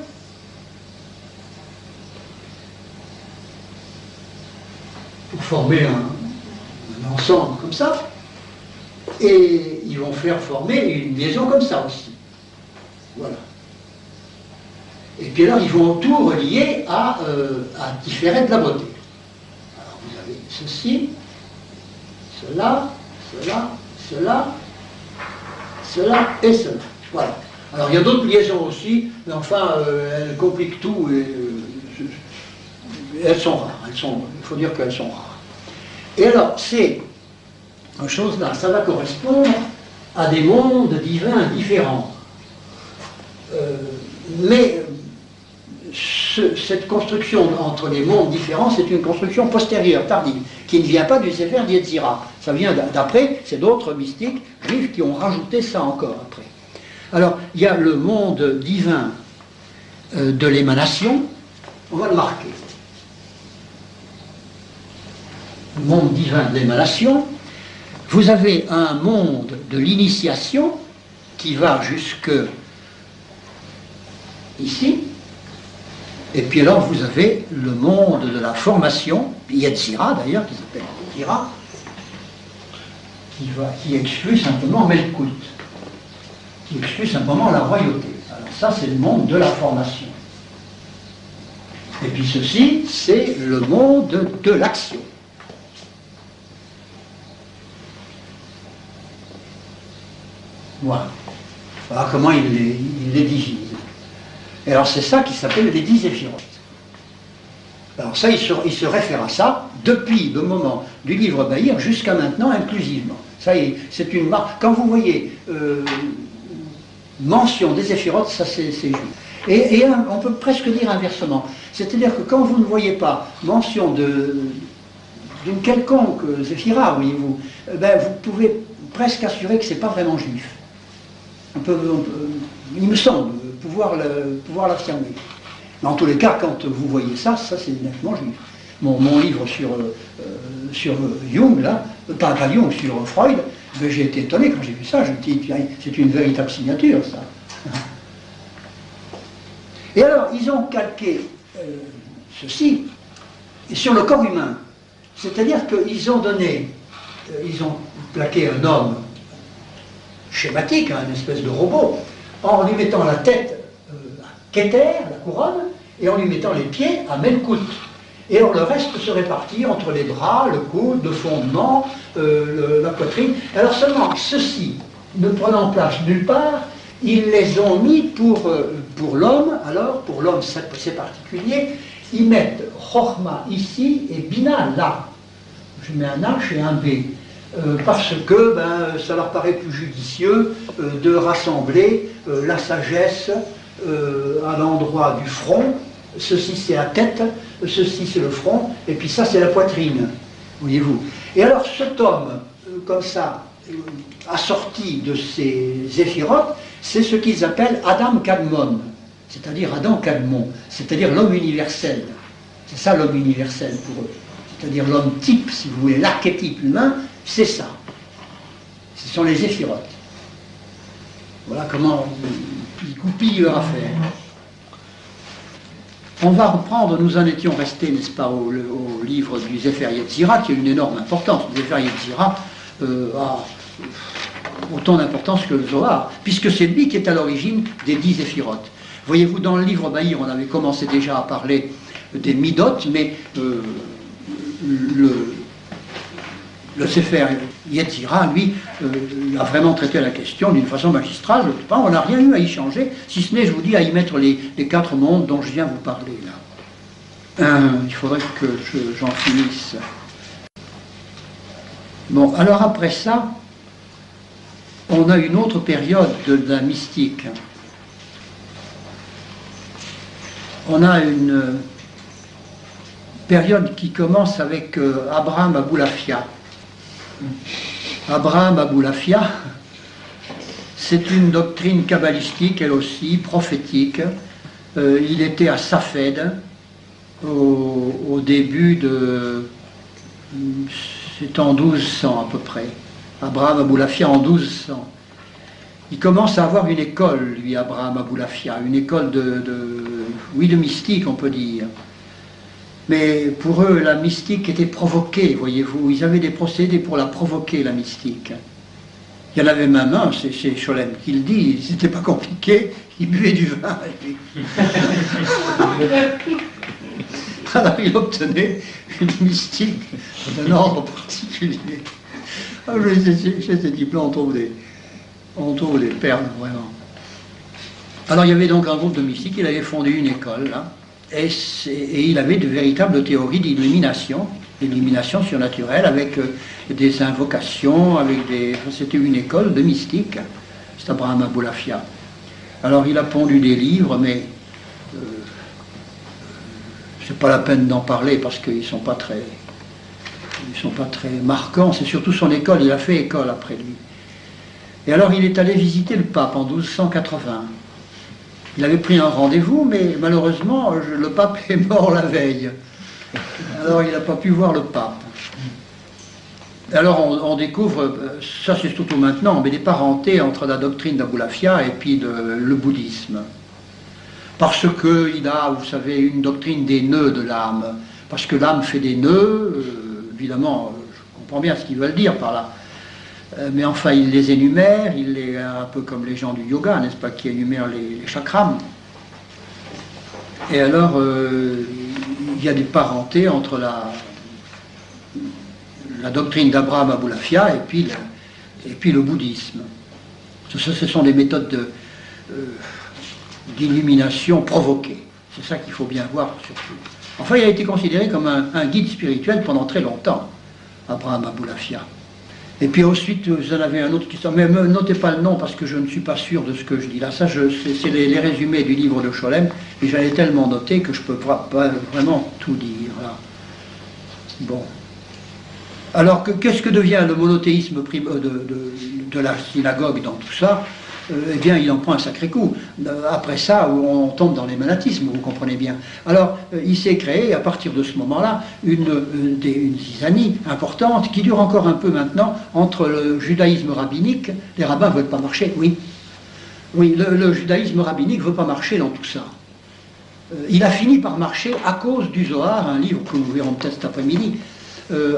Pour former un ensemble comme ça. Et ils vont faire former une liaison comme ça aussi. Voilà. Et puis alors, ils vont tout relier à différer de la beauté. Alors, vous avez ceci, cela, cela, cela, cela et cela. Voilà. Alors, il y a d'autres liaisons aussi, mais enfin, elles compliquent tout et elles sont rares. Il faut dire qu'elles sont rares. Et alors, ces choses-là, ça va correspondre à des mondes divins différents. Mais cette construction entre les mondes différents, c'est une construction postérieure, tardive, qui ne vient pas du Sefer Yetzira. Ça vient d'après, c'est d'autres mystiques juifs qui ont rajouté ça encore après. Alors, il y a le monde divin de l'émanation, on va le marquer. Le monde divin de l'émanation. Vous avez un monde de l'initiation qui va jusque ici, et puis alors vous avez le monde de la formation, Yetzira d'ailleurs, qui s'appelle Yetzira, qui exclut simplement Melkout, qui exclut simplement la royauté. Alors ça, c'est le monde de la formation. Et puis ceci, c'est le monde de l'action. Voilà. Voilà comment il les divise. Et alors c'est ça qui s'appelle les 10 éphirotes. Alors ça, il se réfère à ça depuis le moment du livre Bahir jusqu'à maintenant inclusivement. Ça, c'est une marque. Quand vous voyez mention des éphirotes, ça c'est juste. Et on peut presque dire inversement. C'est-à-dire que quand vous ne voyez pas mention d'une quelconque Zéphira, voyez-vous, ben vous pouvez presque assurer que ce n'est pas vraiment juif. Il me semble pouvoir l'affirmer. Dans tous les cas, quand vous voyez ça c'est nettement juif. Mon livre sur Jung, là, pas Jung, sur Freud, ben, j'ai été étonné quand j'ai vu ça. Je me dis, c'est une véritable signature, ça. Et alors, ils ont calqué ceci sur le corps humain. C'est-à-dire qu'ils ont ils ont plaqué un homme schématique, une espèce de robot, en lui mettant la tête à Keter, la couronne, et en lui mettant les pieds à Melkout. Et alors le reste se répartit entre les bras, le coude, le fondement, la poitrine. Alors seulement ceci, ne prenant place nulle part, ils les ont mis pour l'homme. Alors pour l'homme c'est particulier, ils mettent Chochma ici et Bina là. Je mets un H et un B. Parce que ça leur paraît plus judicieux de rassembler la sagesse à l'endroit du front. Ceci c'est la tête, ceci c'est le front, et puis ça c'est la poitrine, voyez-vous. Et alors cet homme, comme ça, assorti de ces éphirotes, c'est ce qu'ils appellent Adam Kadmon, c'est-à-dire Adam Kadmon, c'est-à-dire l'homme universel. C'est ça l'homme universel pour eux. C'est-à-dire l'homme type, si vous voulez, l'archétype humain, c'est ça. Ce sont les éphirotes. Voilà comment ils goupillent leur affaire. On va reprendre, nous en étions restés, n'est-ce pas, au livre du Sefer Yetzira, qui a une énorme importance. Le Sefer Yetzira a autant d'importance que le Zohar, puisque c'est lui qui est à l'origine des 10 éphirotes. Voyez-vous, dans le livre Bahir, on avait commencé déjà à parler des Midot, mais le Sefer Yetzira, lui, a vraiment traité la question d'une façon magistrale. Je ne sais pas, on n'a rien eu à y changer, si ce n'est, je vous dis, à y mettre les 4 mondes dont je viens vous parler là. Il faudrait que j'en finisse. Bon, alors après ça, on a une autre période de la mystique. On a période qui commence avec Abraham Aboulafia. Abraham Aboulafia, c'est une doctrine kabbalistique, elle aussi, prophétique. Il était à Safed au début de... c'est en 1200 à peu près. Abraham Aboulafia en 1200. Il commence à avoir une école, lui, Abraham Aboulafia, une école de mystique, on peut dire. Mais pour eux, la mystique était provoquée, voyez-vous. Ils avaient des procédés pour la provoquer, la mystique. Il y en avait même un, c'est Scholem qui le dit, c'était pas compliqué, il buvait du vin. Et puis... Alors il obtenait une mystique d'un ordre particulier. Chez ces types-là, on trouve des perles, vraiment. Alors il y avait donc un groupe de mystiques, il avait fondé une école, là, et il avait de véritables théories d'illumination surnaturelle, avec des invocations, c'était une école de mystiques, c'est Abraham Aboulafia. Alors il a pondu des livres, mais c'est pas la peine d'en parler parce qu'ils sont pas très marquants, c'est surtout son école, il a fait école après lui. Et alors il est allé visiter le pape en 1280. Il avait pris un rendez-vous, mais malheureusement, le pape est mort la veille. Alors il n'a pas pu voir le pape. Alors on découvre, ça c'est surtout maintenant, mais des parentés entre la doctrine d'Aboulafia et puis le bouddhisme. Parce qu'il a, vous savez, une doctrine des nœuds de l'âme. Parce que l'âme fait des nœuds, évidemment, je comprends bien ce qu'ils veulent dire par là. Mais enfin, il les énumère, un peu comme les gens du yoga, n'est-ce pas, qui énumèrent les chakras. Et alors, il y a des parentés entre la doctrine d'Abraham Aboulafia et puis le bouddhisme. Ce sont des méthodes d'illumination provoquée. C'est ça qu'il faut bien voir surtout. Enfin, il a été considéré comme un guide spirituel pendant très longtemps, Abraham Aboulafia. Et puis ensuite, vous en avez un autre qui sort, mais ne notez pas le nom parce que je ne suis pas sûr de ce que je dis là. Ça, c'est les résumés du livre de Scholem, et j'avais tellement noté que je ne peux pas vraiment tout dire là. Bon. Alors, qu'est-ce que devient le monothéisme de la synagogue dans tout ça? Eh bien, il en prend un sacré coup. Après ça, on tombe dans l'émanatisme, vous comprenez bien. Alors, il s'est créé, à partir de ce moment-là, une zizanie importante, qui dure encore un peu maintenant, entre le judaïsme rabbinique, les rabbins ne veulent pas marcher, oui. Oui, le judaïsme rabbinique ne veut pas marcher dans tout ça. Il a fini par marcher à cause du Zohar, un livre que nous verrons peut-être cet après-midi,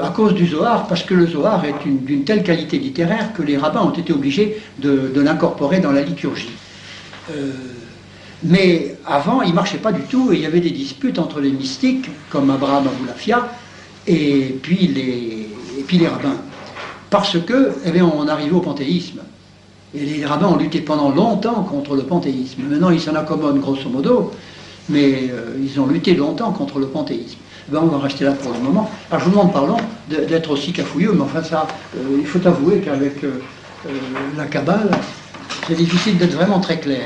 à cause du Zohar, parce que le Zohar est d'une telle qualité littéraire que les rabbins ont été obligés de l'incorporer dans la liturgie. Mais avant, il ne marchait pas du tout, et il y avait des disputes entre les mystiques, comme Abraham Aboulafia, et puis les rabbins. Parce que, eh bien, on arrivait au panthéisme. Et les rabbins ont lutté pendant longtemps contre le panthéisme. Maintenant, ils s'en accommodent grosso modo, mais ils ont lutté longtemps contre le panthéisme. Ben, on va rester là pour le moment. Alors je vous demande, pardon, d'être aussi cafouilleux, mais enfin ça, il faut avouer qu'avec la Kabbale, c'est difficile d'être vraiment très clair.